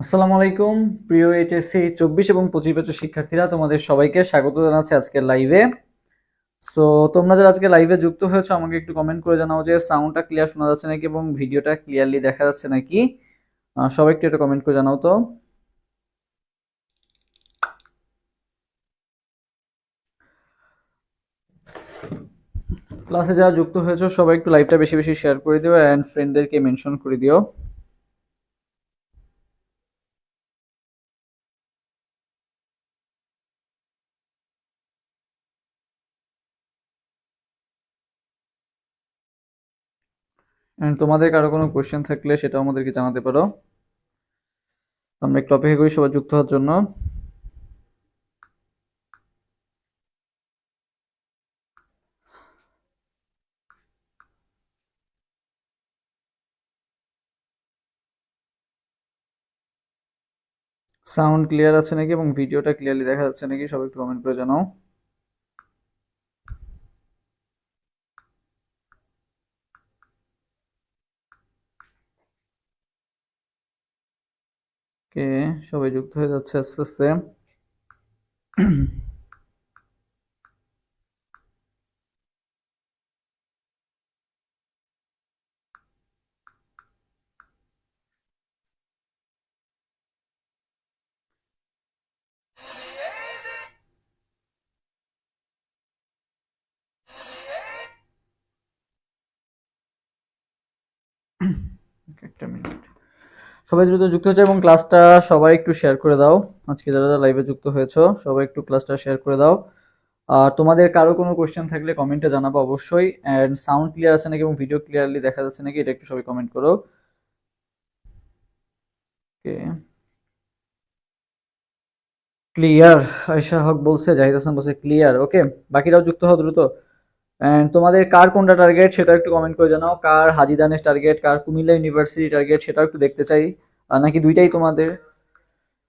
আসসালামু আলাইকুম প্রিয় এইচএসসি 24 এবং 25 ব্যাচের শিক্ষার্থীরা, তোমাদের সবাইকে স্বাগত জানাচ্ছি আজকের লাইভে। সো তোমরা যারা আজকে লাইভে যুক্ত হয়েছো আমাকে একটু কমেন্ট করে জানাও যে সাউন্ডটা ক্লিয়ার শোনা যাচ্ছে নাকি এবং ভিডিওটা ক্লিয়ারলি দেখা যাচ্ছে নাকি। সবাই একটু এটা কমেন্ট করে জানাও তো। ক্লাসে যারা যুক্ত হয়েছো সবাই একটু লাইভটা বেশি বেশি শেয়ার করে দিও এন্ড ফ্রেন্ডদেরকে মেনশন করে দিও। এন্ড তোমাদের কারো কোনো কোশ্চেন থাকলে সেটাও আমাদেরকে জানাতে পারো। আমরা একটু অপেক্ষা করি সবাই যুক্ত হওয়ার জন্য। সাউন্ড ক্লিয়ার আছে নাকি এবং ভিডিওটা ক্লিয়ারলি দেখা যাচ্ছে নাকি সবাই একটু কমেন্ট করে জানাও। ওকে, সবাই যুক্ত হয়ে যাচ্ছে আস্তে আস্তে। একটা মিনিট, সবাই দ্রুত যুক্ত হচ্ছে এবং ক্লাসটা সবাই একটু শেয়ার করে দাও। আজকে যারা যারা লাইভে যুক্ত হয়েছো সবাই একটু ক্লাসটা শেয়ার করে দাও। আর তোমাদের কারো কোনো কোশ্চেন থাকলে কমেন্টে জানাবো অবশ্যই। এন্ড সাউন্ড ক্লিয়ার আছে নাকি এবং ভিডিও ক্লিয়ারলি দেখা যাচ্ছে নাকি এটা একটু সবাই কমেন্ট করো। ওকে, ক্লিয়ার। আয়শা হক বলছে, জাহিদ হাসান বলছে ক্লিয়ার। ওকে, বাকিরাও যুক্ত হও দ্রুত। এন্ড তোমাদের কার কোনটা টার্গেট সেটা একটু কমেন্ট করে জানাও। কার হাজী দানেশ টার্গেট, কার কুমিল্লা ইউনিভার্সিটি টার্গেট সেটাও একটু দেখতে চাই। নাকি দুইটাই তোমাদের,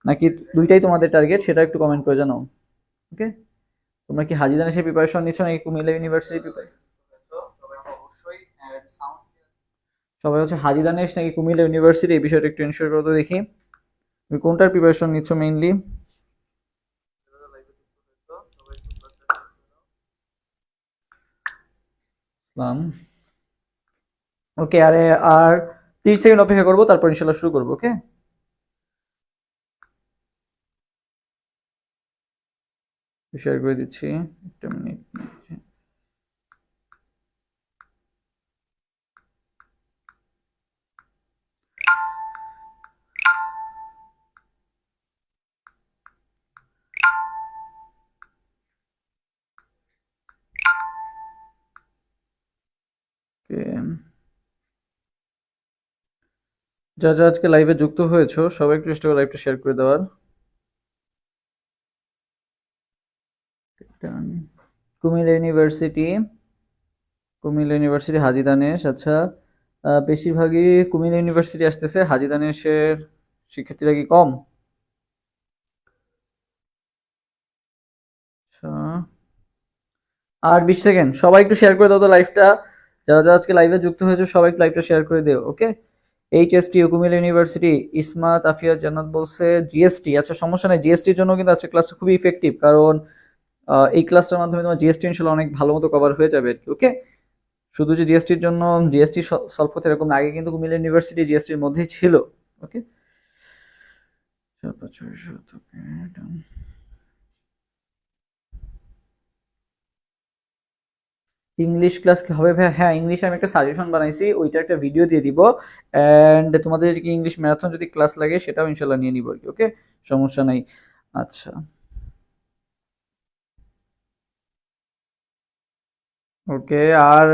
নাকি দুইটাই তোমাদের টার্গেট সেটা একটু কমেন্ট করে জানাও। ওকে, তোমরা কি হাজী দানেশের প্রিপারেশন নিচ্ছ নাকি কুমিল্লা ইউনিভার্সিটি প্রিপারেশন? সবাই হচ্ছে হাজী দানেশ নাকি কুমিল্লা ইউনিভার্সিটি এই বিষয়টা একটু এনশিওর করো তো দেখি। তুমি কোনটার প্রিপারেশন নিচ্ছ মেইনলি? ওকে, আরে আর 30 সেকেন্ড অপেক্ষা করবো তারপর ইনশাল্লাহ শুরু করবো। ওকে, শেয়ার করে দিচ্ছি, একটা মিনিট। যা যা আজকে লাইভে যুক্ত হয়েছো সবাই একটু চেষ্টা করে লাইভটা শেয়ার করে দেওয়ার। কুমিল্লা ইউনিভার্সিটি, কুমিল্লা ইউনিভার্সিটি হাজী দানেশ। আচ্ছা, বেশিরভাগই কুমিল্লা ইউনিভার্সিটি আসতেছে। হাজী দানেশের শিক্ষার্থীরা কি কম? আচ্ছা, আর 20 সেকেন্ড, সবাই একটু শেয়ার করে দাও তো লাইভটা। যারা যারা আজকে লাইভে যুক্ত হয়েছে সবাই একটু লাইভটা শেয়ার করে দিও। ওকে, এইচএসটি কুমিল্লা ইউনিভার্সিটি, ইসমাত আফিয়া জান্নাত বলছে জিএসটি। আচ্ছা, সমস্যা নেই, জিএসটির জন্য কিন্তু আজকে ক্লাসটা খুবই ইফেক্টিভ, কারণ এই ক্লাসটার মাধ্যমে তোমার জিএসটি ইনশাল্লাহ অনেক ভালো মতো কভার হয়ে যাবে আর কি। ওকে, শুধু যে জিএসটির জন্য জিএসটি সলভ করতে এরকম না, আগে কিন্তু কুমিল্লা ইউনিভার্সিটি জিএসটির মধ্যেই ছিল। ওকে, ইংলিশ ক্লাস কি হবে ভাই? হ্যাঁ, ইংলিশে আমি একটা সাজেশন বানাইছি, ওইটা একটা ভিডিও দিয়ে দিব। অ্যান্ড তোমাদের কি ইংলিশ ম্যারাথন যদি ক্লাস লাগে সেটাও ইনশাল্লাহ নিয়ে নিব আর কি। ওকে, সমস্যা নাই। আচ্ছা, ওকে, আর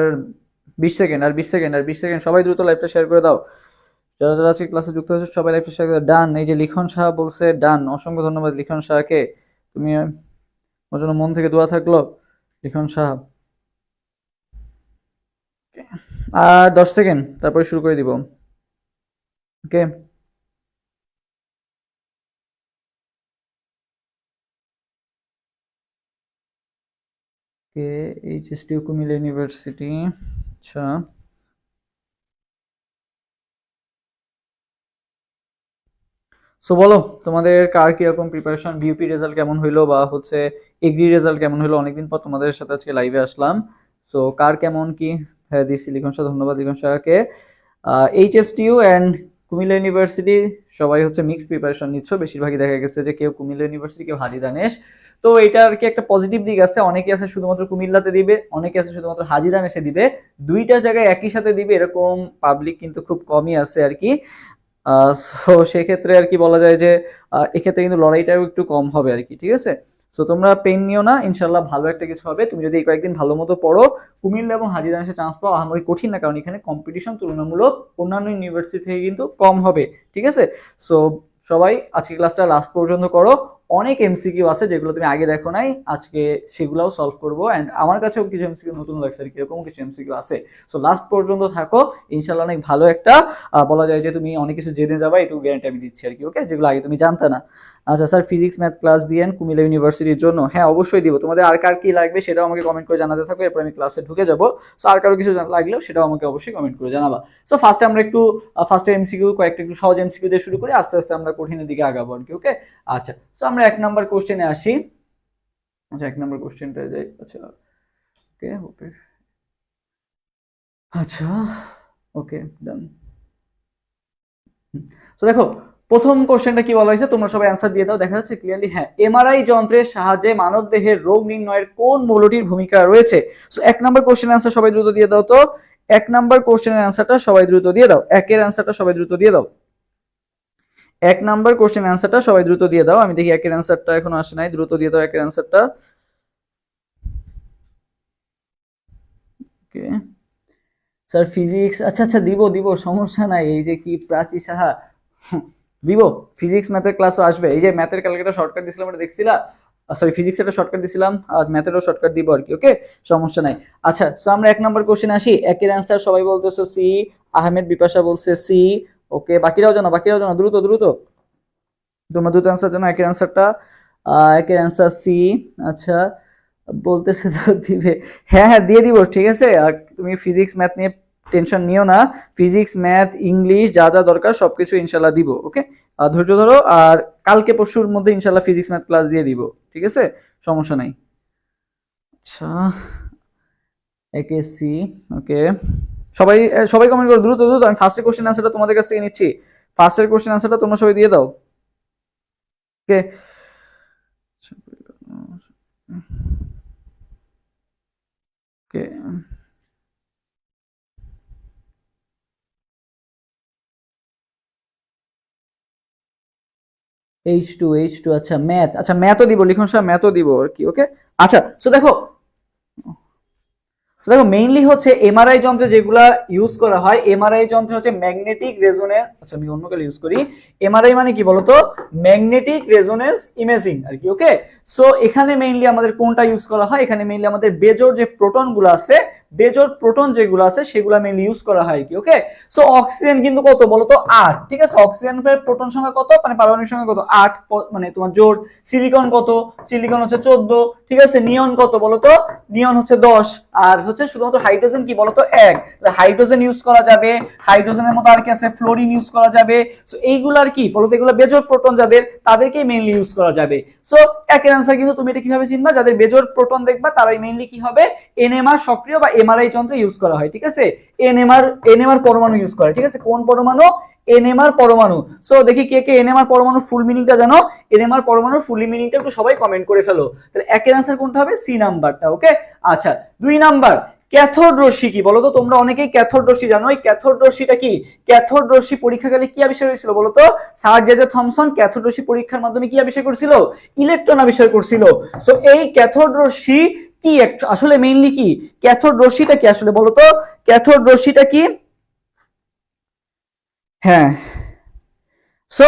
20 সেকেন্ড, আর 20 সেকেন্ড, আর 20 সেকেন্ড, সবাই দ্রুত লাইভটা শেয়ার করে দাও। যারা যারা আজকে ক্লাসে যুক্ত হয়েছে সবাই লাইভটা শেয়ার করে ডান। এই যে লিখন শাহ বলছে ডান, অসংখ্য ধন্যবাদ লিখন শাহকে। তুমি, আমার জন্য মন থেকে দোয়া থাকলো লিখন শাহ। আর 10 সেকেন্ড তারপরে শুরু করে দিব। ওকে, কে এইচএসটি কুমিল্লা ইউনিভার্সিটি। আচ্ছা, সো বলো তোমাদের কার কিরকম প্রিপারেশন, বিউপি রেজাল্ট কেমন হইলো বা হচ্ছে এগ্রি রেজাল্ট কেমন হইলো? অনেকদিন পর তোমাদের সাথে আজকে লাইভে আসলাম। সো কার কেমন কি? হ্যাঁ দিছি লিখন শাহ, ধন্যবাদ লিখন শাহকে। এইচএসটিইউ অ্যান্ড কুমিল্লা ইউনিভার্সিটি সবাই হচ্ছে মিক্স প্রিপারেশন নিচ্ছ, বেশিরভাগই দেখা গেছে যে কেউ কুমিল্লা ইউনিভার্সিটি, কেউ হাজি দানেশ। তো এটা আর কি একটা পজিটিভ দিক আছে, অনেকে আছে শুধুমাত্র কুমিল্লাতে দিবে, অনেকে আছে শুধুমাত্র হাজি দানেশে দিবে, দুইটা জায়গায় একই সাথে দিবে এরকম পাবলিক কিন্তু খুব কমই আছে আর কি। সো সেক্ষেত্রে আর কি বলা যায় যে এক্ষেত্রে কিন্তু লড়াইটাও একটু কম হবে আর কি, ঠিক আছে? সো তোমরা পেন নিও না, ইনশাল্লাহ ভালো একটা কিছু হবে। তুমি যদি এই কয়েকদিন ভালো মতো পড়ো, কুমিল্লা এবং হাজি দানেশে চান্স পাও, আহামরি কঠিন না, কারণ এখানে কম্পিটিশন তুলনামূলক অন্যান্য ইউনিভার্সিটি থেকে কিন্তু কম হবে, ঠিক আছে? সো সবাই আজকে ক্লাসটা লাস্ট পর্যন্ত করো। অনেক এমসিকিউ আছে যেগুলো তুমি আগে দেখো নাই, আজকে সেগুলাও সলভ করবো। অ্যান্ড আমার কাছেও কিছু এমসিকিউ নতুন লাগছে আর কি, এরকম কিছু এমসিকিউ আছে। সো লাস্ট পর্যন্ত থাকো, ইনশাল্লাহ অনেক ভালো একটা বলা যায় যে তুমি অনেক কিছু জেনে যাবা, একটু গ্যারান্টি আমি দিচ্ছি আর কি, ওকে? যেগুলো আগে তুমি জানতে না। আচ্ছা স্যার, ফিজিক্স ম্যাথ ক্লাস দিয়েন কুমিল্লা ইউনিভার্সিটির জন্য? হ্যাঁ অবশ্যই দিব। তোমাদের আর কার কি লাগবে সেটাও আমাকে কমেন্ট করে জানাতে থাকো, এরপর আমি ক্লাসে ঢুকে যাবো। সো আর কারো কিছু লাগলেও সেটাও আমাকে অবশ্যই কমেন্ট করে জানাবা। সো ফার্স্টে আমরা একটু ফার্স্টে এমসিকিউ কয়েকটা একটু সহজ এমসিকিউ দিয়ে শুরু করি, আস্তে আস্তে আমরা কঠিনের দিকে আগাবো আর কি, ওকে? আচ্ছা, তো আমরা 1 নাম্বার কোশ্চেনে আসি। আচ্ছা 1 নাম্বার কোশ্চেনটা যাই। আচ্ছা ওকে ওকে, আচ্ছা ওকে ডান। তো দেখো প্রথম কোশ্চেনটা কি বলা হয়েছে, তোমরা সবাই অ্যান্সার দিয়ে দাও। দেখা যাচ্ছে ক্লিয়ারলি? হ্যাঁ, এমআরআই যন্ত্রের সাহায্যে মানবদেহের রোগ নির্ণয়ের কোন মৌলটির ভূমিকা রয়েছে? সো 1 নাম্বার কোশ্চেনের অ্যান্সার সবাই দ্রুত দিয়ে দাও তো। 1 নাম্বার কোশ্চেনের অ্যান্সারটা সবাই দ্রুত দিয়ে দাও, একের অ্যান্সারটা সবাই দ্রুত দিয়ে দাও। 1 নাম্বার কোশ্চেনের অ্যান্সারটা সবাই দ্রুত দিয়ে দাও। আমি দেখি একের অ্যান্সারটা এখনো আসে নাই, দ্রুত দিয়ে দাও একের অ্যান্সারটা। ওকে স্যার ফিজিক্স, আচ্ছা আচ্ছা দিব দিব, সমস্যা নাই। এই যে কি প্রাচী সাহা, দিব। ফিজিক্স ম্যাথের ক্লাসও আসবে, এই যে ম্যাথের কালকে একটা শর্টকাট দিছিলাম এটা দেখছিলা? সরি ফিজিক্স একটা শর্টকাট দিছিলাম, আর ম্যাথেরও শর্টকাট দিব আর কি, ওকে? সমস্যা নাই। আচ্ছা সো আমরা 1 নাম্বার কোশ্চেন আসি। একের অ্যান্সার সবাই বলতেছো সি, আহমেদ বিপাশা বলছে সি। ওকে বাকিরাও জানো, বাকিরাও জানো, দ্রুত দ্রুত তোমরা দ্রুত অ্যান্সার জানো একের অ্যান্সারটা। একের অ্যান্সার সি। আচ্ছা বলতেছে তো দিবে, হ্যাঁ হ্যাঁ দিয়ে দিব, ঠিক আছে? আর তুমি ফিজিক্স ম্যাথ নিয়ে টেনশন নিও না, ফিজিক্স ম্যাথ ইংলিশ যা যা দরকার সবকিছু ইনশাল্লাহ দিব, ওকে? ধৈর্য ধরো, আর কালকে পরশুর মধ্যে ইনশাল্লাহ ফিজিক্স ম্যাথ ক্লাস দিয়ে দিব, ঠিক আছে? সমস্যা নাই। আচ্ছা একে সি, ওকে সবাই সবাই কমেন্ট করো দ্রুত দ্রুত, আমি ফার্স্টের কোশ্চেন আনসারটা তোমাদের কাছ থেকে নিচ্ছি। ফার্স্টের কোশ্চেন আনসারটা তোমরা সবাই দিয়ে দাও, ওকে? ওকে H2, আচ্ছা ম্যাথ, আচ্ছা ম্যাথও দিব, লিখন সাহেব ম্যাথও দিব আর কি, ওকে? আচ্ছা সো দেখো, দেখো মেইনলি হচ্ছে এমআরআই যন্ত্রে যেগুলা ইউজ করা হয়, এমআরআই যন্ত্রে হচ্ছে ম্যাগনেটিক রেজোনেন্স। আচ্ছা আমি অন্য কালে ইউজ করি। এমআরআই মানে কি বলতো? ম্যাগনেটিক রেজোনেন্স ইমেজিং আর কি, ওকে? সো এখানে মেইনলি আমাদের কোনটা ইউজ করা হয়? এখানে মেইনলি আমাদের বেজোর যে প্রোটন গুলো আছে, বেজোর প্রোটন যেগুলো আছে সেগুলো মেইনলি ইউজ করা হয় কি, ওকে? সো অক্সিজেন কিন্তু কত বলতো? 8, ঠিক আছে? অক্সিজেনের প্রোটন সংখ্যা কত, মানে পারমাণবিক সংখ্যা কত? 8, মানে তোমার জোর। সিলিকন কত? সিলিকন হচ্ছে 14, ঠিক আছে? নিয়ন কত বলতো? নিয়ন হচ্ছে 10। আর হচ্ছে শুধুমাত্র হাইড্রোজেন কি বলতো? 1। হাইড্রোজেন ইউজ করা যাবে, হাইড্রোজেনের মতো আর কি আছে? ফ্লোরিন ইউজ করা যাবে। সো এইগুলো আর কি বলতো? এগুলো বেজোর প্রোটন যাদের, তাদেরকেই মেইনলি ইউজ করা যাবে। সো একের আনসার কিন্তু তুমি এটা কিভাবে চিনবা? যাদের বেজোর প্রোটন দেখবা তারাই মেইনলি কি হবে? এনএমআর সক্রিয় বা এমআরআই যন্ত্রে ইউজ করা হয়, ঠিক আছে? এনএমআর পরমাণু ইউজ করে, ঠিক আছে? কোন পরমাণু? এনএমআর পরমাণু। সো দেখি কে কে এনএমআর পরমাণুর ফুল মিনিংটা জানো? এনএমআর পরমাণুর ফুল মিনিংটা একটু সবাই কমেন্ট করে ফেলো। তাহলে একের আনসার কোনটা হবে? সি নাম্বারটা, ওকে? আচ্ছা 2 নাম্বার, ক্যাথোড রশ্মি কি বলতো? তোমরা অনেকেই ক্যাথোড রশ্মি জানো। এই ক্যাথোড রশ্মিটা কি? ক্যাথোড রশ্মি পরীক্ষাকালে কি আবিষ্কার হয়েছিল বলতো? Sir J J Thomson cathode রশ্মি পরীক্ষার মাধ্যমে কি আবিষ্কার করছিল? ইলেকট্রন আবিষ্কার করছিল। সো এই ক্যাথোড রশ্মি কি আসলে মেইনলি কি? ক্যাথোড রশ্মিটা কি আসলে বলতো? ক্যাথোড রশ্মিটা কি? হ্যাঁ সো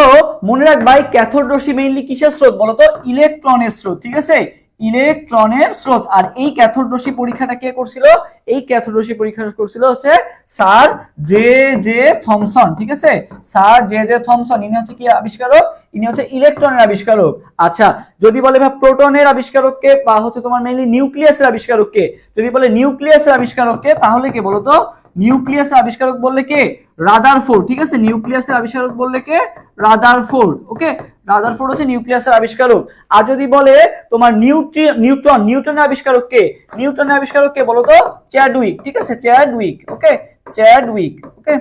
মনে রাখবা ক্যাথোড রশ্মি মেইনলি কিসের স্রোত বলতো? ইলেকট্রনের স্রোত, ঠিক আছে? ইলেকট্রনের স্রোত। আর এই ক্যাথোড রশ্মি পরীক্ষাটা কে করছিল? এই ক্যাথোড রশ্মি পরীক্ষা করছিল হচ্ছে স্যার জে জে থমসন, ঠিক আছে? স্যার জে জে থমসন, ইনি হচ্ছে কি আবিষ্কারক? ইনি হচ্ছে ইলেকট্রনের আবিষ্কারক। আচ্ছা যদি বলে ভাই প্রোটনের আবিষ্কারককে বা হচ্ছে তোমার মেইনলি নিউক্লিয়াসের আবিষ্কারককে, যদি বলে নিউক্লিয়াসের আবিষ্কারককে তাহলে কে বলতো? নিউক্লিয়াসের আবিষ্কারক বললে কে? রাদারফোর্ড। ঠিক আছে, নিউক্লিয়াসের আবিষ্কারক বললে কে? রাদারফোর্ড। ওকে, রাদারফোর্ড হচ্ছে নিউক্লিয়াসের আবিষ্কারক। আর যদি বলে তোমার নিউটনের আবিষ্কারক কে? নিউটনের আবিষ্কারক কে বলো তো? চ্যাডউইক। ঠিক আছে, চ্যাডউইক। ওকে, চ্যাডউইক। ওকে,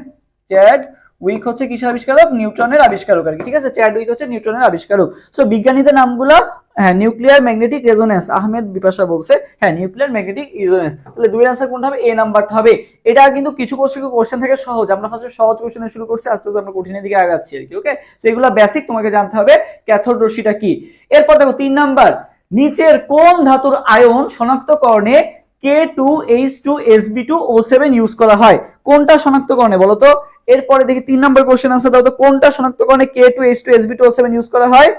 চ্যাডউইক হচ্ছে কিসের আবিষ্কারক? নিউটনের আবিষ্কারক আর কি। ঠিক আছে, চ্যাডউইক হচ্ছে নিউটনের আবিষ্কারক। সো বিজ্ঞানীদের নামগুলো, হ্যাঁ, nuclear magnetic resonance, Ahmed Bipasha বলছে। হ্যাঁ, নিউক্লিয়ার ম্যাগনেটিক রেজোনেন্স। তাহলে দুই আনসার কোনটা হবে? এ নাম্বারটা হবে। এটা কিন্তু কিছু কোশ্চেন থেকে সহজ, আমরা ফার্স্টে সহজ কোশ্চেনে শুরু করছি, আস্তে আস্তে আমরা কঠিনের দিকে আগাচ্ছি আর কি। ওকে, সেগুলো বেসিক তোমাকে জানতে হবে। ক্যাথোড রশ্মিটা কি। এরপর দেখো 3 নাম্বার, নিচের কোন ধাতুর আয়ন শনাক্তকরণে K2H2SB2O7 ইউজ করা হয়? কোনটা শনাক্তকরণে বলো তো? এরপরে দেখি 3 নাম্বার কোশ্চেন আনসার দাও তো, কোনটা শনাক্তকরণে K2H2SB2O7 ইউজ করা হয়?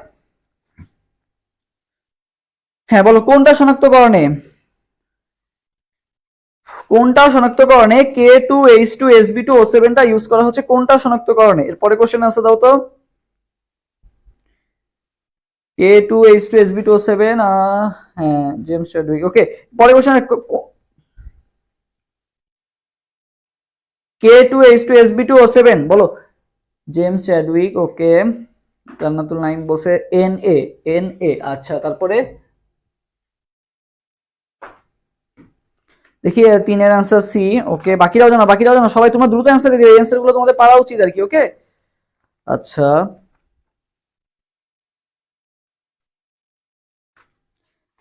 হ্যাঁ বলো, কোনটা শনাক্তকরণে? কোনটা শনাক্তকরণে K2H2SB2O7 টা ইউজ করা হচ্ছে? কোনটা শনাক্তকরণে? এরপরে কোশ্চেন আনসার দাও তো। K2H2SB2O7, হ্যাঁ, জেমস চ্যাডউইক। ওকে, পরে কোশ্চেন, K2H2SB2O7 বলো। James Chadwick. Okay, Jannatul Naim বলছে Na। আচ্ছা, তারপরে দেখি 3 এর आंसर সি। ওকে, বাকিরাও জানো, বাকিরাও জানো, সবাই তোমরা দ্রুত आंसर দিয়ে দিও, এই आंसर গুলো তোমাদের পারা উচিত আর কি। ওকে, আচ্ছা,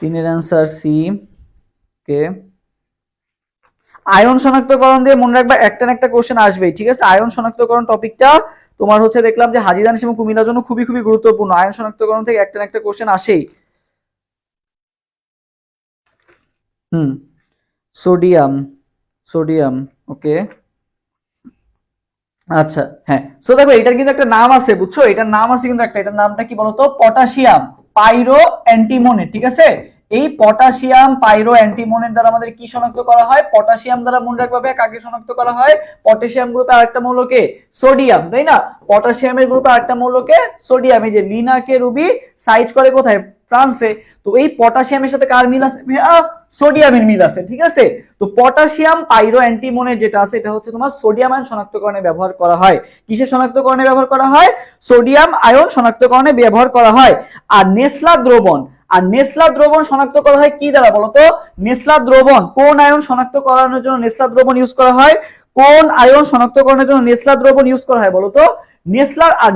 3 এর आंसर সি। ওকে, আয়ন শনাক্তকরণ দিয়ে মনে রাখবা একটা না একটা কোশ্চেন আসবেই। ঠিক আছে, আয়ন শনাক্তকরণ টপিকটা তোমার হচ্ছে দেখলাম যে হাজী দানেশ এবং কুমিল্লার জন্য খুবই খুবই গুরুত্বপূর্ণ। আয়ন শনাক্তকরণ থেকে একটা না একটা কোশ্চেন আসেই। হুম, সোডিয়াম, সোডিয়াম। ওকে, আচ্ছা, হ্যাঁ। সো দেখো এটার কিন্তু একটা নাম আছে, বুঝছো? এটার নাম আছে কিন্তু একটা, এটার নামটা কি বলতো? পটাশিয়াম পাইরো অ্যান্টিমোনেট। ঠিক আছে, এই পটাশিয়াম পাইরো অ্যান্টিমোনেট দ্বারা আমাদের কি শনাক্ত করা হয়? পটাশিয়াম দ্বারা মনে রাখবে কাকে শনাক্ত করা হয়? পটাশিয়াম গ্রুপে আরেকটা মৌলকে সোডিয়াম, তাই না? পটাশিয়ামের গ্রুপে আরেকটা মৌলকে সোডিয়াম। এই যে লিনাকে রুবি সাইজ করে কোথায়? ফ্রান্সে। তো এই পটাশিয়ামের সাথে কার মিল আছে? সোডিয়ামের মিল আছে। ঠিক আছে, তো পটাশিয়াম পাইরো অ্যান্টিমোনেট যেটা আছে এটা হচ্ছে তোমার সোডিয়াম আয়ন শনাক্তকরণে ব্যবহার করা হয়। কিসে শনাক্তকরণে ব্যবহার করা হয়? সোডিয়াম আয়ন শনাক্তকরণে ব্যবহার করা হয়। আর নেসলা দ্রবণ, আর নেসলা দ্রবণ শনাক্ত করা হয় কি দ্বারা বলতো? নেসলা দ্রবণ কোন আয়ন শনাক্ত করানোর জন্য নেসলা দ্রবণ ইউজ করা হয়? কোন আয়ন শনাক্তকরণের জন্য নেসলা দ্রবণ ইউজ করা হয় বলতো?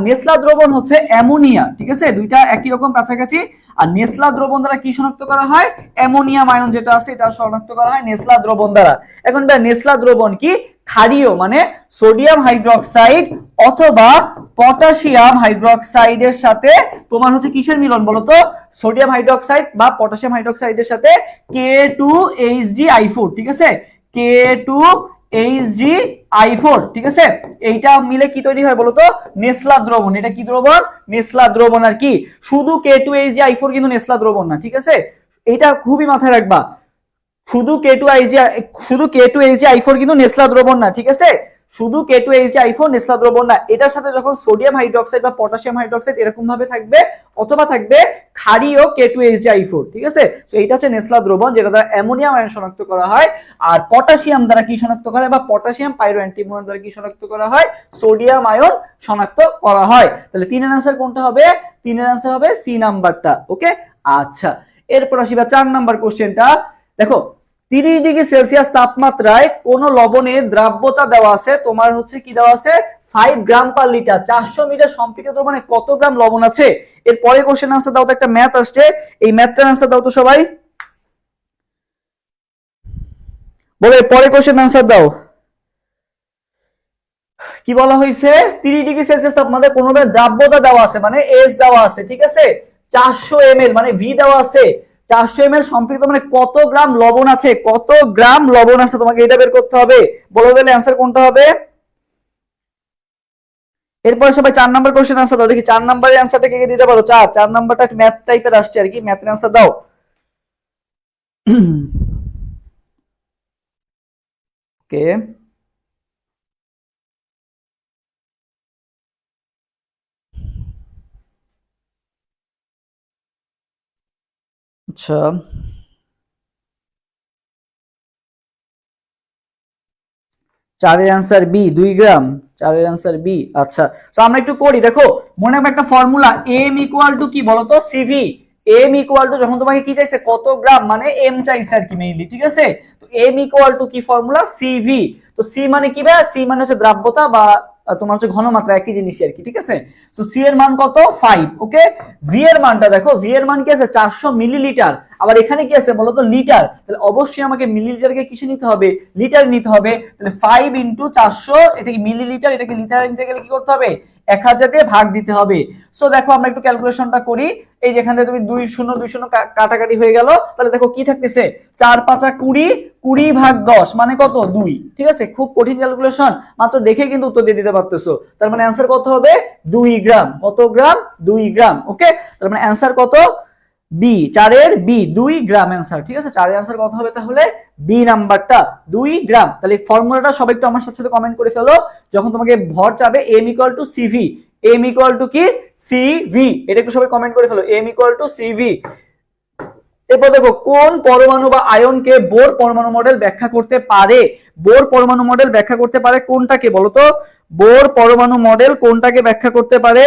নেসলা দ্রবণ হচ্ছে অ্যামোনিয়া। ঠিক আছে, দুইটা একই রকম কাছাকাছি। আর নেসলা দ্রবণ দ্বারা কি শনাক্ত করা হয়? অ্যামোনিয়াম আয়ন যেটা আছে এটা শনাক্ত করা হয় নেসলা দ্রবণ দ্বারা। এখন নেসলা দ্রবণ কি? ক্ষারীয়, মানে সোডিয়াম হাইড্রোক্সাইড অথবা পটাশিয়াম হাইড্রোক্সাইডের সাথে তোমার হচ্ছে কিসের মিলন বলতো? সোডিয়াম হাইড্রোক্সাইড বা পটাশিয়াম হাইড্রোক্সাইডের সাথে K2HgI4। ঠিক আছে, K2HgI4। ঠিক আছে, এইটা মিলে কি তৈরি হয় বলতো? নেসলা দ্রবণ। এটা কি দ্রবণ? নেসলা দ্রবণ। আর কি শুধু K2HgI4 কিন্তু নেসলা দ্রবণ না। ঠিক আছে, এটা খুবই মাথায় রাখবা। শুধু K2HgI4 কিন্তু নেসলা দ্রবণ না। ঠিক আছে, শুধু K2HgI4 নেসলা দ্রবণ না, এটার সাথে যখন সোডিয়াম হাইড্রোক্সাইড বা পটাশিয়াম হাইড্রোক্সাইড এরকম ভাবে থাকবে, অথবা থাকবে ক্ষারীয় K2HgI4। ঠিক আছে, তো এইটা হচ্ছে নেসলা দ্রবণ যেটা দ্বারা অ্যামোনিয়াম আয়ন শনাক্ত করা হয়। আর পটাশিয়াম দ্বারা কি শনাক্ত করা হয়, বা পটাশিয়াম পাইরো অ্যান্টিমোনেট দ্বারা কি শনাক্ত করা হয়? সোডিয়াম আয়ন শনাক্ত করা হয়। তাহলে 3 এর आंसर কোনটা হবে? 3 এর आंसर হবে সি নাম্বারটা। ওকে, আচ্ছা, এরপর আসিবা 4 নাম্বার কোশ্চেনটা। দেখো 30°C তাপমাত্রায় কোন লবণের দ্রাব্যতা দেওয়া আছে, তোমার হচ্ছে কি দেওয়া আছে? 5 গ্রাম পার লিটার। 400 মিটার সম্পৃক্ত দ্রবণে কত গ্রাম লবণ আছে? এর পরে কোশ্চেন আনসার দাও তো, একটা ম্যাথ আসছে, এই ম্যাথটার আনসার দাও তো সবাই। বলে পরে কোশ্চেন আনসার দাও। কি বলা হয়েছে? 30°C তাপমাত্রায় কোন দ্রাব্যতা দেওয়া আছে, মানে এস দেওয়া আছে। ঠিক আছে, 400 ml মানে ভি দেওয়া আছে। 400 ml সম্পৃক্ত মানে কত গ্রাম লবণ আছে? কত গ্রাম লবণ আছে তোমাকে এটা বের করতে হবে। বলো তাহলে অ্যান্সার কোনটা হবে? এরপর সবাই 4 নাম্বার কোশ্চেন আনসার দাও। দেখি 4 নাম্বারের অ্যান্সারটা কে কে দিতে পারো। 4 নাম্বারটা ম্যাথ টাইপের আসছে আর কি, ম্যাথের অ্যান্সার দাও। ওকে, আচ্ছা, চারের অ্যান্সার বি, 2 গ্রাম। চারের অ্যান্সার বি। আচ্ছা, তো আমরা একটু করি, দেখো মনে হবে একটা ফর্মুলা, এম ইকুয়াল টু কি বলতো, সিভি। এম ইকুয়াল টু যখন তোমাকে কি চাইছে, কত গ্রাম, মানে এম চাইছে আর কি মেইনলি, ঠিক আছে। তো এম ইকুয়াল টু কি ফর্মুলা, সিভি। তো সি মানে কি ভাই, সি মানে হচ্ছে দ্রাব্যতা বা তোমার হচ্ছে ঘনমাত্রা, একই জিনিসই আর কি, ঠিক আছে। তো সি এর মান কত, 5, ওকে। ভি এর মানটা দেখো, ভি এর মান কি আছে, 400 মিলিলিটার। আবার এখানে কি আছে বলতো, লিটার। তাহলে অবশ্যই আমাকে মিলিলিটারকে কিসে নিতে হবে, লিটার নিতে হবে। তাহলে 5 ইন্টু 400, এটা কি মিলিলিটার, এটাকে লিটার নিতে গেলে কি করতে হবে, 1000 দিয়ে ভাগ দিতে হবে। সো দেখো আমরা একটু ক্যালকুলেশনটা করি। এই যেখান থেকে তুমি 2 শূন্য কাটাকাটি হয়ে গেল, তাহলে দেখো কি থাকতেছে, 4 5 20, 20 ভাগ 10 মানে কত, 2। ঠিক আছে, খুব কঠিন ক্যালকুলেশন, মাত্র দেখে কিন্তু উত্তর দিয়ে দিতে পারতেছো। তার মানে অ্যান্সার কত হবে, 2 গ্রাম। কত গ্রাম, 2 গ্রাম, ওকে। তার মানে অ্যান্সার কত, বি, 4 এর বি, 2 গ্রাম অ্যান্সার, ঠিক আছে। 4 এর অ্যান্সার কত হবে তাহলে, বি নাম্বারটা, 2 গ্রাম। তাহলে ফর্মুলাটা সবাই একটু আমার সাথে কমেন্ট করে ফেলো, যখন তোমাকে ভর চাবে, M equal to CV. M equal to কি, সিভি, এটা একটু সবাই কমেন্ট করে ফেলো, এম ইকুয়াল টু সিভি। এরপর দেখো, কোন পরমাণু বা আয়নকে বোর পরমাণু মডেল ব্যাখ্যা করতে পারে, বোর পরমাণু মডেল ব্যাখ্যা করতে পারে কোনটাকে বলতো, বোর পরমাণু মডেল কোনটাকে ব্যাখ্যা করতে পারে,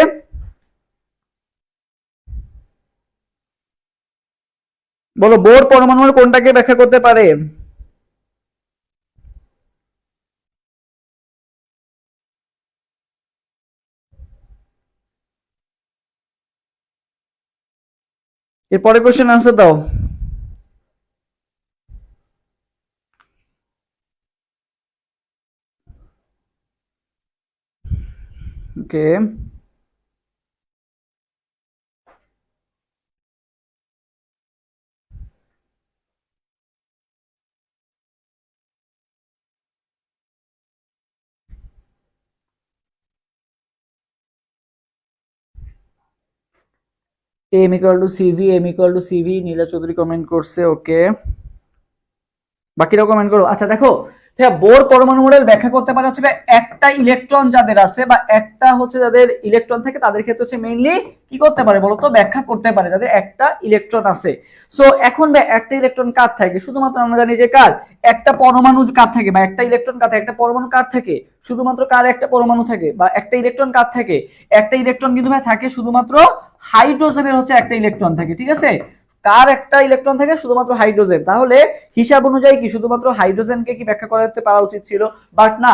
বলো বোর পরমাণু মডেল কোনটাকে ব্যাখ্যা করতে পারে। এরপরে কোশ্চেন আনসার দাও। Okay, M equal to CV, M equal to CV, Nila Chowdhury comment করছে, ওকে। বাকিরাও কমেন্ট করো। আচ্ছা দেখো, বোর পরমাণু মডেল ব্যাখ্যা করতে পারে হচ্ছে একটা ইলেকট্রন যাদের আছে, বা একটা হচ্ছে যাদের ইলেকট্রন থাকে, তাদের ক্ষেত্রে হচ্ছে মেইনলি কি করতে পারে বলতো, ব্যাখ্যা করতে পারে যাদের একটা ইলেকট্রন আছে। সো এখন একটা ইলেকট্রন কার থাকে, শুধুমাত্র আমরা জানি যে কার, একটা পরমাণু কার থাকে, বা একটা ইলেকট্রন কার থাকে, একটা পরমাণু কার থাকে, শুধুমাত্র কার একটা পরমাণু থাকে, বা একটা ইলেকট্রন কার থাকে, একটা ইলেকট্রন কিন্তু ভাই থাকে শুধুমাত্র হাইড্রোজেনের হচ্ছে একটা ইলেকট্রন থাকে, ঠিক আছে। কার একটা ইলেকট্রন থাকে, শুধুমাত্র হাইড্রোজেন। তাহলে হিসাব অনুযায়ী কি শুধুমাত্র হাইড্রোজেনকে কি ব্যাখ্যা করতে পারা উচিত ছিল, বাট না,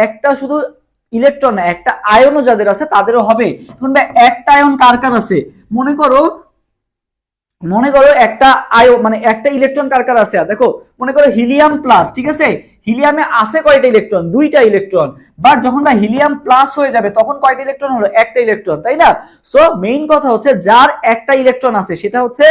একটা শুধু ইলেকট্রন না, একটা আয়নও যাদের আছে তাদেরও হবে। এখন একটা আয়ন কার কার আছে, মনে করো, মনে করো একটা আয়ো মানে একটা ইলেকট্রন কার কার আছে, দেখো মনে করো হিলিয়াম প্লাস, ঠিক আছে। হিলিয়ামে আছে কয়টা ইলেকট্রন, 2টা ইলেকট্রন। বাট যখন না হিলিয়াম প্লাস হয়ে যাবে, তখন কয়টা ইলেকট্রন হলো, একটা ইলেকট্রন, তাই না। সো মেইন কথা হচ্ছে, যার একটা ইলেকট্রন আছে সেটা হচ্ছে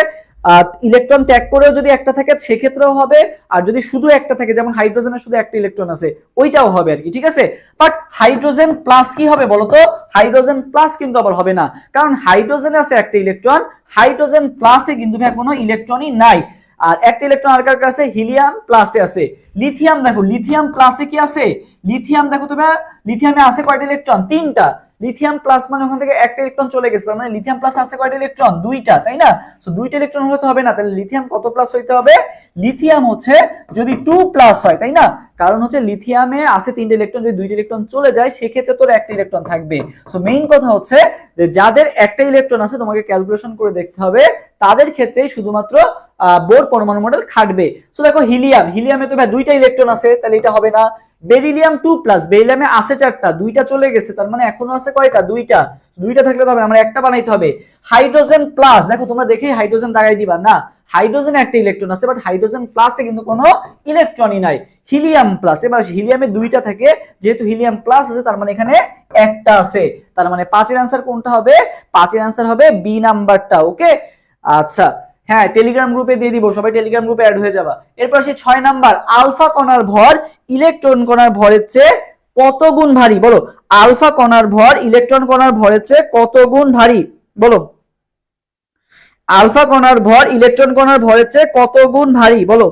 ইলেকট্রন ত্যাগ করেও যদি একটা থাকে সেক্ষেত্রেও হবে, আর যদি শুধু একটা থাকে, যেমন হাইড্রোজেনের শুধু একটা ইলেকট্রন আছে, ওইটাও হবে আর কি, ঠিক আছে। বাট হাইড্রোজেন প্লাস কি হবে বলতো, হাইড্রোজেন প্লাস কিন্তু আবার হবে না, কারণ হাইড্রোজেনে আছে একটা ইলেকট্রন, হাইড্রোজেন প্লাসে কিন্তু কোনো ইলেকট্রনই নাই। আর একটা ইলেকট্রন আর কার কাছে, হিলিয়াম প্লাসে আছে। লিথিয়াম দেখো, লিথিয়াম প্লাসে কি আছে, লিথিয়াম দেখো তুমি, লিথিয়ামে আছে কয়টা ইলেকট্রন, 3টা। লিথিয়াম প্লাস মানে ওখান থেকে একটা ইলেকট্রন চলে গেছে, মানে লিথিয়াম প্লাস আছে কয়টা ইলেকট্রন, 2টা, তাই না। সো 2টা ইলেকট্রন হলে তো হবে না, তাহলে লিথিয়াম কত প্লাস হইতে হবে, লিথিয়াম হচ্ছে যদি 2 প্লাস হয়, তাই না। কারণ হচ্ছে লিথিয়ামে আছে 3টা ইলেকট্রন, যদি 2টা ইলেকট্রন চলে যায় সেক্ষেত্রে তোর একটা ইলেকট্রন থাকবে। সো মেইন কথা হচ্ছে যে যাদের একটা ইলেকট্রন আছে, তোমাকে ক্যালকুলেশন করে দেখতে হবে, তাদের ক্ষেত্রেই শুধুমাত্র বোর পরমাণু মডেল খাটবে। সো দেখো হিলিয়াম, হিলিয়ামে তো ভাই 2টা ইলেকট্রন আছে, তাহলে এটা হবে না। বেরিলিয়াম 2 প্লাস, বেরিলিয়ামে আছে 4টা, 2টা চলে গেছে, তার মানে এখনো আছে কয়টা, 2টা। 2টা থাকলে তো হবে, আমরা একটা বানাইতে হবে। হাইড্রোজেন প্লাস, দেখো তোমরা দেখেই হাইড্রোজেন দাগাই দিবা না, হাইড্রোজেনে একটা ইলেকট্রন আছে, বাট হাইড্রোজেন প্লাসে কিন্তু কোনো ইলেকট্রনই নাই। হিলিয়াম প্লাস, এবার হিলিয়ামে 2টা থাকে, যেহেতু হিলিয়াম প্লাস আছে তার মানে এখানে একটা আছে, তার মানে 5-এর অ্যান্সার কোনটা হবে, 5-এর অ্যান্সার হবে বি নাম্বারটা, ওকে। আচ্ছা, হ্যাঁ টেলিগ্রাম গ্রুপে দিয়ে দিব, সবাই টেলিগ্রাম গ্রুপে অ্যাড হয়ে যাবা। এরপর আসি 6 নাম্বার, আলফা কণার ভর ইলেকট্রন কণার ভরের চেয়ে কত গুণ ভারী, বলো। আলফা কণার ভর ইলেকট্রন কণার ভরের চেয়ে কত গুণ ভারী, বলো। আলফা কণার ভর ইলেকট্রন কণার ভরের চেয়ে কত গুণ ভারী, বলো।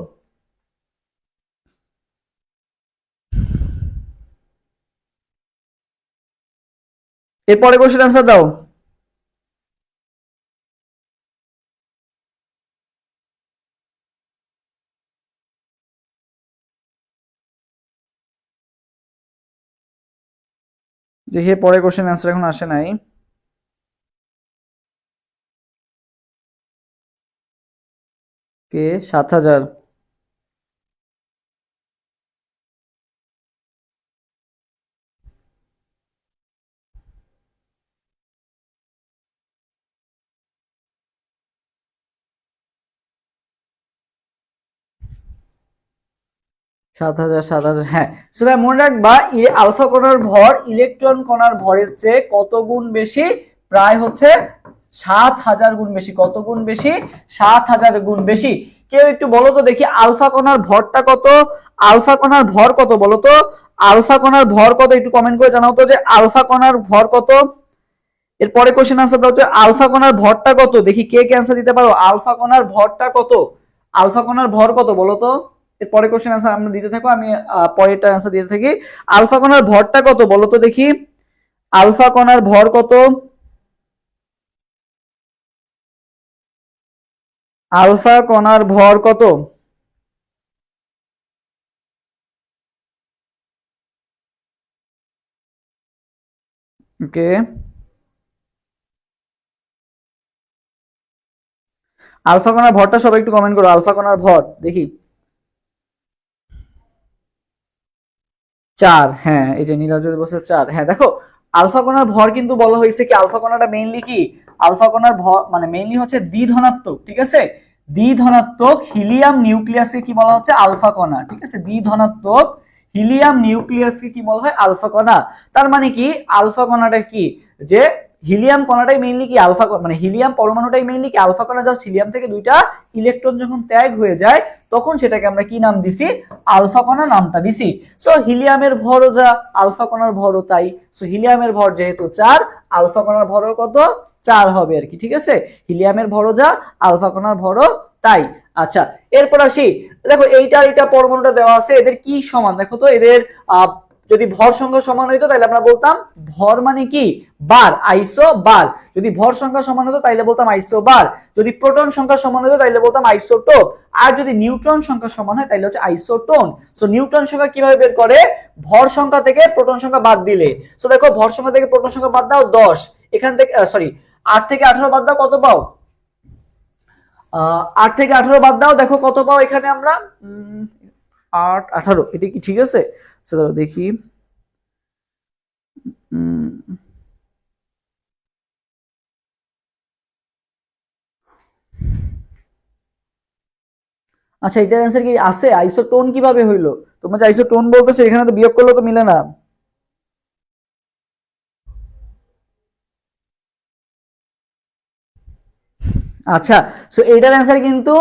এরপরে কোশ্চেন আনসার দাও। দেখি পরে কোশ্চেন অ্যান্সার এখন আসে নাই। কে 7,000? হ্যাঁ, সেটা মনে রাখবা, আলফা কণার ভর ইলেকট্রন কণার ভরের চেয়ে কত গুণ বেশি? প্রায় হচ্ছে 7,000 গুণ বেশি। কত গুণ বেশি? 7,000 গুণ বেশি। কেউ একটু বলো তো দেখি আলফা কণার ভরটা কত? আলফা কণার ভর কত বলো তো? আলফা কণার ভর কত একটু কমেন্ট করে জানাও তো, যে আলফা কণার ভর কত। এরপরে কোশ্চেন আনসারটা হচ্ছে আলফা কণার ভরটা কত। দেখি কে কে অ্যান্সার দিতে পারো। আলফা কণার ভরটা কত? আলফা কণার ভর কত বলো তো। এরপরে কোশ্চেন আনসার আমরা দিতে থাকো, আমি পরেরটা অ্যান্সার দিতে থাকি। আলফা কণার ভরটা কত বলো তো দেখি। আলফা কণার ভর কত? আলফা কণার ভর কত? ওকে, আলফা কণার ভরটা সবাই একটু কমেন্ট করো। আলফা কণার ভর দেখি। 4। হ্যাঁ, এই যে নীলাজ বলছে 4। হ্যাঁ দেখো, আলফা কণার ভর কিন্তু বলা হয়েছে কি, আলফা কণাটা মেইনলি কি, আলফা কণার ভর মানে মেইনলি হচ্ছে দ্বিধনাত্মক। ঠিক আছে, দ্বিধনাত্মক হিলিয়াম নিউক্লিয়াসকে কি বলা হচ্ছে? আলফা কণা। ঠিক আছে, দ্বিধনাত্মক হিলিয়াম নিউক্লিয়াসকে কি বলা হয়? আলফা কণা। তার মানে কি আলফা কণাটা কি, যে হিলিয়াম কণাটাই মেইনলি কি আলফা, মানে হিলিয়াম পরমাণুটাই মেইনলি কি আলফা কণা। জাস্ট হিলিয়াম থেকে দুইটা ইলেকট্রন যখন ত্যাগ হয়ে যায় তখন সেটাকে আমরা কি নাম দিছি? আলফা কণা নামটা দিছি। সো হিলিয়ামের ভরও যা, আলফা কণার ভরও তাই। সো হিলিয়ামের ভর যেহেতু 4, আলফা কণার ভরও কত? 4 হবে আর কি। ঠিক আছে, হিলিয়ামের ভরও যা, আলফা কণার ভরও তাই। আচ্ছা, এরপর আসি। দেখো এইটা পরমাণুটা দেওয়া আছে, এদের কি সমান দেখো তো। এদের যদি ভর সংখ্যা সমান হইতো তাহলে আমরা বলতাম ভর মানে কি বার, আইসো বার। যদি ভর সংখ্যা সমান হতো তাহলে বলতাম আইসো বার। যদি প্রোটন সংখ্যা সমান হতো তাহলে বলতাম আইসোটোপ। আর যদি নিউট্রন সংখ্যা সমান হয় তাহলে হচ্ছে আইসোটোন। সো নিউট্রন সংখ্যা কিভাবে বের করে? ভর সংখ্যা থেকে প্রোটন সংখ্যা বাদ দিলে। সো দেখো, ভর সংখ্যা থেকে প্রোটন সংখ্যা বাদ দাও 10, এখান থেকে সরি 8 থেকে 18 বাদ দাও, কত পাও? 8 থেকে 18 বাদ দাও, দেখো কত পাও এখানে আমরা। 8 18, এটা কি ঠিক আছে? চলো দেখি। আচ্ছা, এটার অ্যান্সার কি আছে? আইসোটোন কিভাবে হইলো? তোমরা যে আইসোটোন বলতেছো, এখানে তো বিয়োগ করলে তো মিলে না। আচ্ছা, সো এইটার অ্যান্সার কিন্তু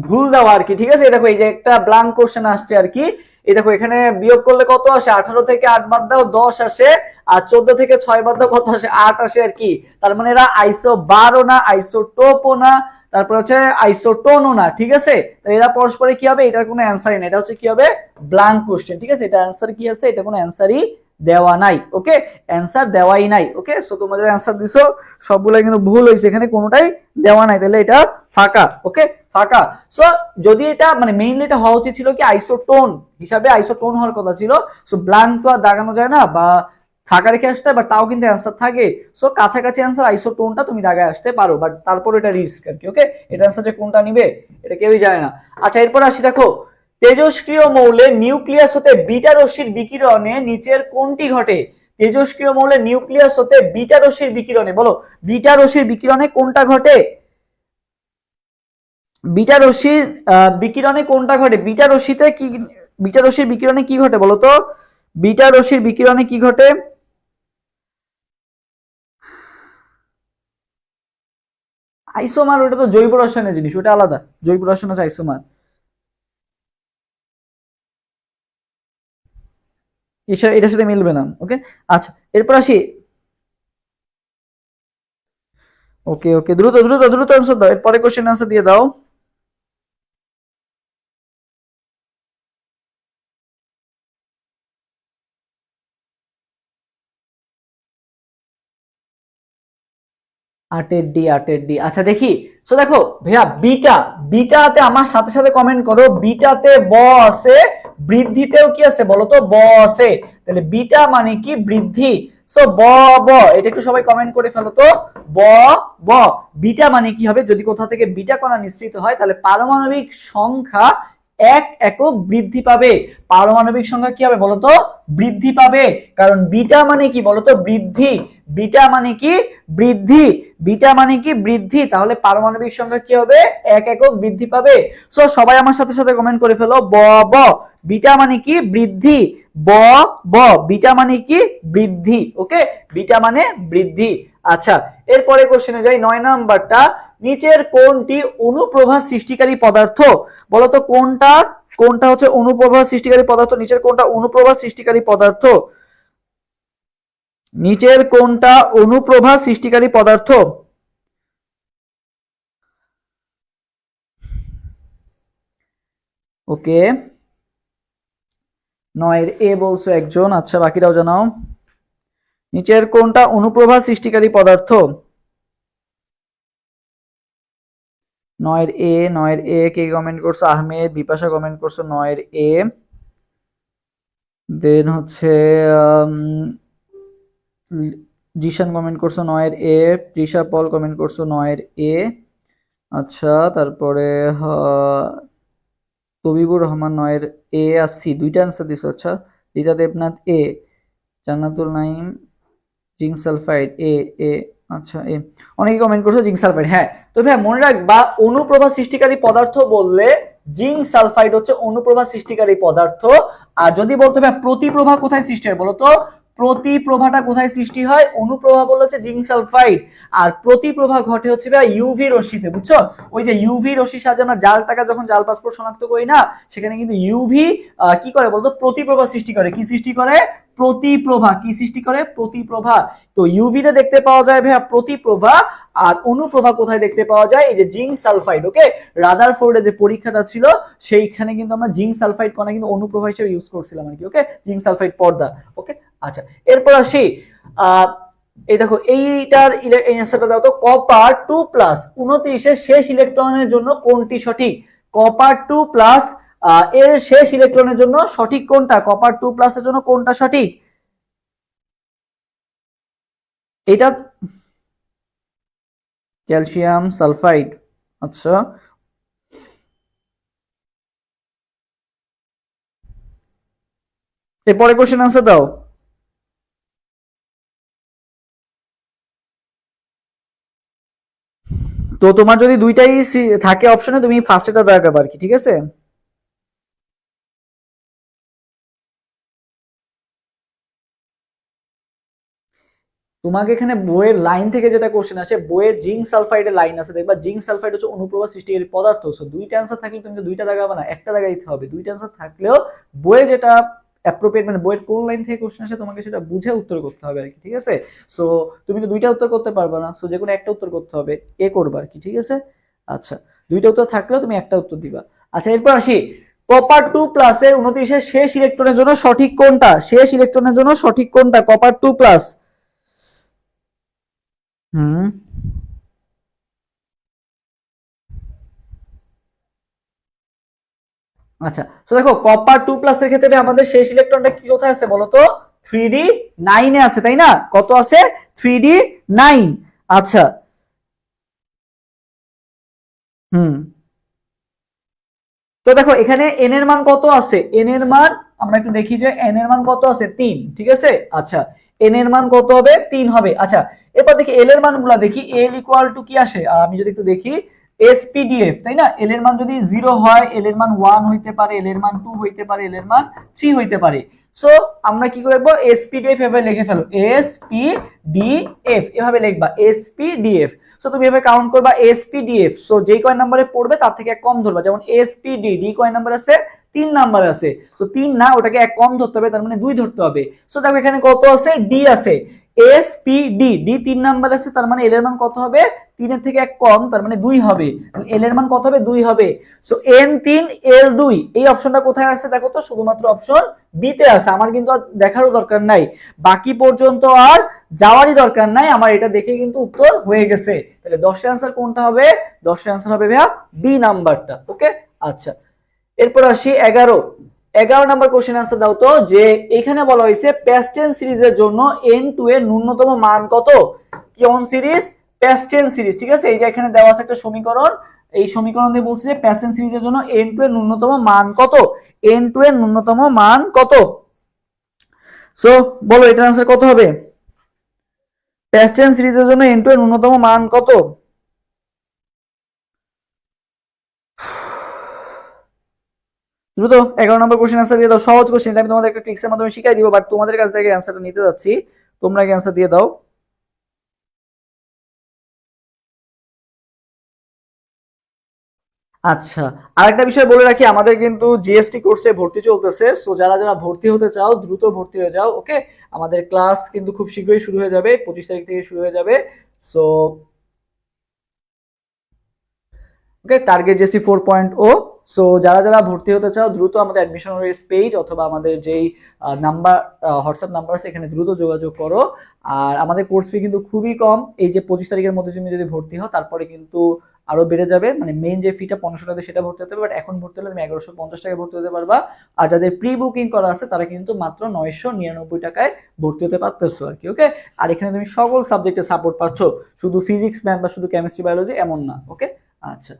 ভুল দেওয়া আর কি। ঠিক আছে, দেখো এই যে একটা ব্ল্যাঙ্ক কোশ্চেন আসছে আর কি। এই দেখো এখানে বিয়োগ করলে কত আসে? 18 থেকে 8 বাদ দাও 10 আসে, আর 14 থেকে 6 বাদ দাও কত আসে? 8 আসে আর কি। তার মানে এরা আইসো বারও না, আইসোটোপও না, তারপর হচ্ছে আইসোটোনও না। ঠিক আছে, তো এরা পরস্পরে কি হবে? এটার কোনো অ্যান্সারই না, এটা হচ্ছে কি হবে? Blank question. ঠিক আছে, এটা অ্যান্সার কি আছে? এটা কোনো অ্যান্সারই দেওয়া নাই। ওকে, অ্যান্সার দেওয়াই নাই। ওকে, সো তোমরা যে অ্যান্সার দিছো সবগুলো কিন্তু ভুল হয়েছে, এখানে কোনোটাই দেওয়া নাই, তাহলে এটা ফাঁকা। ওকে, ফাঁকা। সো যদি এটা মানে মেইনলি এটা হওয়া উচিত ছিল কি আইসোটোন হিসাবে, আইসোটোন হওয়ার কথা ছিল। সো ব্ল্যাঙ্ক তো আর দাগানো যায় না, বা ফাঁকা রেখে আসতে হয়, বাট তাও কিন্তু অ্যান্সার থাকে। সো কাছাকাছি অ্যান্সার আইসোটোনটা তুমি দাগায় আসতে পারো, বাট তারপর এটা রিস্ক আর কি। ওকে, এটা অ্যান্সার যে কোনটা নিবে এটা কেউই জানে না। আচ্ছা, এরপর আসি। দেখো, তেজস্ক্রিয় মৌলের নিউক্লিয়াস হতে বিটা রশ্মির বিকিরণে নিচের কোনটি ঘটে? তেজস্ক্রিয় মৌলের নিউক্লিয়াস হতে বিটা রশ্মির বিকিরণে, বলো বিটা রশ্মির বিকিরণে কোনটা ঘটে? বিটা রশ্মির বিকিরণে কোনটা ঘটে? বিটা রশ্মিতে কি, বিটা রশ্মির বিকিরণে কি ঘটে বলো তো? বিটা রশ্মির বিকিরণে কি ঘটে? আইসোমার, ওটা তো জৈব রসায়নের জিনিস, ওটা আলাদা। জৈব রসায়ন আছে আইসোমার, এটার সাথে মিলবে না। ওকে, আচ্ছা এরপর আসি। ওকে ওকে, দ্রুত দ্রুত দ্রুত আনসার দাও, এরপরে কোশ্চেন আনসার দিয়ে দাও। আটের ডি, আটের ডি। আচ্ছা দেখি। তো দেখো ভাইয়া, বিটা, বিটাতে আমার সাথে সাথে কমেন্ট করো, বিটাতে ব আছে, বৃদ্ধিতেও কি আছে বলো তো? ব আছে। তাহলে বিটা মানে কি বৃদ্ধি। সো ব ব এটা একটু সবাই কমেন্ট করে ফেলো তো। ব ব বিটা মানে কি হবে? যদি কোথা থেকে বিটা কণা নিঃসৃত হয় তাহলে পারমাণবিক সংখ্যা এক একক বৃদ্ধি পাবে। পারমাণবিক সংখ্যা কি হবে বলতো? বৃদ্ধি পাবে। কারণ বিটা মানে কি বলতো? বৃদ্ধি। বিটা মানে কি? বৃদ্ধি। বিটা মানে কি? বৃদ্ধি। তাহলে পারমাণবিক সংখ্যা কি হবে? এক একক বৃদ্ধি পাবে। সো সবাই আমার সাথে সাথে কমেন্ট করে ফেলো ব ব বিটা মানে কি? বৃদ্ধি। ব ব বিটা মানে কি? বৃদ্ধি। ওকে, বিটা মানে বৃদ্ধি। আচ্ছা, এরপরে কোশ্চেনে যাই 9 নাম্বারটা। নিচের কোনটি অনুপ্রভা সৃষ্টিকারী পদার্থ? বলতো কোনটা কোনটা হচ্ছে অনুপ্রভা সৃষ্টিকারী পদার্থ? নিচের কোনটা অনুপ্রভা সৃষ্টিকারী পদার্থ? নিচের কোনটা অনুপ্রভা সৃষ্টিকারী পদার্থ? ওকে, 9 এর এ বলছো একজন। আচ্ছা, বাকিটাও জানাও। নিচের কোনটা অনুপ্রভা সৃষ্টিকারী পদার্থ? 9 এর এ, 9 এর এ কে কমেন্ট করছো? আহমেদ, বিপাশা কমেন্ট করছো 9 এর এ। দেন হচ্ছে জিশান কমেন্ট করছো 9 এর এ। তৃষা পল কমেন্ট করছো 9 এর এ। আচ্ছা, তারপরে তবিবুর রহমান 9 এর এ আর সি দুইটা আনসার দিছো। আচ্ছা, রীতা দেবনাথ এ, জান্নাতুল নাইম জিঙ্ক সালফাইড এ এ। আচ্ছা, এ অনেকে কমেন্ট করছো জিঙ্ক সালফাইড। হ্যাঁ, তো ভাই মনে রাখবা অনুপ্রভা সৃষ্টিকারী পদার্থ বললে জিঙ্ক সালফাইড হচ্ছে অনুপ্রভা সৃষ্টিকারী পদার্থ। আর যদি বলতে ভাই প্রতিপ্রভা কোথায় সৃষ্টি হয় বলতো? প্রতিপ্রভাটা কোথায় সৃষ্টি হয়? অনুপ্রভা বলতে হচ্ছে জিঙ্ক সালফাইড, আর প্রতিপ্রভা ঘটে হচ্ছে ভাই ইউভি রশ্মিতে। বুঝছো? ওই যে ইউভি রশ্মির সাহায্যে আমরা জালটাকে যখন জাল পাসপোর্ট শনাক্ত করি না, সেখানে কিন্তু ইউভি কি করে বলতো? প্রতিপ্রভা সৃষ্টি করে। কি সৃষ্টি করে? প্রতিপ্রভা। কি সৃষ্টি করে? প্রতিপ্রভা। তো ইউভি তে দেখতে পাওয়া যায় ভাইয়া প্রতিপ্রভা, আর অনুপ্রভা কোথায় দেখতে পাওয়া যায়? এই যে জিঙ্ক সালফাইড। ওকে, রাদারফোর্ডে যে পরীক্ষাটা ছিল সেইখানে কিন্তু আমরা জিঙ্ক সালফাইড কণা কিন্তু অনুপ্রভা হিসেবে ইউজ করছিলাম আর কি। ওকে, জিঙ্ক সালফাইড পর্দা। ওকে, আচ্ছা, এরপর আসি এই দেখো এইটার অ্যান্সারটা দাও তো। কপার 2+ 29 এর শেষ ইলেকট্রনের জন্য কোনটি সঠিক? কপার 2+ এর শেষ ইলেকট্রনের জন্য সঠিক কোনটা? কপার 2+ এর জন্য কোনটা সঠিক? এটা ক্যালসিয়াম সালফাইড। আচ্ছা, এরপরে কোশ্চেন আনসার দাও। তো তোমার যদি দুইটাই থাকে অপশনে, তুমি ফার্স্টেটা দেখাবে আর কি। ঠিক আছে, তোমাকে এখানে বইয়ের লাইন থেকে যেটা কোশ্চেন আছে, বইয়ের জিঙ্ক সালফাইডের লাইন আছে, দেখবা জিঙ্ক সালফাইড হচ্ছে অনুপ্রভা সৃষ্টিকারী পদার্থ। সো দুইটা অ্যান্সার থাকলে তুমি দুইটা দাগাবে না, একটা দাগা দিতে হবে। দুইটা অ্যান্সার থাকলেও বইয়ে যেটা অ্যাপ্রোপ্রিয়েট, মানে বইয়ের কোন লাইন থেকে কোশ্চেন আসে তোমাকে সেটা বুঝে উত্তর করতে হবে আর কি। ঠিক আছে, সো তুমি তো দুইটা উত্তর করতে পারবে না, সো যে কোনো একটা উত্তর করতে হবে, এ করবা আর কি। ঠিক আছে, আচ্ছা, দুইটা উত্তর থাকলেও তুমি একটা উত্তর দিবা। আচ্ছা, এরপর আসি কপার 2+ এর 29 এর শেষ ইলেকট্রনের জন্য সঠিক কোনটা? শেষ ইলেকট্রনের জন্য সঠিক কোনটা? কপার 2+। হুম, আচ্ছা, তো দেখো কপার 2+ এর ক্ষেত্রে আমাদের শেষ ইলেকট্রনটা কি কোথায় আছে বলতো? 3d9 এ আছে, তাই না? কত আছে? 3d9। আচ্ছা, হুম, তো দেখো এখানে n এর মান কত আছে? n এর মান আমরা একটু দেখি যে n এর মান কত আছে? 3। ঠিক আছে, আচ্ছা, n এর মান কত হবে? 3 হবে। আচ্ছা, এরপর দেখি l এর মানগুলো দেখি। l ইকুয়াল টু কি আসে? আমি যদি একটু দেখি SPDF, তাই না? l এর মান যদি 0 হয়, l এর মান 1 হইতে পারে, l এর মান 2 হইতে পারে, l এর মান 3 হইতে পারে। সো আমরা কি করব? SPDF এভাবে লিখে ফেলো, SPDF এভাবে লিখবা, SPDF। সো তুমি এভাবে কাউন্ট করবা SPDF। সো যেই কয় নম্বরে পড়বে তার থেকে এক কম ধরবা। যেমন SPD, ডি কয় নাম্বার আছে? 3 নাম্বার আছে। সো 3 না, ওটাকে এক কম ধরতে হবে, তার মানে 2 ধরতে হবে। সো দেখো এখানে কত আছে? ডি আছে। SPD, ডি 3 নাম্বার আছে, তার মানে এল এর মান কত হবে? 3 এর থেকে এক কম, তার মানে 2 হবে। এল এর মান কত হবে? 2 হবে। সো N3 L2 এই অপশনটা কোথায় আছে দেখো তো? শুধুমাত্র অপশন বি তে আছে। আমার কিন্তু আর দেখারও দরকার নাই, বাকি পর্যন্ত আর যাওয়ারই দরকার নাই, আমার এটা দেখে কিন্তু উত্তর হয়ে গেছে। তাহলে 10 এর आंसर কোনটা হবে? 10 এর आंसर হবে ভাইয়া বি নাম্বারটা। ওকে, আচ্ছা, এরপর আসি 11। 11 নম্বর কোশ্চেন আনসার দাও তো, যে এখানে বলা হয়েছে past tense সিরিজের জন্য n2 এর ন্যূনতম মান কত? কোন সিরিজ? past tense সিরিজ, ঠিক আছে। এই যে এখানে দেওয়া আছে একটা সমীকরণ, এই সমীকরণ দিয়ে বলছে যে past tense সিরিজের জন্য n2 এর ন্যূনতম মান কত? n2 এর ন্যূনতম মান কত? সো বলো এটার আনসার কত হবে? past tense সিরিজের জন্য n2 এর ন্যূনতম মান কত? দ্রুত 11 নম্বর কোশ্চেন আনসার দিয়ে দাও। সহজ কোশ্চেন, আমি তোমাদের একটা ট্রিক্সের মাধ্যমে শিখাই দিব, বাট তোমাদের কাছ থেকে অ্যান্সারটা নিতে যাচ্ছি, তোমরা কি অ্যান্সার দিয়ে দাও। আচ্ছা, আরেকটা বিষয় বলে রাখি, আমাদের কিন্তু জিএসটি কোর্সে ভর্তি চলতেছে, সো যারা যারা ভর্তি হতে চাও দ্রুত ভর্তি হয়ে যাও, ওকে। আমাদের ক্লাস কিন্তু খুব শীঘ্রই শুরু হয়ে যাবে, 25 তারিখ থেকে শুরু হয়ে যাবে। So okay, target GST 4.0। So যারা যারা ভর্তি হতে চাও দ্রুত আমাদের অ্যাডমিশন রেটস পেজ অথবা আমাদের যেই নাম্বার, হোয়াটসঅ্যাপ নাম্বার আছে, এখানে দ্রুত যোগাযোগ করো। আর আমাদের কোর্স ফি কিন্তু খুবই কম, এই যে 25 তারিখের মধ্যে তুমি যদি ভর্তি হও তারপরে কিন্তু আরো বেড়ে যাবে, মানে মেইন যে ফিটা 1500 টাকা সেটা ভর্তি হতে হবে, বাট এখন ভর্তি হলে তুমি 1150 টাকায় ভর্তি হতে পারবা। আর যাদের প্রি বুকিং করা আছে তারা কিন্তু মাত্র 999 টাকায় ভর্তি হতে পারতেছো আর কি, ওকে। আর এখানে তুমি সকল সাবজেক্টে সাপোর্ট পাচ্ছ, শুধু ফিজিক্স ম্যাথ বা শুধু কেমিস্ট্রি বায়োলজি এমন না, ওকে। আচ্ছা,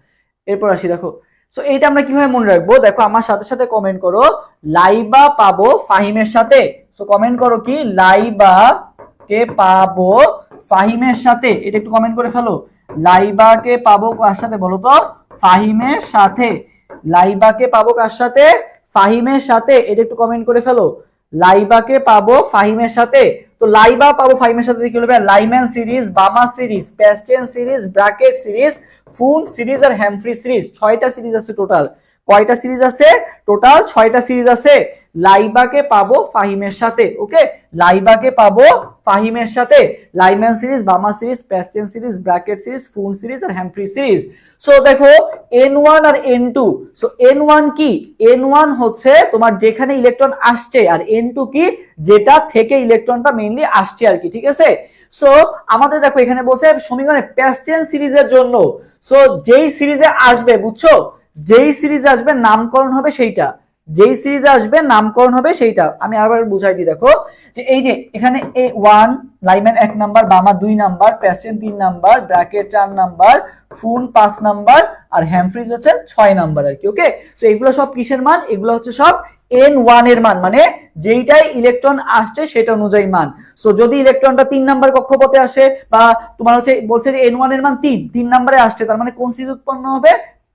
এরপর আসি, দেখো। সো এইটা আমরা কিভাবে মনে রাখবো, দেখো আমার সাথে সাথে কমেন্ট করো, লাইবা পাবো ফাহিমের সাথে। সো কমেন্ট করো কি, লাইবা কে পাবো ফাহিমের সাথে, এটা একটু কমেন্ট করে ফেলো। লাইবাকে পাবো কার সাথে বলো তো? ফাহিমের সাথে। লাইবাকে পাবো কার সাথে? ফাহিমের সাথে, এটা একটু কমেন্ট করে ফেলো। লাইবাকে পাবো ফাহিমের সাথে। তো লাইবা পাবো ফাহিমের সাথে কি হবে? Lyman series, Balmer series, Paschen series, Brackett series, Pfund series আর হ্যামফ্রি সিরিজ, 6টা সিরিজ আছে টোটাল। কয়টা সিরিজ আছে? টোটাল 6টা সিরিজ আছে। লাইবাকে পাবো ফাহিমের সাথে, ওকে। লাইবাকে পাবো ফাহিমের সাথে, Lyman series, Balmer series, Paschen series, Brackett series, Pfund series আর হ্যামফ্রি সিরিজ। সো দেখো n1 আর n2, সো n1 কি? n1 হচ্ছে তোমার যেখানে ইলেকট্রন আসছে, আর n2 কি? যেটা থেকে ইলেকট্রনটা মেইনলি আসছে আর কি, ঠিক আছে। সো আমাদের দেখো এখানে বলছে সমীকরণে প্যাস্টেন সিরিজের জন্য, সো যেই সিরিজে আসবে, বুঝছো, যেই সিরিজে আসবে নামকরণ হবে সেইটা, যেই সিরিজে আসবে নামকরণ হবে সেইটা। আমি আবার বুঝাই দিই, দেখো যে এই যে এখানে a1, Lyman 1 number, Balmer 2 number, Paschen 3 number, Brackett 4 number, Pfund 5 number আর হ্যামফ্রিজ হচ্ছে 6 নাম্বার আর কি, ওকে। সো এগুলো সব কিসের মান? এগুলো হচ্ছে সব n1 এর মান, মানে যেইটাই ইলেকট্রন আসছে সেটা অনুযায়ী মান। সো যদি ইলেকট্রনটা 3 নাম্বার কক্ষপথে আসে, বা তোমার হচ্ছে বলছে যে n1 এর মান 3 নাম্বারে আসছে, তার মানে কোন সিরিজ উৎপন্ন হবে?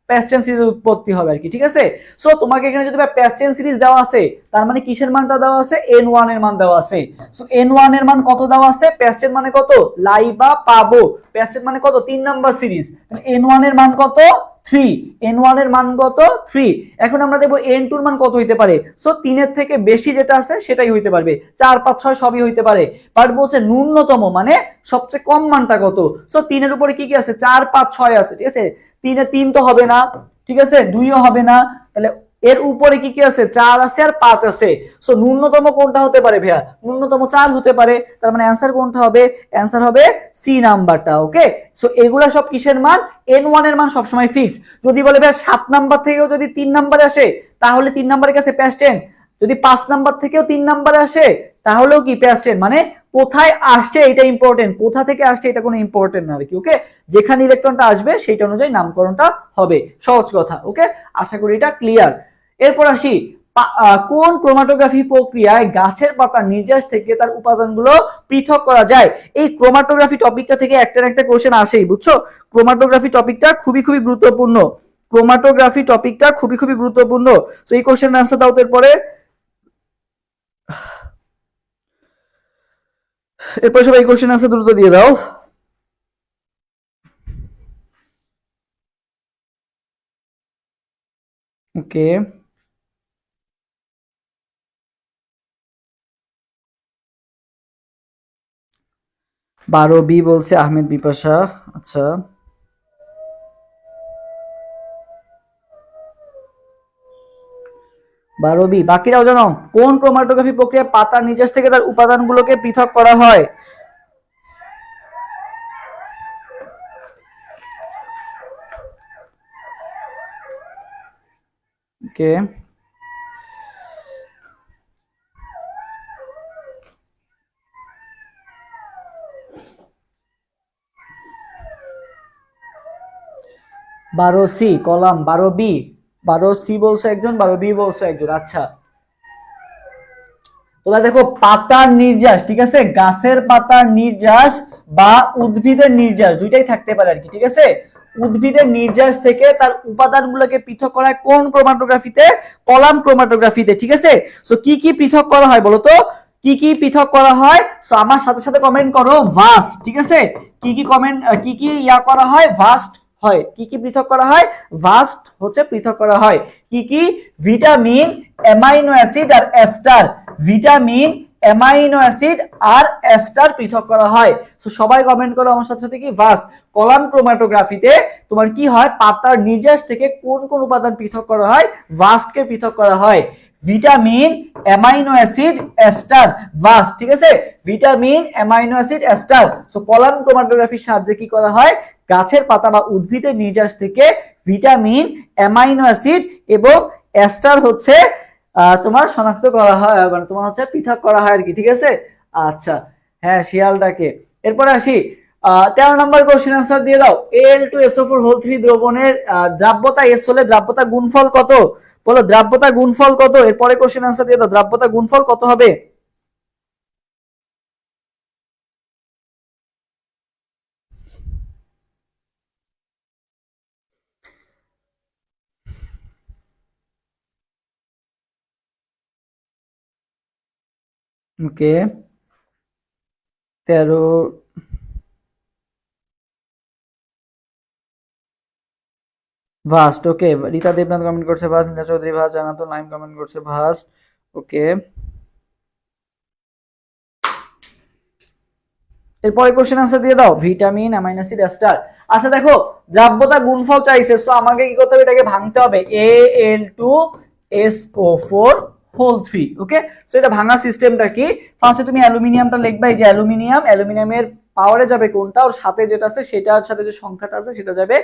প্যাস্টেন সিরিজের উৎপত্তি হবে আর কি, ঠিক আছে। সো তোমাকে এখানে যদি প্যাস্টেন সিরিজ দেওয়া আছে, তার মানে কিসের মানটা দেওয়া আছে? n1 এর মান দেওয়া আছে। সো n1 এর মান কত দেওয়া আছে? প্যাস্টেন মানে কত? লাইবা পাবো, প্যাস্টেন মানে কত? 3 নাম্বার সিরিজ, তাহলে n1 এর মান কত? 3। n1 এর মান কত? 3। এখন আমরা দেখব n2 এর মান কত হইতে পারে। সো 3 এর থেকে বেশি যেটা আছে সেটাই হইতে পারবে, 4 5 6 সবই হইতে পারে, বাট বলছে ন্যূনতম মানে সবচেয়ে কম মানটা কত। সো 3 এর উপরে কি কি আছে? 4 5 6 আছে, ঠিক আছে। 3 এ 3 তো হবে না, ঠিক আছে, 2ও হবে না, তাহলে এর উপরে কি কি আছে? 4 আছে আর 5 আছে। সো ন্যূনতম কোনটা হতে পারে ভাইয়া? ন্যূনতম 4 হতে পারে, তার মানে অ্যানসার কোনটা হবে? অ্যানসার হবে সি নাম্বারটা, ওকে। সো এগুলা সব কিসের মান? n1 এর মান সবসময় ফিক্স। যদি বলে ভাই 7 নাম্বার থেকেও যদি 3 নাম্বারে আসে তাহলে 3 নাম্বারের কাছে প্যাস্টেন, যদি 5 নাম্বার থেকেও 3 নাম্বারে আসে তাহলেও কি প্যাস্টেন, মানে কোথায় আসছে এটা ইম্পর্টেন্ট, কোথা থেকে আসছে এটা কোনো ইম্পর্টেন্ট না আর কি, ওকে। যেখানে ইলেকট্রনটা আসবে সেইটা অনুযায়ী নামকরণটা হবে, সহজ কথা, ওকে। আশা করি এটা ক্লিয়ার। এরপর আসি, কোন ক্রোমাটোগ্রাফি প্রক্রিয়ায় গাছের পাতা নির্যাস থেকে তার উপাদানগুলো পৃথক করা যায়? এই ক্রোমাটোগ্রাফি টপিকটা থেকে একটা না একটা কোশ্চেন আসেই, বুঝছো। ক্রোমাটোগ্রাফি টপিকটা খুবই খুবই গুরুত্বপূর্ণ, ক্রোমাটোগ্রাফি টপিকটা খুবই খুবই গুরুত্বপূর্ণ। তো এই কোশ্চেনের আনসার দাও তো এরপরে। এরপর সবাই এই কোশ্চেন আনসার দ্রুত দিয়ে দাও। ওকে, 12B বলছে আহমেদ বিপাশা। আচ্ছা, 12B, বাকিরাও জানো কোন ক্রোমাটোগ্রাফি প্রক্রিয়ায় পাতার নির্যাস থেকে তার উপাদানগুলোকে পৃথক করা হয়? ওকে, 12C কলাম, 12B, 12C বলছো একজন, 12B বলছো একজন। আচ্ছা তোমরা দেখো পাতার নির্যাস, ঠিক আছে, গাছের পাতার নির্যাস বা উদ্ভিদের নির্যাস দুইটাই থাকতে পারে আর কি, ঠিক আছে। উদ্ভিদের নির্যাস থেকে তার উপাদানগুলোকে পৃথক করা হয় কোন ক্রোমাটোগ্রাফিতে? কলাম ক্রোমাটোগ্রাফিতে, ঠিক আছে। সো কি কি পৃথক করা হয় বলো তো, কি কি পৃথক করা হয়? সো আমার সাথে সাথে কমেন্ট করো ভাস্ট, ঠিক আছে। কি কি কমেন্ট, কি কি ইয়া করা হয়? ভাস্ট হয়। কি কি পৃথক করা হয়? ভাস্ট হচ্ছে পৃথক করা হয়। কি কি? ভিটামিন, অ্যামাইনো অ্যাসিড আর এস্টার। ভিটামিন, অ্যামাইনো অ্যাসিড আর এস্টার পৃথক করা হয়। তো সবাই কমেন্ট করো আমার সাথে সাথে কি ভাস্ট। কলাম ক্রোমাটোগ্রাফিতে তোমার কি হয়? পাতার নির্যাস থেকে কোন কোন উপাদান পৃথক করা হয়? ভাস্টকে পৃথক করা হয়। ভিটামিন, অ্যামাইনো অ্যাসিড, এস্টার, ভাস্ট, ঠিক আছে। Vitamin, amino acid, ester. So column ক্রোমাটোগ্রাফির সাহায্যে কি করা হয়? গাছের পাতা বা উদ্ভিদের নির্যাস থেকে ভিটামিন, অ্যামাইনো অ্যাসিড এবং এস্টার হচ্ছে তোমার শনাক্ত করা হয়, মানে তোমার হচ্ছে পৃথক করা হয় আর কি, ঠিক আছে। আচ্ছা হ্যাঁ শিয়ালটাকে। এরপরে আসি 13 নম্বর কোশ্চেন আনসার দিয়ে দাও। Al2SO4 দ্রবণের দ্রাব্যতা এস হলে দ্রাব্যতা গুণফল কত? বলো দ্রাব্যতা গুণফল কত? এরপরে কোশ্চেন আনসার দিয়ে দাও, দ্রাব্যতা গুণফল কত হবে? ওকে 13, ভাস্ট। ওকে রীতা দেবনাথ কমেন্ট করছে ভাস্ট, নীলা চৌধুরী ভাস্ট, জানাতুল নাইম কমেন্ট করছে ভাস্ট। ওকে এরপরে কোশ্চেন আনসার দিয়ে দাও, ভিটামিন, অ্যামাইনো অ্যাসিড, এস্টার। আচ্ছা দেখো দ্রাব্যতা গুণফল চাইছে, সো আমাকে কি করতে হবে? এটাকে ভাঙতে হবে। Al2SO4 whole 3। ওকে সো এটা ভাঙা সিস্টেমটা কি? ফার্স্টে তুমি অ্যালুমিনিয়ামটা লিখবা, এই যে অ্যালুমিনিয়াম, অ্যালুমিনিয়ামের পাওয়ারে যাবে কোনটা? ওর সাথে যেটা আছে সেটার সাথে যে সংখ্যাটা আছে সেটা যাবে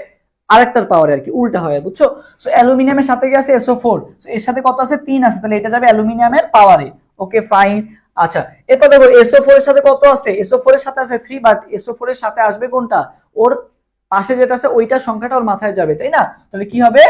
আরেকটার পাওয়ারে আর কি, উল্টা হয়, বুঝছো? সো অ্যালুমিনিয়ামের সাথে কি আছে? SO4। সো এর সাথে কত আছে? 3 আছে, তাহলে এটা যাবে অ্যালুমিনিয়ামের পাওয়ারে। Okay fine. আচ্ছা এরপর দেখো SO4 এর সাথে কত আছে? SO4 এর সাথে আছে 3, বাট SO4 এর সাথে আসবে কোনটা? ওর পাশে যেটা আছে ওইটার সংখ্যাটা ওর মাথায় যাবে, তাই না? তাহলে কি হবে?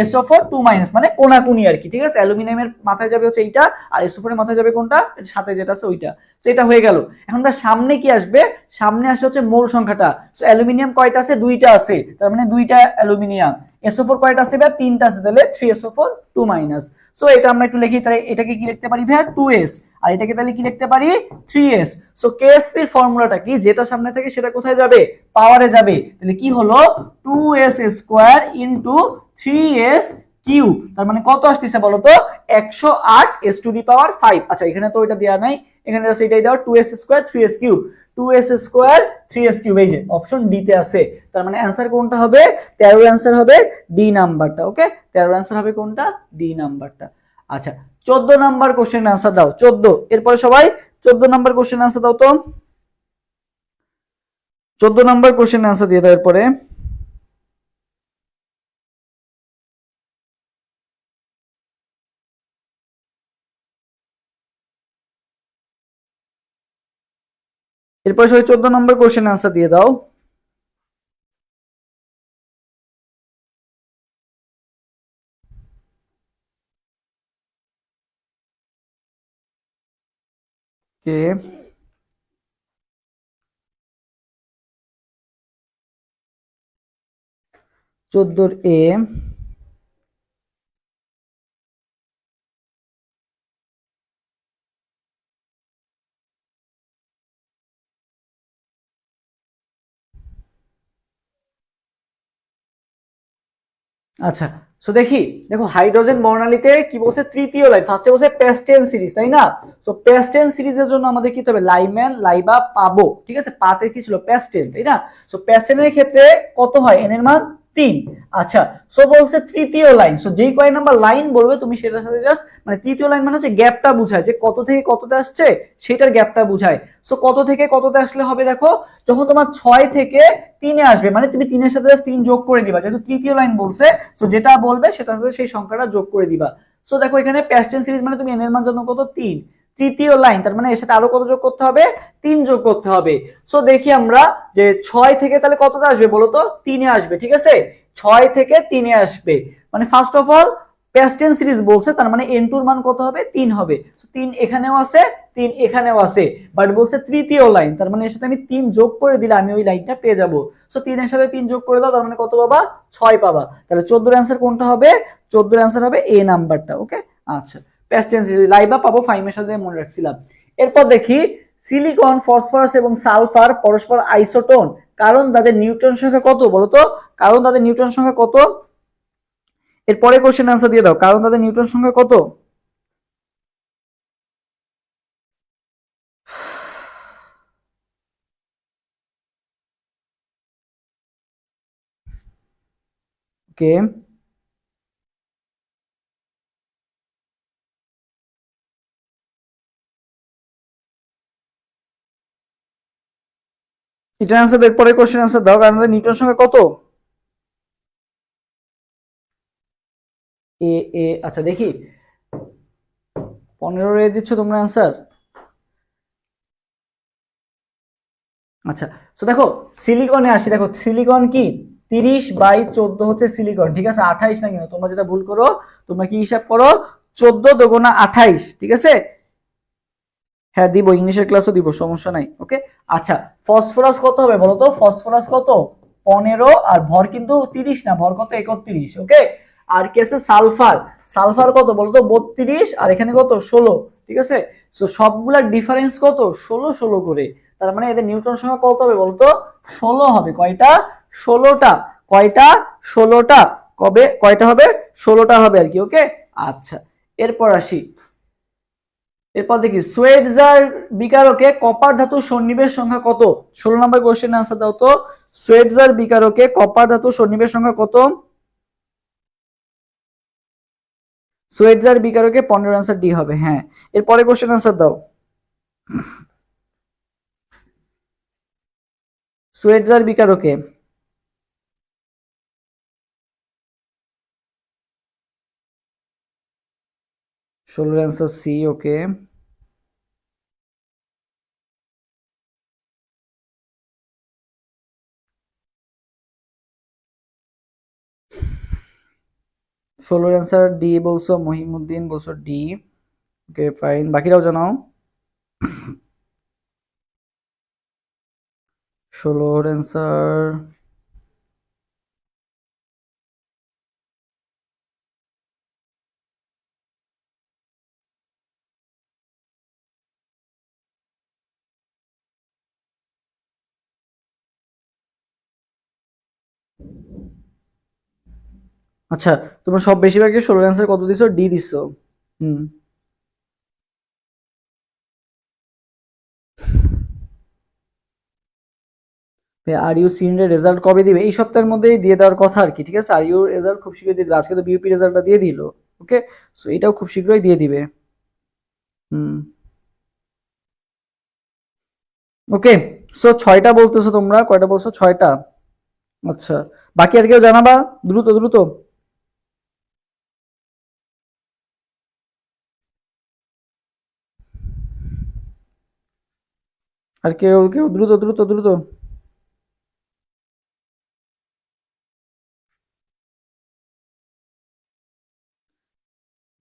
SO4 2- মানে কোনাকুনি আর কি, ঠিক আছে। অ্যালুমিনিয়ামের মাথায় যাবে হচ্ছে এইটা, আর SO4 এর মাথায় যাবে কোনটা? সাথে যেটা আছে ওইটা। তো এটা হয়ে গেল। এখন তার সামনে কি আসবে? সামনে আসে হচ্ছে মোল সংখ্যাটা। সো অ্যালুমিনিয়াম কয়টা আছে? 2টা আছে, তার মানে 2টা অ্যালুমিনিয়াম। SO4 কয়টা আছে? 3টা আছে, তাহলে 3SO4 2-। সো এটা আমরা একটু লিখি, তাহলে এটাকে কি লিখতে পারি ভাই? 2s। আর এটাকে তাহলে কি লিখতে পারি? 3s। সো KSP এর ফর্মুলাটা কি? যেটা সামনে থাকে সেটা কোথায় যাবে? পাওয়ারে যাবে। তাহলে কি হলো? 2s square into 3s cube. তার মানে কত আসতেছে বলো তো? 108 s টু দি পাওয়ার 5। আচ্ছা এখানে তো এটা দেয়া নাই, এখানে জাস্ট এটাই দাও, 2s square 3s cube. 2s square 3s cube, এই যে অপশন ডি তে আছে। তার মানে অ্যানসার কোনটা হবে? 13 এর অ্যানসার হবে ডি নাম্বারটা। ওকে 13 এর অ্যানসার হবে কোনটা? ডি নাম্বারটা। আচ্ছা 14 নাম্বার কোশ্চেন আনসার দাও। 14 এরপরে সবাই 14 নাম্বার কোশ্চেন আনসার দাও তো। 14 নাম্বার কোশ্চেন আনসার দিয়ে দাও। এরপরে এরপরে সবাই 14 নম্বর কোশ্চেন আনসার দিয়ে দাও। কে 14 এ আচ্ছা সো দেখি, দেখো হাইড্রোজেন বর্ণালীতে কি বলছে? তৃতীয় লাইন। ফার্স্টে বলছে পেস্টেন সিরিজ, তাই না? তো পেস্টেন সিরিজের জন্য আমাদের কি হবে? লাইম্যান, লাইবা, পাবো, ঠিক আছে। পাতে কি ছিল? পেস্টেন, তাই না? সো পেস্টেনের ক্ষেত্রে কত হয়? এন এর মান 3। আচ্ছা সো বলছে তৃতীয় লাইন। সো যেই কয় নাম্বার লাইন বলবে তুমি সেটার সাথে জাস্ট মানে তৃতীয় লাইন মানে হচ্ছে গ্যাপটা বুঝায়, যে কত থেকে কততে আসছে সেটার গ্যাপটা বুঝায়। সো কত থেকে কততে আসলে হবে? দেখো যখন তোমার 6 থেকে 3-এ আসবে, মানে তুমি 3-এর সাথে 3 যোগ করে দিবা, যেহেতু তৃতীয় লাইন বলছে। সো যেটা বলবে সেটার সাথে সেই সংখ্যাটা যোগ করে দিবা। সো দেখো এখানে পেস্টেন সিরিজ মানে তুমি এন এর মান জানো কত? 3। তৃতীয় লাইন, তার মানে এর সাথে আরো কত যোগ করতে হবে, 3 যোগ করতে হবে। সো দেখি আমরা যে 6 থেকে তাহলে কতটা আসবে বলো তো, 3 এ আসবে, ঠিক আছে, 6 থেকে 3 এ আসবে। মানে first of all past tense series বলছে, তার মানে n2 এর মান কত হবে, 3 হবে। সো 3 এখানেও আছে, 3 এখানেও আছে, বাট বলছে তৃতীয় লাইন, তার মানে এর সাথে আমি 3 যোগ করে দিলে আমি ওই লাইনটা পেয়ে যাব। সো 3 এর সাথে 3 যোগ করে দাও, তার মানে কত পাবা, 6 পাবা। তাহলে 14 এর आंसर কোনটা হবে, 14 এর आंसर হবে এ নাম্বারটা। ওকে, আচ্ছা, past tense সিরিজ লাইবা পাবো, ফাইমের সাথে মনে রাখছিলাম। এরপর দেখি সিলিকন, ফসফরাস এবং সালফার পরস্পর আইসোটোন, কারণ তাদের নিউট্রন সংখ্যা কত বলতো, কারণ তাদের নিউট্রন সংখ্যা কত, এরপরে কোশ্চেন आंसर দিয়ে দাও, কারণ তাদের নিউট্রন সংখ্যা কত। ওকে, এটা आंसर এরপরে কোশ্চেন आंसर দাও, কারণ তাদের নিউট্রন সংখ্যা কত। এ এ আচ্ছা দেখি 15 এ দিচ্ছ তোমরা आंसर। আচ্ছা, তো দেখো সিলিকনে আসি, দেখো সিলিকন কি 30/14 হচ্ছে সিলিকন, ঠিক আছে, 28 না, কিন্তু তোমরা যেটা ভুল করো, তোমরা কি হিসাব করো, 14 দুগুণা 28, ঠিক আছে। হ্যাঁ দিব, ইংলিশের ক্লাসও দিব, সমস্যা নাই। ওকে, আচ্ছা, ফসফরাস কত হবে বলো তো, ফসফরাস কত, 15, আর ভর কিন্তু 30 না, ভর কত, 31। ওকে, আর কি আছে সালফার, সালফার কত বলতো 32, আর এখানে কত 16, ঠিক আছে। সো সবগুলা ডিফারেন্স কত, 16 16 করে, তার মানে এদের নিউট্রন সংখ্যা কত হবে বলতো, 16 হবে। কয়টা, 16টা, কয়টা, 16টা, কবে কয়টা হবে, 16টা হবে আর কি। ওকে, আচ্ছা, এরপর আসি, এরপর দেখি সুয়েটজার বিকারকে কপার ধাতু সন্নিবেশ সংখ্যা কত, 16 নম্বর কোশ্চেন आंसर দাও তো, সুয়েটজার বিকারকে কপার ধাতু সন্নিবেশ সংখ্যা কত, সুয়েটজার বিকারকে 15 आंसर ডি হবে। হ্যাঁ, এরপরে কোশ্চেন आंसर দাও, সুয়েটজার বিকারকে, 16 आंसर সি। ওকে, ষোলোর आंसर ডি বলছো, মহিমুদ্দিন বলছো ডি। ওকে ফাইন, বাকিরাও জানাও। 16 आंसर আচ্ছা, তোমরা সব বেশিরভাগই 16 आंसर কত দিছো, ডি দিছো। হুম, আর ইউ সিন এর রেজাল্ট কবে দিবে, এই সপ্তাহের মধ্যেই দিয়ে দেওয়ার কথা আর কি, ঠিক আছে। আর ইউ রেজাল্ট খুব শীঘ্রই দিয়ে দিবে, আজকে তো বিউপি রেজাল্টটা দিয়ে দিল। ওকে, সো এটাও খুব শীঘ্রই দিয়ে দিবে। হুম, ওকে, সো 6টা বলতেছো তোমরা, কয়টা বলছো, 6টা। আচ্ছা, বাকি আর কেউ জানাবা, দ্রুত দ্রুত, আর কেউ কেউ দ্রুত দ্রুত দ্রুত।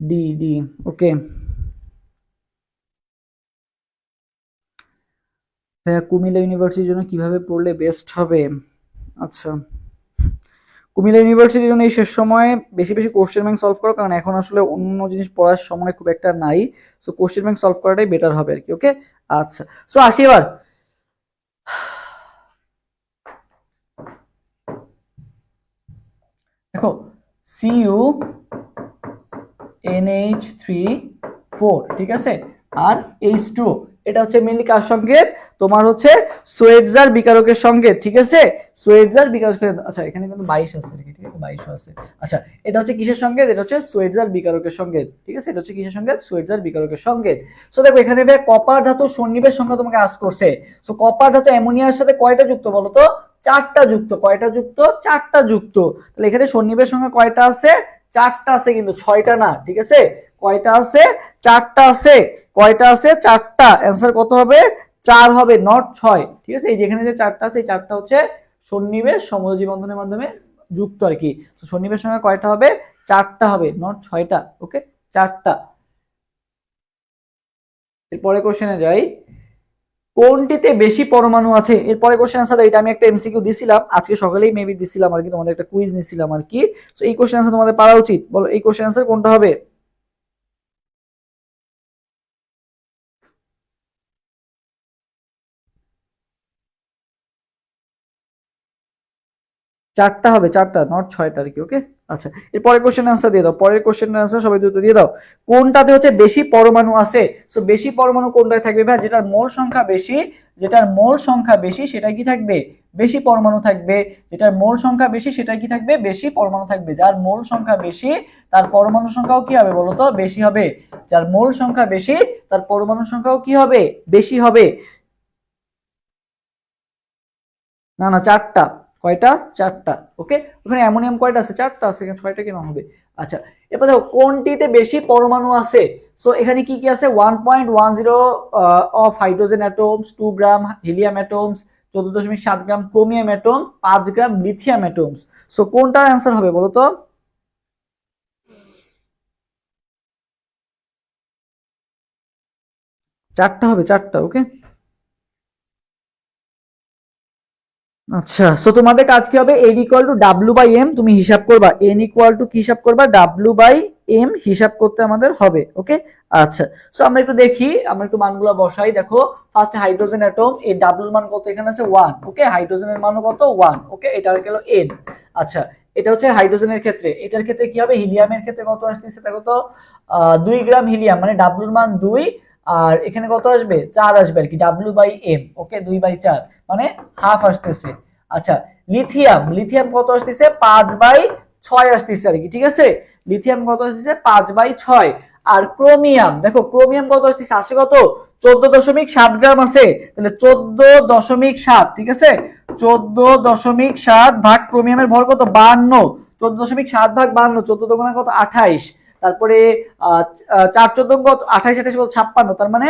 D D. ওকে, হ্যাঁ, কুমিল্লা ইউনিভার্সিটির জন্য কিভাবে পড়লে বেস্ট হবে। আচ্ছা, কুমিল্লা ইউনিভার্সিটির জন্য এই শেষ সময়ে বেশি বেশি কোশ্চেন ব্যাংক সলভ করো, কারণ এখন আসলে অন্য জিনিস পড়ার সময় খুব একটা নাই। সো কোশ্চেন ব্যাংক সলভ করাটাই বেটার হবে আর কি। ওকে, আচ্ছা, সো আসি এবার, দেখো সিইউ NH3 4, ঠিক আছে, আর H2, এটা হচ্ছে মেইনলি কার সংকেত, তোমার হচ্ছে সোয়েটজার বিকারকের সংকেত, ঠিক আছে, সোয়েটজার বিকারকের। আচ্ছা, এখানে কিন্তু 22 আছে, ঠিক আছে, 22 আছে। আচ্ছা, এটা হচ্ছে কিসের সংকেত, এটা হচ্ছে সোয়েটজার বিকারকের সংকেত, ঠিক আছে, এটা হচ্ছে কিসের সংকেত, সোয়েটজার বিকারকের সংকেত। সো দেখো এখানে কপার ধাতু সন্নিবেশ সংখ্যা তোমাকে আস্ক করছে। সো কপার ধাতু অ্যামোনিয়ার সাথে কয়টা যুক্ত বলো তো, 4টা যুক্ত, কয়টা যুক্ত, 4টা যুক্ত। তাহলে এখানে সন্নিবেশ সংখ্যা কয়টা আছে, 4টা আছে, কিন্তু 6টা না, ঠিক আছে, কয়টা আছে, 4টা আছে। কয়টা আছে? 4টা। অ্যান্সার কত হবে? 4 হবে, নট 6। ঠিক আছে, এই যেখানে যে 4টা আছে এই 4টা হচ্ছে সন্নিবেশ সমযোজী বন্ধনের মাধ্যমে যুক্ত আর কি। তো সন্নিবেশ সংখ্যা কয়টা হবে? 4টা হবে, নট 6টা। ওকে, 4টা। এরপরে কোশ্চেনে যাই, কোনটিতে বেশি পরমাণু আছে? এরপরে কোশ্চেন আনসার, এটা আমি একটা এমসিকিউ দিছিলাম আজকে সকালেই, মেবি দিছিলাম আর কি, তোমাদের একটা কুইজ নিছিলাম আর কি। তো এই কোশ্চেন আনসার তোমাদের পারা উচিত। বলো এই কোশ্চেন আনসার কোনটা হবে? 4টা হবে, 4টা, নট 6টা আর কি। ওকে, আচ্ছা, এর পরের কোশ্চেন আনসার দিয়ে দাও। পরের কোশ্চেন আনসার সবাই দ্রুত দিয়ে দাও। কোনটাতে হচ্ছে বেশি পরমাণু আছে? সো বেশি পরমাণু কোনটায় থাকবে ভাই? যেটার মোল সংখ্যা বেশি, যেটার মোল সংখ্যা বেশি সেটা কি থাকবে? বেশি পরমাণু থাকবে। যেটার মোল সংখ্যা বেশি সেটা কি থাকবে? বেশি পরমাণু থাকবে। যার মোল সংখ্যা বেশি তার পরমাণু সংখ্যাও কি হবে বলো তো? বেশি হবে। যার মোল সংখ্যা বেশি তার পরমাণু সংখ্যাও কি হবে? বেশি হবে। না না, 4টা। কয়টা? 4টা। ওকে, ওখানে অ্যামোনিয়াম কয়টা আছে? 4টা আছে, এখানে 6টা কেন হবে? আচ্ছা, এবার দেখো কোনটিতে বেশি পরমাণু আছে। সো এখানে কি কি আছে? 1.10 of hydrogen atoms, 2 gram helium atoms, 14.7 gram chromium atom, 5 gram lithium atoms. So কোনটার অ্যান্সার হবে বলো তো? 4টা হবে, 4টা। ওকে, আচ্ছা, সো তোমাদের কাজ কি হবে? n equal to W by M তুমি হিসাব করবা। n ইকুয়াল টু কি হিসাব করবা? ডাব্লিউ বাই এম হিসাব করতে আমাদের হবে। ওকে, আচ্ছা, সো আমরা একটু দেখি, আমরা একটু মানগুলো বসাই। দেখো, ফার্স্ট হাইড্রোজেন অ্যাটম, এই ডাব্লিউর মান কত? এখানে আছে 1। ওকে, হাইড্রোজেনের মানও কত? 1। ওকে, এটা গেল n। আচ্ছা, এটা হচ্ছে হাইড্রোজেনের ক্ষেত্রে। এটার ক্ষেত্রে কি হবে? হিলিয়ামের ক্ষেত্রে কত আসতেছে দেখো তো? 2 গ্রাম হিলিয়াম, মানে ডাব্লিউর মান 2, আর এখানে কত আসবে? 4 আসবে আর কি, ডাব্লিউ বাই এম। ওকে, 2/4 মানে হাফ আসতেছে। আচ্ছা, লিথিয়াম, লিথিয়াম কত আসতেছে? 5/6 আসতেছে আর কি। ঠিক আছে, লিথিয়াম কত আসতেছে? 5/6। আর ক্রোমিয়াম, দেখো ক্রোমিয়াম কত আসতেছে? আসে কত? 14.7 গ্রাম আছে, তাহলে 14.7। ঠিক আছে, 14.7 ভাগ ক্রোমিয়ামের ভর কত? 52। 14.7 ভাগ 52, 14 দোকানে কত? 28। তারপরে 4 14 কত? 28 28 কত? 56। তার মানে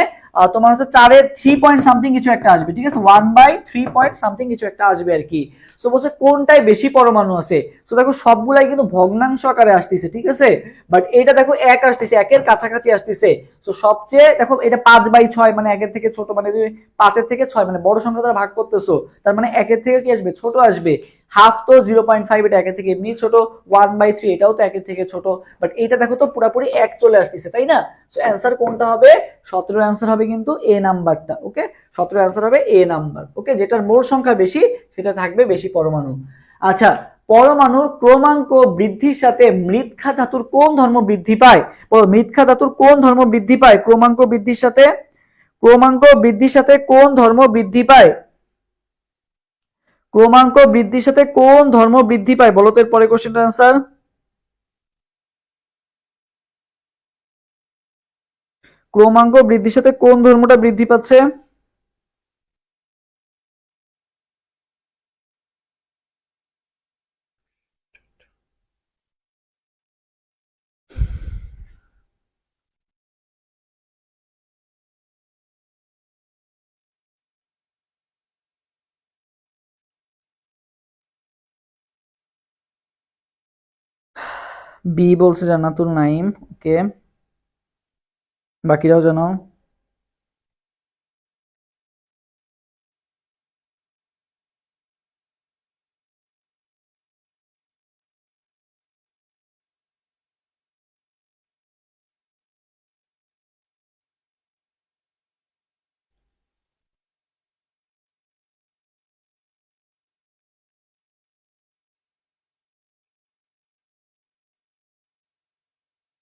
তোমার হচ্ছে 4-এর 3 পয়েন্ট সামথিং কিছু একটা আসবে। ঠিক আছে, 1/3 পয়েন্ট সামথিং কিছু একটা আসবে আর কি। সো বলছে কোনটায় বেশি পরমাণু আছে। সো দেখো সবগুলাই কিন্তু ভগ্নাংশ আকারে আসতেছে। ঠিক আছে, বাট এটা দেখো 1 আসতেছে, 1-এর কাছাকাছি আসতেছে। সো সবচেয়ে দেখো এটা 5/6, মানে 1-এর থেকে ছোট, মানে 5-এর থেকে 6, মানে বড় সংখ্যা দ্বারা ভাগ করতেছো, তার মানে 1-এর থেকে কি আসবে? ছোট আসবে। হাফ তো 0.5, এটা 1-এর থেকে এমনি ছোট। 1/3 এটাও তো 1-এর থেকে ছোট, বাট এটা দেখো তো পুরোপুরি 1 চলে আসতেছে, তাই না? সো অ্যান্সার কোনটা হবে? 17 অ্যান্সার হবে কিন্তু এ নাম্বারটা। ওকে, 17 অ্যান্সার হবে এ নাম্বার। ওকে, যেটার মোল সংখ্যা বেশি সেটা থাকবে বেশি পরমাণু। আচ্ছা, পরমাণুর ক্রমাঙ্ক বৃদ্ধির সাথে মৃৎক্ষা ধাতুর কোন ধর্ম বৃদ্ধি পায়? মৃৎক্ষা ধাতুর কোন ধর্ম বৃদ্ধি পায় ক্রমাঙ্ক বৃদ্ধির সাথে? ক্রমাঙ্ক বৃদ্ধির সাথে কোন ধর্ম বৃদ্ধি পায়? ক্রমাঙ্ক বৃদ্ধির সাথে কোন ধর্ম বৃদ্ধি পায় বলো তো? এর পরে কোশ্চেনটার আনসার। ক্রমাঙ্ক বৃদ্ধির সাথে কোন ধর্মটা বৃদ্ধি পাচ্ছে? বি বলছে জান্নাতুল নাইম। ওকে, বাকিরাও জানাও।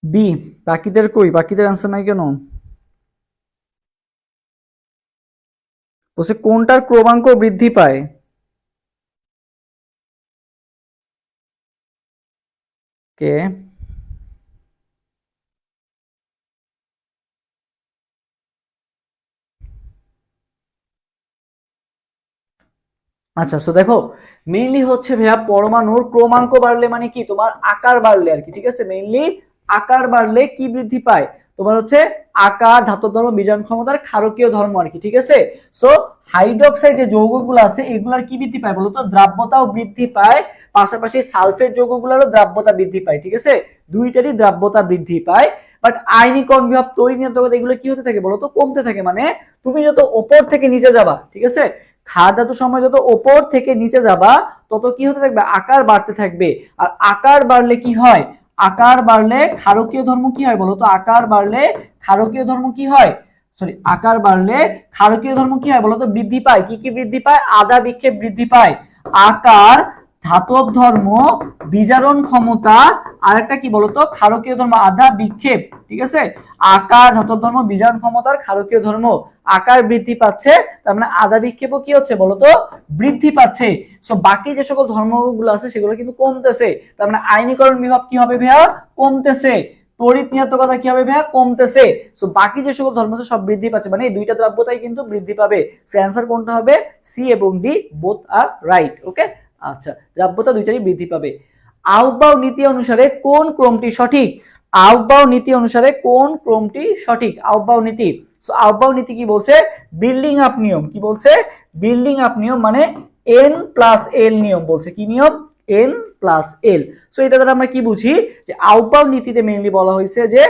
বি। বাকিদের কই? বাকিদের আনসার নাই কেন? বলছে কোনটার ক্রমাঙ্ক বৃদ্ধি পায়। কে? আচ্ছা, সো দেখো মেইনলি হচ্ছে ভাইয়া পরমাণুর ক্রমাঙ্ক বাড়লে মানে কি? তোমার আকার বাড়লে আর কি। ঠিক আছে, মেইনলি আকার বাড়লে কি বৃদ্ধি পায়? তোমার হচ্ছে আকার, ধাতব ধর্ম, বীজাণু ক্ষমতার ক্ষারকীয় ধর্ম আর কি, ঠিক আছে। সো হাইড্রোক্সাইড যে যৌগগুলো আছে এগুলার কি বৃদ্ধি পায় বলতো, দ্রাব্যতাও বৃদ্ধি পায়, পাশাপাশি সালফেট যৌগগুলোরও দ্রাব্যতা বৃদ্ধি পায়, ঠিক আছে, দুইটারই দ্রাব্যতা বৃদ্ধি পায়। বাট আয়নীকরণ বিভব, তড়িৎ নিয়ন্ত্রকতা, এগুলো কি হতে থাকে বলতো, কমতে থাকে। মানে তুমি যত ওপর থেকে নিচে যাবা, ঠিক আছে, ক্ষার ধাতু সময় যত ওপর থেকে নিচে যাবা তত কি হতে থাকবে, আকার বাড়তে থাকবে। আর আকার বাড়লে কি হয়, আকার বাড়লে ক্ষারকীয় ধর্ম কি হয় বলতো, আকার বাড়লে ক্ষারকীয় ধর্ম কি হয়, সরি, আকার বাড়লে ক্ষারকীয় ধর্ম কি হয় বলতো, বৃদ্ধি পায়। কি কি বৃদ্ধি পায়, আধা বিক্ষেপ বৃদ্ধি পায়, আকার, ধাতব ধর্ম, বিজারণ ক্ষমতা, আর একটা কি বলতো, ক্ষারকীয় ধর্ম, আধা বিক্ষেপ, ঠিক আছে। আকার, ধাতব ধর্ম, বিজারণ ক্ষমতার ক্ষারকীয় ধর্ম, আকার বৃদ্ধি পাচ্ছে, তার মানে আধা বিক্ষেপও কি হচ্ছে বলতো, বৃদ্ধি পাচ্ছে। সো বাকি যে সকল ধর্মগুলো আছে সেগুলো কিন্তু কমতেছে, তার মানে আয়নীকরণ বিভব কি হবে ভাইয়া, কমতেছে। তড়িৎ নিয়ন্ত্রকতা কি হবে ভাইয়া, কমতেছে। সো বাকি যে সকল ধর্ম আছে সব বৃদ্ধি পাচ্ছে, মানে এই দুইটা দ্রব্যতাই কিন্তু বৃদ্ধি পাবে। সো অ্যান্সার কোনটা হবে, সি এবং ডি, বোথ আর রাইট। ওকে, আচ্ছা, দ্রাব্যতা দুইটারই বৃদ্ধি পাবে। আউটবাউ নীতি অনুসারে কোন ক্রমটি সঠিক, আউটবাউ নীতি অনুসারে কোন ক্রমটি সঠিক, আউটবাউ নীতি। সো আউটবাউ নীতি কি বলছে, বিল্ডিং আপ নিয়ম, কি বলছে, বিল্ডিং আপ নিয়ম, মানে এন প্লাস এল নিয়ম বলছে, কি নিয়ম, এন প্লাস এল। সো এটা দ্বারা আমরা কি বুঝি, যে আউটবাউ নীতিতে মেইনলি বলা হয়েছে যে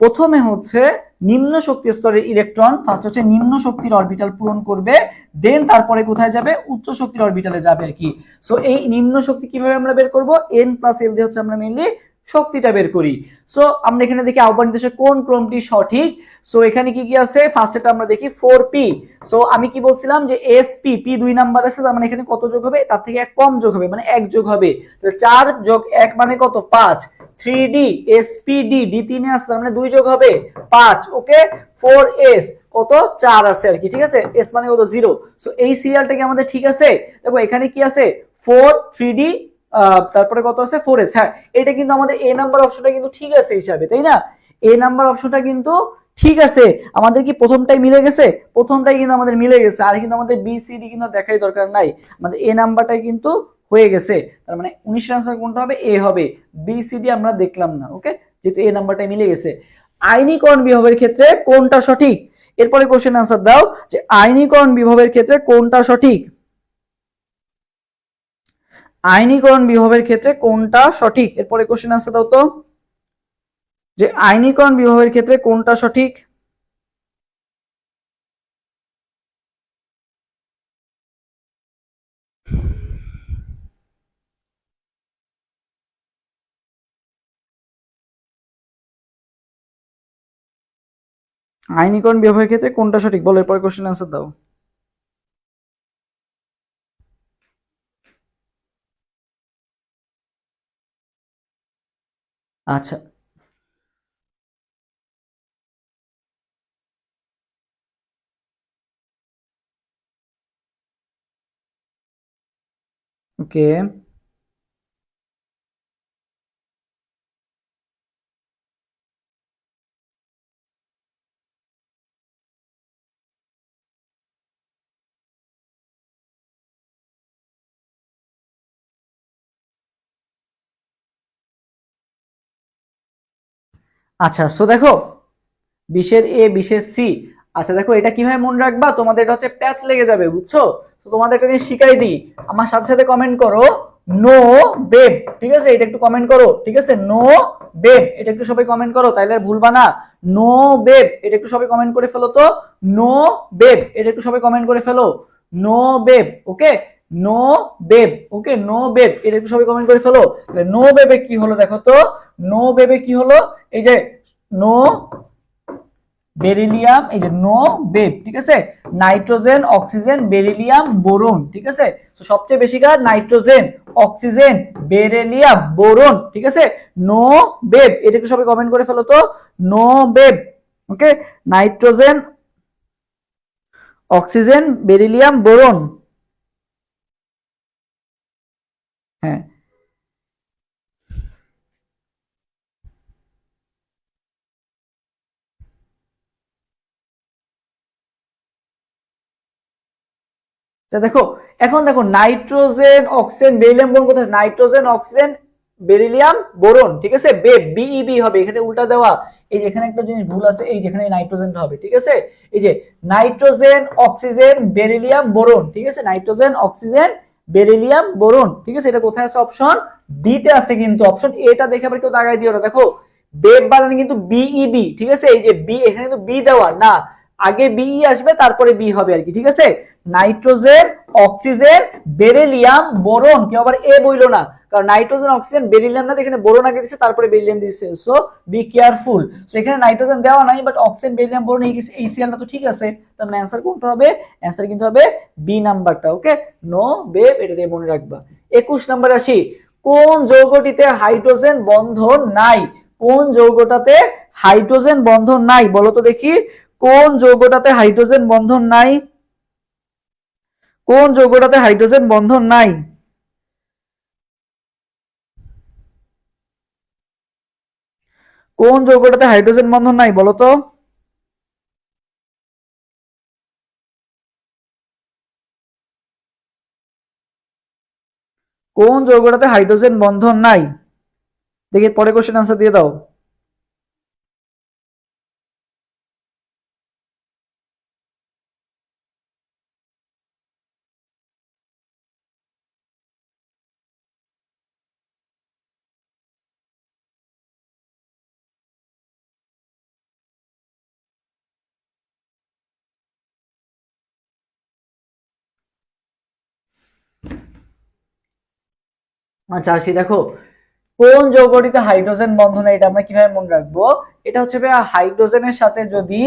প্রথমে হচ্ছে নিম্ন শক্তি স্তরের ইলেকট্রন ফার্স্ট হচ্ছে নিম্ন শক্তির অরবিটাল পূরণ করবে, দেন তারপরে কোথায় যাবে, উচ্চ শক্তির অরবিটালে যাবে আর কি। সো এই নিম্ন শক্তি কিভাবে আমরা বের করব, এন প্লাস এল দিয়ে হচ্ছে আমরা মেইনলি শক্তিটা বের করি। সো আমরা এখানে দেখি আউটবাউ নির্দেশে কোন ক্রমটি সঠিক। সো এখানে কি কি আছে, ফার্স্টটা আমরা দেখি 4p। সো আমি কি বলছিলাম যে sp, p 2 নাম্বার আছে, তার মানে এখানে কত যোগ হবে, তার থেকে এক কম যোগ হবে, মানে 1 যোগ হবে। তাহলে 4 যোগ 1 মানে কত, 5। 3d, spd, d 3 আছে, তার মানে 2 যোগ হবে 5। ওকে, 4s কত, 4 আছে আর কি, ঠিক আছে, s মানে কত, 0। সো এই সিরিয়ালটা কি আমাদের ঠিক আছে, দেখো এখানে কি আছে, 4, 3d, তারপরে কত আছে, 4s। হ্যাঁ, এটা কিন্তু আমাদের এ নাম্বার অপশনটা কিন্তু ঠিক আছে হিসাবে, তাই না, এ নাম্বার অপশনটা কিন্তু ঠিক আছে। আমাদের কি প্রথমটাই মিলে গেছে, প্রথমটাই কিন্তু আমাদের মিলে গেছে, আর কিন্তু আমাদের বি সি ডি কিন্তু দেখাই দরকার নাই, আমাদের এ নাম্বারটাই কিন্তু হয়ে গেছে। তার মানে 19 আনসার কোনটা হবে, এ হবে, বি সি ডি আমরা দেখলাম না। ওকে, যেহেতু এ নাম্বারটাই মিলে গেছে। আইনীকরণ বিভবের ক্ষেত্রে কোনটা সঠিক, এরপরে কোশ্চেন আনসার দাও যে আইনীকরণ বিভবের ক্ষেত্রে কোনটা সঠিক, আইনীকরণ বিভবের ক্ষেত্রে কোনটা সঠিক, এরপরে কোশ্চেন আনসার দাও তো, যে আইনীকরণ বিভবের ক্ষেত্রে কোনটা সঠিক। আইনীকরণ বিভবের ক্ষেত্রে কোনটা সঠিক বলো, এরপরে কোশ্চেন আনসার দাও। আচ্ছা, ওকে, আচ্ছা। সো দেখো 20-এর এ 20-এর সি। আচ্ছা দেখো এটা কিভাবে মনে রাখবা, তোমাদের এটা হচ্ছে প্যাচ লেগে যাবে, বুঝছো। তো তোমাদের একটা জিনিস শিখাই দিই, আমার সাথে সাথে কমেন্ট করো নো বেব, ঠিক আছে, এটা একটু কমেন্ট করো, ঠিক আছে, নো বেব, এটা একটু সবাই কমেন্ট করো, তাইলে আর ভুলবা না। নো বেব, এটা একটু সবাই কমেন্ট করে ফেলো তো, নো বেব, এটা একটু সবাই কমেন্ট করে ফেলো, নো বেব। ওকে, নো বেব, ওকে, নো বেব, এটা একটু সবাই কমেন্ট করে ফেলো। নো বেবে কি হলো দেখো তো, নো বেবে কি হলো, এই যে নো বেরিলিয়াম, এই যে নো বেব, ঠিক আছে, নাইট্রোজেন, অক্সিজেন, বেরিলিয়াম, বোরন, ঠিক আছে। তো সবচেয়ে বেশি কার, নাইট্রোজেন, অক্সিজেন, বেরিলিয়াম, বোরন, ঠিক আছে, নো বেব, এটা একটু সবাই কমেন্ট করে ফেলো তো, নো বেব। ওকে, নাইট্রোজেন, অক্সিজেন, বেরিলিয়াম, বোরন। হ্যাঁ, দেখো এখন দেখো নাইট্রোজেন, অক্সিজেন, বেরিলিয়াম, বোরন কোথায়, নাইট্রোজেন, অক্সিজেন, বেরিলিয়াম, বোরন, ঠিক আছে, বেব, বিইবি হবে, এখানে উল্টা দেওয়া, এই যে এখানে একটা জিনিস ভুল আছে, এই যেখানে নাইট্রোজেনটা হবে, ঠিক আছে? এই যে নাইট্রোজেন অক্সিজেন বেরিলিয়াম বোরন, ঠিক আছে? নাইট্রোজেন অক্সিজেন বেরিলিয়াম বোরন, ঠিক আছে? এটা কোথায় আছে? অপশন বি তে আছে, কিন্তু অপশন এ টা দেখে আবার কেউ দাগাই দিও না। দেখো বেব বানানে কিন্তু বিইবি, ঠিক আছে? এই যে বি, এখানে কিন্তু বি দেওয়া না, আগে বিই আসবে তারপরে বি হবে আর কি, ঠিক আছে? নাইট্রোজেন অক্সিজেন বেরিলিয়াম বোরন, কেউ আবার এ বইলো না, কারণ নাইট্রোজেন অক্সিজেন বেরিলিয়াম না, এখানে বোরন আগে দিয়েছে তারপরে বেরিলিয়াম দিয়েছে, সো বি কেয়ারফুল। সো এখানে নাইট্রোজেন দেওয়া নাই, বাট অক্সিজেন বেরিলিয়াম বোরন এই সিএলটা তো ঠিক আছে, তার মানে অ্যানসার কোনটা হবে? অ্যানসার কিন্তু হবে বি নাম্বারটা, ওকে? নো বেব, এটা দিয়ে মনে রাখবা। 21 নম্বরে আসি, কোন যৌগটিতে হাইড্রোজেন বন্ধন নাই? কোন যৌগটাতে হাইড্রোজেন বন্ধন নাই বলো তো দেখি, কোন যৌগটাতে হাইড্রোজেন বন্ধন নাই? কোন যৌগটাতে হাইড্রোজেন বন্ধন নাই? কোন যৌগটাতে হাইড্রোজেন বন্ধন নাই বলো তো? কোন যৌগটাতে হাইড্রোজেন বন্ধন নাই? দেখি পরে কোশ্চেন আনসার দিয়ে দাও। আচ্ছা আসি, দেখো কোন যৌগটিতে হাইড্রোজেন বন্ধন, এটা আমরা কিভাবে মনে রাখবো? এটা হচ্ছে ভাইয়া হাইড্রোজেনের সাথে যদি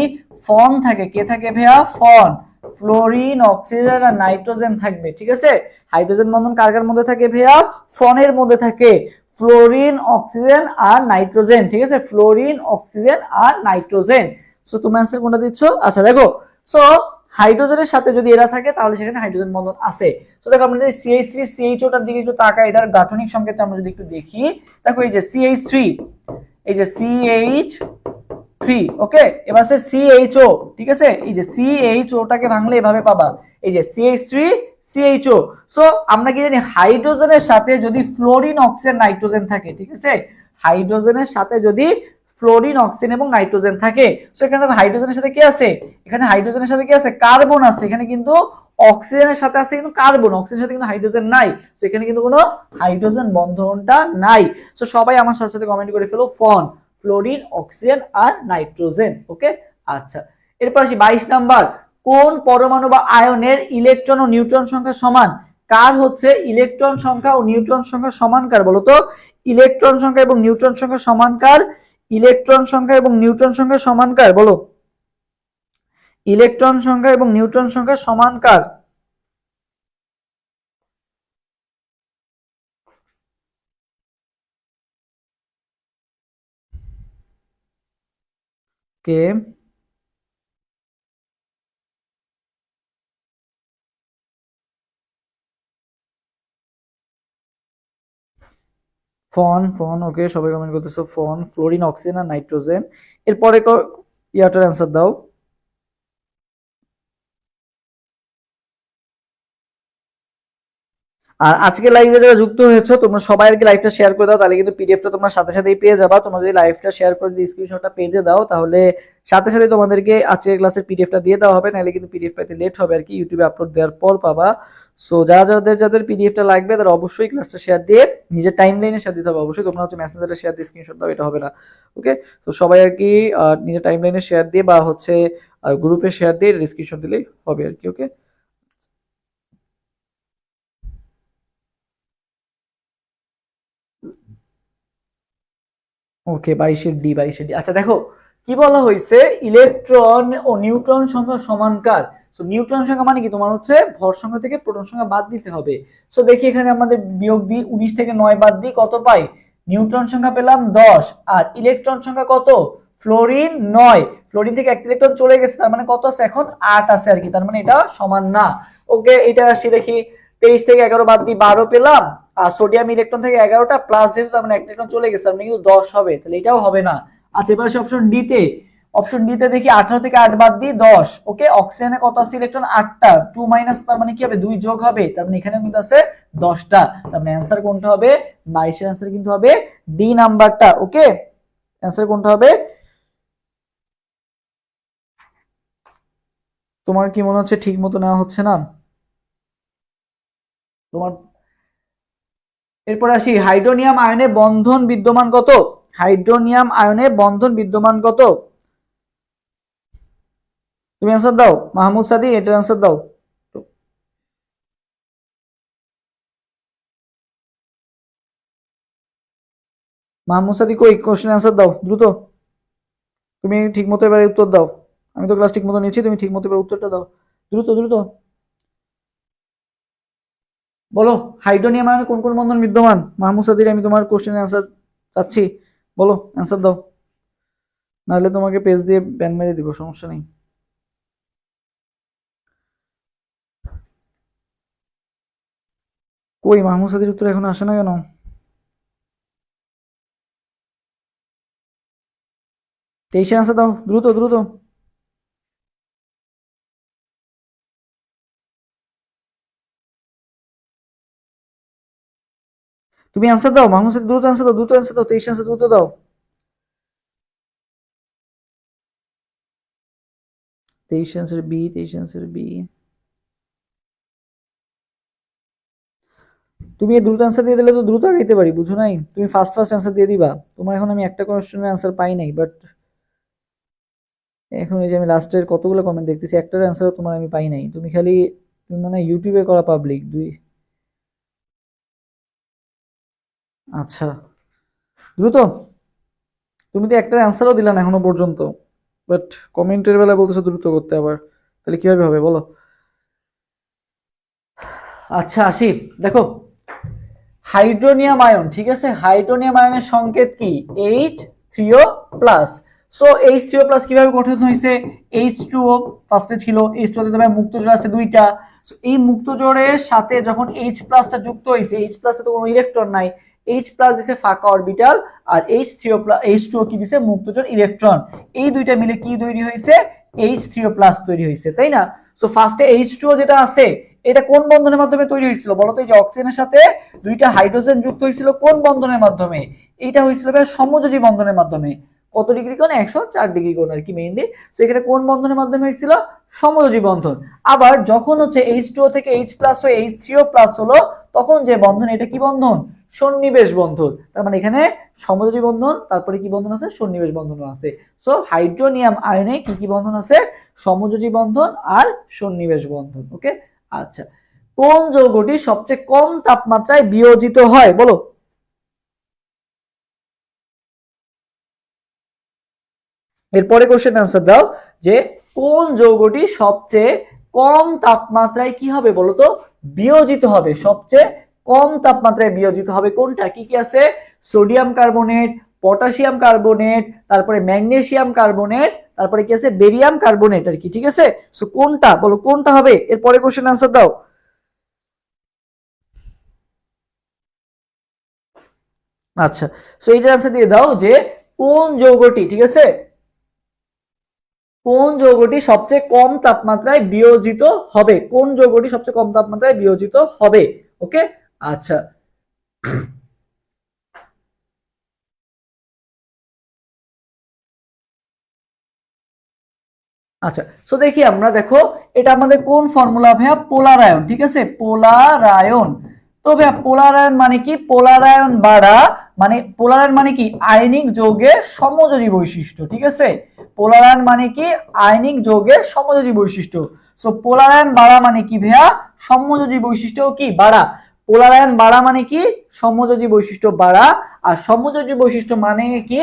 ফন থাকে, কে থাকে ভাইয়া? ফন, ফ্লোরিন অক্সিজেন আর নাইট্রোজেন থাকবে, ঠিক আছে? হাইড্রোজেন বন্ধন কার কার মধ্যে থাকে ভাইয়া? ফনের মধ্যে থাকে, ফ্লোরিন অক্সিজেন আর নাইট্রোজেন, ঠিক আছে? ফ্লোরিন অক্সিজেন আর নাইট্রোজেন। সো তুমি অ্যান্সার কোনটা দিচ্ছ? আচ্ছা দেখো, সো হাইড্রোজেনের সাথে যদি এরা থাকে তাহলে সেখানে হাইড্রোজেন বন্ধন আছে। তো দেখো আমরা যদি CH3 CHO টার দিকে একটু তাকাই, এটার গাঠনিক সংকেত আমরা যদি একটু দেখি, দেখো এই যে CH3, এই যে CH3, ওকে? এবার আছে CHO, ঠিক আছে? এই যে CHO টাকে ভাঙলে এভাবে পাবা, এই যে CH3 CHO। সো আমরা কি জানি, হাইড্রোজেনের সাথে যদি ফ্লোরিন অক্সিজেন নাইট্রোজেন থাকে, ঠিক আছে? হাইড্রোজেনের সাথে যদি ফ্লোরিন অক্সিজেন এবং নাইট্রোজেন থাকে, সো এখানে দেখো হাইড্রোজেনের সাথে কি আছে? এখানে হাইড্রোজেনের সাথে কি আছে? কার্বন আছে। এখানে কিন্তু অক্সিজেনের সাথে আছে কিন্তু কার্বন, অক্সিজেনের সাথে কিন্তু হাইড্রোজেন নাই, তো এখানে কিন্তু কোনো হাইড্রোজেন বন্ধনটা নাই। সো সবাই আমার সাথে সাথে কমেন্ট করে ফেলো ফন, ফ্লোরিন অক্সিজেন আর নাইট্রোজেন, ওকে? আচ্ছা এরপর আসি 22 নাম্বার, কোন পরমাণু বা আয়নের ইলেকট্রন ও নিউট্রন সংখ্যা সমান? কার হচ্ছে ইলেকট্রন সংখ্যা ও নিউট্রন সংখ্যা সমান কার বলো তো? ইলেকট্রন সংখ্যা এবং নিউট্রন সংখ্যা সমান কার? ইলেকট্রন সংখ্যা এবং নিউট্রন সংখ্যা সমান কার বলো? ইলেকট্রন সংখ্যা এবং নিউট্রন সংখ্যা সমান কার? কে? ফন, ফন, ওকে সবাই কমেন্ট করতেছো ফন, ফ্লোরিন অক্সিজেন আর নাইট্রোজেন। এরপরে ইয়াটার অ্যান্সার দাও। আর আজকে লাইভে যারা যুক্ত হয়েছো তোমরা সবাই আর কি লাইভটা শেয়ার করে দাও, তাহলে কিন্তু পিডিএফটা তোমরা সাথে সাথেই পেয়ে যাবা। তোমরা যদি লাইভটা শেয়ার করে যদি স্ক্রিনশটটা পেজে দাও, তাহলে সাথে সাথে তোমাদেরকে আজকের ক্লাসের পিডিএফটা দিয়ে দেওয়া হবে, নাহলে কিন্তু পিডিএফ পাইতে লেট হবে আর কি, ইউটিউবে আপলোড দেওয়ার পর পাবা। সো যাদের যাদের পিডিএফটা লাগবে তারা অবশ্যই ক্লাসটা শেয়ার দিয়ে নিজের টাইম লাইনে শেয়ার দিতে হবে। অবশ্যই তোমরা হচ্ছে মেসেঞ্জারে শেয়ার দিয়ে স্ক্রিনশট দাও, এটা হবে না, ওকে? তো সবাই আর কি নিজের টাইম লাইনে শেয়ার দিয়ে বা হচ্ছে গ্রুপে শেয়ার দিয়ে স্ক্রিনশট দিলেই হবে আর কি, ওকে? ওকে 22 ডি, 22 ডি। আচ্ছা দেখো কি বলা হয়েছে, ইলেকট্রন ও নিউট্রন সংখ্যা সমান কার? সো নিউট্রন সংখ্যা মানে কি, তোমার হচ্ছে ভর সংখ্যা থেকে প্রোটন সংখ্যা বাদ দিতে হবে। সো দেখি এখানে আমাদের বিয়োগ দিই, 19 থেকে 9 বাদ দিই, কত পাই? নিউট্রন সংখ্যা পেলাম 10, আর ইলেকট্রন সংখ্যা কত? ফ্লোরিন 9, ফ্লোরিন থেকে একটা ইলেকট্রন চলে গেছে, তার মানে কত আছে এখন? 8 আছে আর কি, তার মানে এটা সমান না। ওকে এটা আসি দেখি, 23 থেকে 11 বাদ দিই, 12 পেলাম। আর সোডিয়াম ইলেকট্রন থেকে 11টা প্লাস, যেহেতু তার মানে একটা ইলেকট্রন চলে গেছে, তার মানে কিন্তু 10 হবে, তাহলে এটাও হবে না। আচ্ছা এবার আসি অপশন ডি তে। অপশন ডি তে দেখি 18 থেকে 8 বাদ দিই 10, ওকে? অক্সিজেনে কত আছে ইলেকট্রন? 8টা, 2 মাইনাস তার মানে কি হবে? 2 যোগ হবে, তার মানে এখানে কিন্তু আছে 10টা, তার মানে অ্যানসার কোনটা হবে? 22 এর অ্যানসার কিন্তু হবে ডি নাম্বারটা, ওকে? অ্যানসার কোনটা হবে? তোমার কি মনে হচ্ছে ঠিক মতো নেওয়া হচ্ছে না তোমার? এরপর আসি, হাইড্রোনিয়াম আয়নে বন্ধন বিদ্যমান কত? হাইড্রোনিয়াম আয়নে বন্ধন বিদ্যমান কত? তুমি অ্যান্সার দাও মাহমুদ সাদি, এটার অ্যান্সার দাও। মাহমুদ সাদি কই, কোশ্চেন অ্যান্সার দাও দ্রুত। তুমি ঠিক মতো এবার উত্তর দাও। আমি তো ক্লাস ঠিক মতো নিচ্ছি, তুমি ঠিক মতো এবার উত্তরটা দাও, দ্রুত দ্রুত বলো। হাইড্রোনিয়াম আয়নে কোন কোন বন্ধন বিদ্যমান? মাহমুদ সাদির, আমি তোমার কোশ্চেনের অ্যান্সার চাচ্ছি, বলো অ্যান্সার দাও, নাহলে তোমাকে পেজ দিয়ে ব্যান মেরে দিব, সমস্যা নেই। কই মাহমুদ সাদির উত্তর এখন আসে না কেন? তেইশে অ্যান্সার দাও দ্রুত দ্রুত। তুমি অ্যান্সার দাও মাহমুদ সাদি, দ্রুত অ্যান্সার দাও, দ্রুত অ্যান্সার দাও, 23 অ্যান্সার দ্রুত দাও। 23 অ্যান্সার বি, 23 অ্যান্সার বি। তুমি এই দ্রুত অ্যান্সার দিয়ে দিলে তো দ্রুত আগাইতে পারি, বুঝো নাই? তুমি ফার্স্ট ফার্স্ট অ্যান্সার দিয়ে দিবা। তোমার এখন আমি একটা কোশ্চেনের অ্যান্সার পাই নাই, বাট এখন এই যে আমি লাস্টের কতগুলো কমেন্ট দেখতেছি, একটার অ্যান্সার তোমার আমি পাই নাই। তুমি খালি, তুমি মানে ইউটিউবে করা পাবলিক দুই। আচ্ছা দ্রুত, তুমি তো একটার অ্যান্সারও দিলা না এখনো পর্যন্ত, বাট কমেন্টের বেলা বলতেছো দ্রুত করতে, আবার তাহলে কিভাবে হবে বলো? আচ্ছা আসি, দেখো হাইড্রোনিয়াম আয়ন, ঠিক আছে, হাইড্রোনিয়াম আয়নের সংকেত কি? H3O plus. So H3O plus কিভাবে গঠিত হয়েছে? H2O ফার্স্টে ছিল, H2O তে তবে মুক্ত জোড় আছে দুইটা। সো এই মুক্ত জোড়ের সাথে যখন H প্লাসটা যুক্ত হয়েছে, H প্লাসে তো কোনো ইলেকট্রন নাই, H প্লাস দিছে ফাঁকা অরবিটাল, আর H3O প্লাস H2O কি দিছে? মুক্ত জোড় ইলেকট্রন। এই দুইটা মিলে কি তৈরি হয়েছে? H3O প্লাস তৈরি হয়েছে, তাই না? সো ফার্স্টে H2O যেটা আছে, এটা কোন বন্ধনের মাধ্যমে তৈরি হয়েছিল বলো তো? এই যে অক্সিজেনের সাথে দুইটা হাইড্রোজেন যুক্ত হয়েছিল কোন বন্ধনের মাধ্যমে? এটা হয়েছিল সমযোজী বন্ধনের মাধ্যমে। কত ডিগ্রি কোণ? 104 ডিগ্রি কোণ আর কি মেইনলি। সো এখানে কোন বন্ধনের মাধ্যমে হয়েছিল? সমযোজী বন্ধন। আবার যখন হচ্ছে H2O থেকে H প্লাস হয়ে H3O প্লাস হলো, তখন যে বন্ধন, এটা কি বন্ধন? সন্নিবেশ বন্ধন। তার মানে এখানে সমযোজী বন্ধন, তারপরে কি বন্ধন আছে? সন্নিবেশ বন্ধন আছে। সো হাইড্রোনিয়াম আয়নে কি কি বন্ধন আছে? সমযোজী বন্ধন আর সন্নিবেশ বন্ধন। ওকে, আচ্ছা, কোন যৌগটি সবচেয়ে কম তাপমাত্রায় বিয়োজিত হয় বলো? এরপরে কোশ্চেন আনসার দাও যে কোন যৌগটি সবচেয়ে কম তাপমাত্রায় কি হবে বলো তো? বিয়োজিত হবে। সবচেয়ে কম তাপমাত্রায় বিয়োজিত হবে কোনটা? কি কি আছে? সোডিয়াম কার্বনেট, পটাশিয়াম কার্বনেট, তারপরে ম্যাগনেসিয়াম কার্বনেট, তারপরে কি আছে? বেরিয়াম কার্বনেট আর কি, ঠিক আছে? সো কোনটা বলো, কোনটা হবে? এরপরে কোশ্চেন আনসার দাও। আচ্ছা, সো এইটার আনসার দিয়ে দাও যে কোন যৌগটি, ঠিক আছে, কোন যৌগটি সবচেয়ে কম তাপমাত্রায় বিয়োজিত হবে? কোন যৌগটি সবচেয়ে কম তাপমাত্রায় বিয়োজিত হবে? ওকে, আচ্ছা আচ্ছা, সো দেখি আমরা, দেখো এটা আমাদের কোন ফর্মুলা ভাইয়া? পোলারায়ন, ঠিক আছে, পোলারায়ন। তো ভাইয়া পোলারায়ন মানে কি? পোলারায়ন বাড়া মানে, পোলারায়ন মানে কি? আয়নিক যৌগের সমযোজী বৈশিষ্ট্য, ঠিক আছে? পোলারায়ন মানে কি? আয়নিক যৌগের সমযোজী বৈশিষ্ট্য। সো পোলারায়ন বাড়া মানে কি ভাইয়া? সমযোজী বৈশিষ্ট্য কি বাড়া। পোলারায়ন বাড়া মানে কি? সমযোজী বৈশিষ্ট্য বাড়া। আর সমযোজী বৈশিষ্ট্য মানে কি?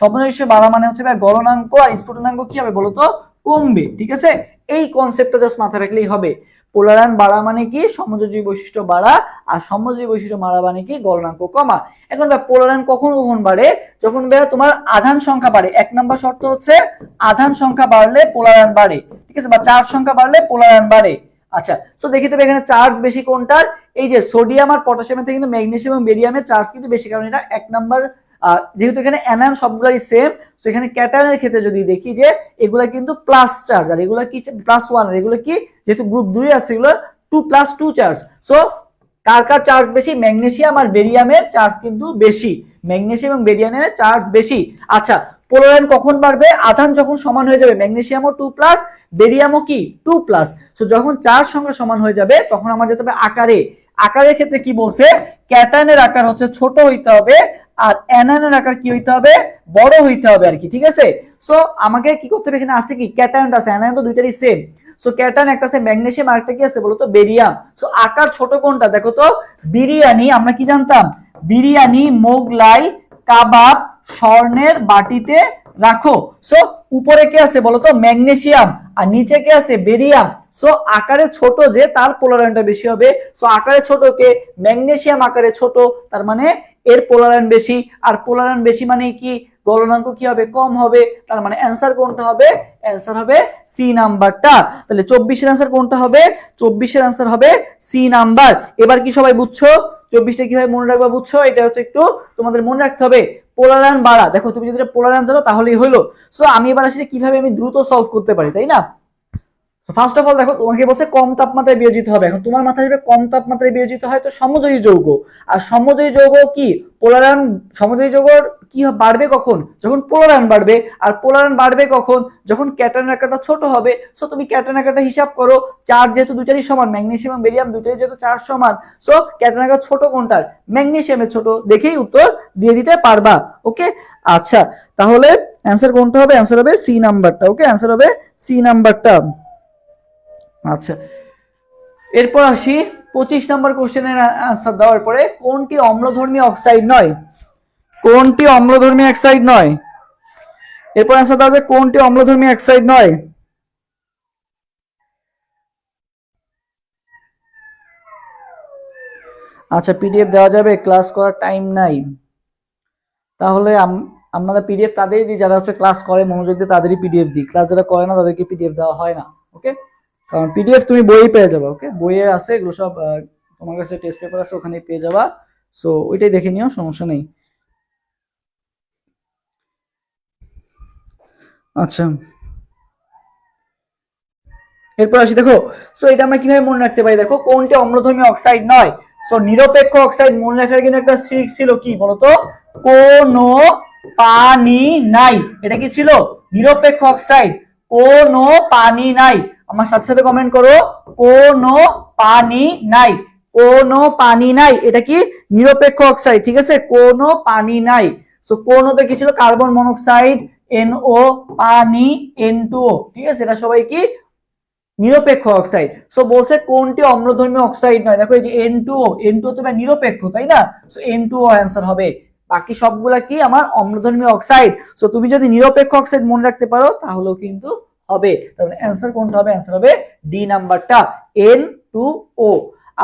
সমযোজী বাড়া মানে হচ্ছে ভাই গলনাঙ্ক আর স্ফুটনাঙ্ক কি হবে বলতো? কমবে, ঠিক আছে? এই কনসেপ্টটা জাস্ট মাথায় রাখলেই হবে। পোলারায়ন বাড়া মানে কি? সমযোজী বৈশিষ্ট্য বাড়া। আর সমযোজী বৈশিষ্ট্য বাড়া মানে কি? গলনাঙ্ক কমা। এখন ভাই পোলারায়ন কখন কখন বাড়ে? যখন ভাই তোমার আধান সংখ্যা বাড়ে। এক নাম্বার শর্ত হচ্ছে আধান সংখ্যা বাড়লে পোলারায়ন বাড়ে, ঠিক আছে, বা চার্জ সংখ্যা বাড়লে পোলারায়ন বাড়ে। আচ্ছা, তো দেখি তো এখানে চার্জ বেশি কোনটার? এই যে সোডিয়াম আর পটাশিয়ামের থেকে কিন্তু ম্যাগনেসিয়াম এবং বেরিয়ামের চার্জ কিন্তু বেশি, কারণ এটা এক নাম্বার। যেহেতু এখানে অ্যানায়ন সবগুলাই সেম, তো এখানে ক্যাটায়নের ক্ষেত্রে যদি দেখি যে এগুলা কিন্তু প্লাস চার্জ, আর এগুলা কি প্লাস ওয়ান, আর এগুলো কি যেহেতু গ্রুপ 2 আছে এগুলো 2+2 চার্জ। সো কার কার চার্জ বেশি? ম্যাগনেসিয়াম আর বেরিয়ামের চার্জ কিন্তু বেশি, ম্যাগনেসিয়াম এবং বেরিয়ামের চার্জ বেশি। আচ্ছা, পোলারায়ন কখন বাড়বে? আধান যখন সমান হয়ে যাবে, ম্যাগনেসিয়ামও 2+, বেরিয়ামও কি 2+। সো যখন 4 সংখ্যা সমান হয়ে যাবে তখন আমার যেতে হবে আকারে। আকারের ক্ষেত্রে কি বলছে, ক্যাটায়নের আকার হচ্ছে ছোট হইতে হবে আর অ্যানায়নের আকার কি হইতে হবে, বড় হইতে হবে আর কি, ঠিক আছে। সো আমাকে কি করতে হবে, এখানে আছে কি ক্যাটায়নটা আছে, অ্যানায়ন তো দুইটারই সেম। সো ক্যাটায়ন একটা আছে ম্যাগনেসিয়াম, আরেকটা কি আছে বলতো, বেরিয়াম। সো আকার ছোট কোনটা দেখো তো, বিরিয়ানি, আমরা কি জানতাম, বিরিয়ানি, মোগলাই, কাবাব, স্বর্ণের বাটিতে রাখো। সো উপরে কে আছে বলতো, ম্যাগনেসিয়াম, আর নিচে কে আছে, বেরিয়াম। সো আকারে ছোট যে তার পোলারায়নটা বেশি হবে। সো আকারে ছোট কে, ম্যাগনেসিয়াম আকারে ছোট, তার মানে এর পোলারায়ন বেশি। আর পোলারায়ন বেশি মানে কি, গলনাঙ্ক কি হবে, কম হবে। তার মানে অ্যান্সার কোনটা হবে, অ্যান্সার হবে সি নাম্বারটা। তাহলে 24 এর অ্যান্সার কোনটা হবে, 24 এর অ্যান্সার হবে সি নাম্বার। এবার কি সবাই বুঝছো 24টা কিভাবে মনে রাখবা, বুঝছো? এটা হচ্ছে একটু তোমাদের মনে রাখতে হবে। পোলারায়ন বাড়া, দেখো তুমি যদি পোলারায়ন জানো তাহলেই হলো। সো আমি এবার আসলে কিভাবে আমি দ্রুত সলভ করতে পারি, তাই না? ফার্স্ট অফ অল দেখো, তোমাকে বলছে কম তাপমাত্রায় বিয়োজিত হবে। এখন তোমার মাথায় আসবে কম তাপমাত্রায় বিয়োজিত হয় তো সমযোজী যৌগ। আর সমযোজী যৌগ কি, পোলারায়ন, সমযোজী যৌগর কি বাড়বে কখন, যখন পোলারায়ন বাড়বে। আর পোলারায়ন বাড়বে কখন, যখন ক্যাটায়নের আকারটা ছোট হবে। সো তুমি ক্যাটায়নের আকারটা হিসাব করো, চার্জ যেহেতু দুটারই সমান, ম্যাগনেসিয়াম এবং বেরিয়াম দুটারই যেহেতু চার্জ সমান, সো ক্যাটায়নের আকার ছোট কোনটার, ম্যাগনেসিয়ামের ছোট, দেখেই উত্তর দিয়ে দিতে পারবা। ওকে, আচ্ছা তাহলে অ্যান্সার কোনটা হবে, অ্যান্সার হবে সি নাম্বারটা। ওকে, অ্যান্সার হবে সি নাম্বারটা। আচ্ছা, এরপর আসি 25 নম্বর কোশ্চেনের আনসার দেওয়ার পরে, কোনটি অম্লধর্মী অক্সাইড নয়, কোনটি অম্লধর্মী অক্সাইড নয়। এরপর আনসার দেওয়া যায় কোনটি অম্লধর্মী অক্সাইড নয়। আচ্ছা, পিডিএফ দেওয়া যাবে, ক্লাস করার টাইম নাই। তাহলে আমরা পিডিএফ তাদেরই দিই যারা হচ্ছে ক্লাস করে মনোযোগ দিয়ে, তাদেরই পিডিএফ দিই। ক্লাস যারা করে না তাদেরকে পিডিএফ দেওয়া হয় না। ওকে, কারণ পিডিএফ তুমি বইয়ে পেয়ে যাবে। ওকে, বইয়ে আছে এগুলো সব, তোমার কাছে টেস্ট পেপার আছে ওখানে পেয়ে যাবা। সো ওইটাই দেখে নিও, সমস্যা নেই। আচ্ছা, এরপর আসি দেখো। সো এটা আমরা কিভাবে মনে রাখতে পারি, দেখো কোনটি অম্লধর্মী অক্সাইড নয়। সো নিরপেক্ষ অক্সাইড মনে রাখার কিন্তু একটা ট্রিক ছিল, কি বলতো, কোনো পানি নাই। এটা কি ছিল, নিরপেক্ষ অক্সাইড, কোনো পানি নাই। আমার সাথে সাথে কমেন্ট করো, কোনো পানি নাই, কোনো পানি নাই, এটা কি নিরপেক্ষ অক্সাইড, ঠিক আছে, কোনো পানি নাই। সো কোনোতে কি ছিল, কার্বন মনোক্সাইড, NO, পানি N2O, ঠিক আছে, এটা সবাই কি নিরপেক্ষ অক্সাইড। সো বলছে কোনটি অম্লধর্মী অক্সাইড নয়, দেখো এই যে N2O, N2O তো নিরপেক্ষ, তাই না? সো N2O অ্যান্সার হবে। বাকি সবগুলা কি আমার অম্লধর্মী অক্সাইড। সো তুমি যদি নিরপেক্ষ অক্সাইড মনে রাখতে পারো তাহলেও কিন্তু হবে। তাহলে অ্যান্সার কোনটা হবে, অ্যান্সার হবে ডি নাম্বারটা, N2O।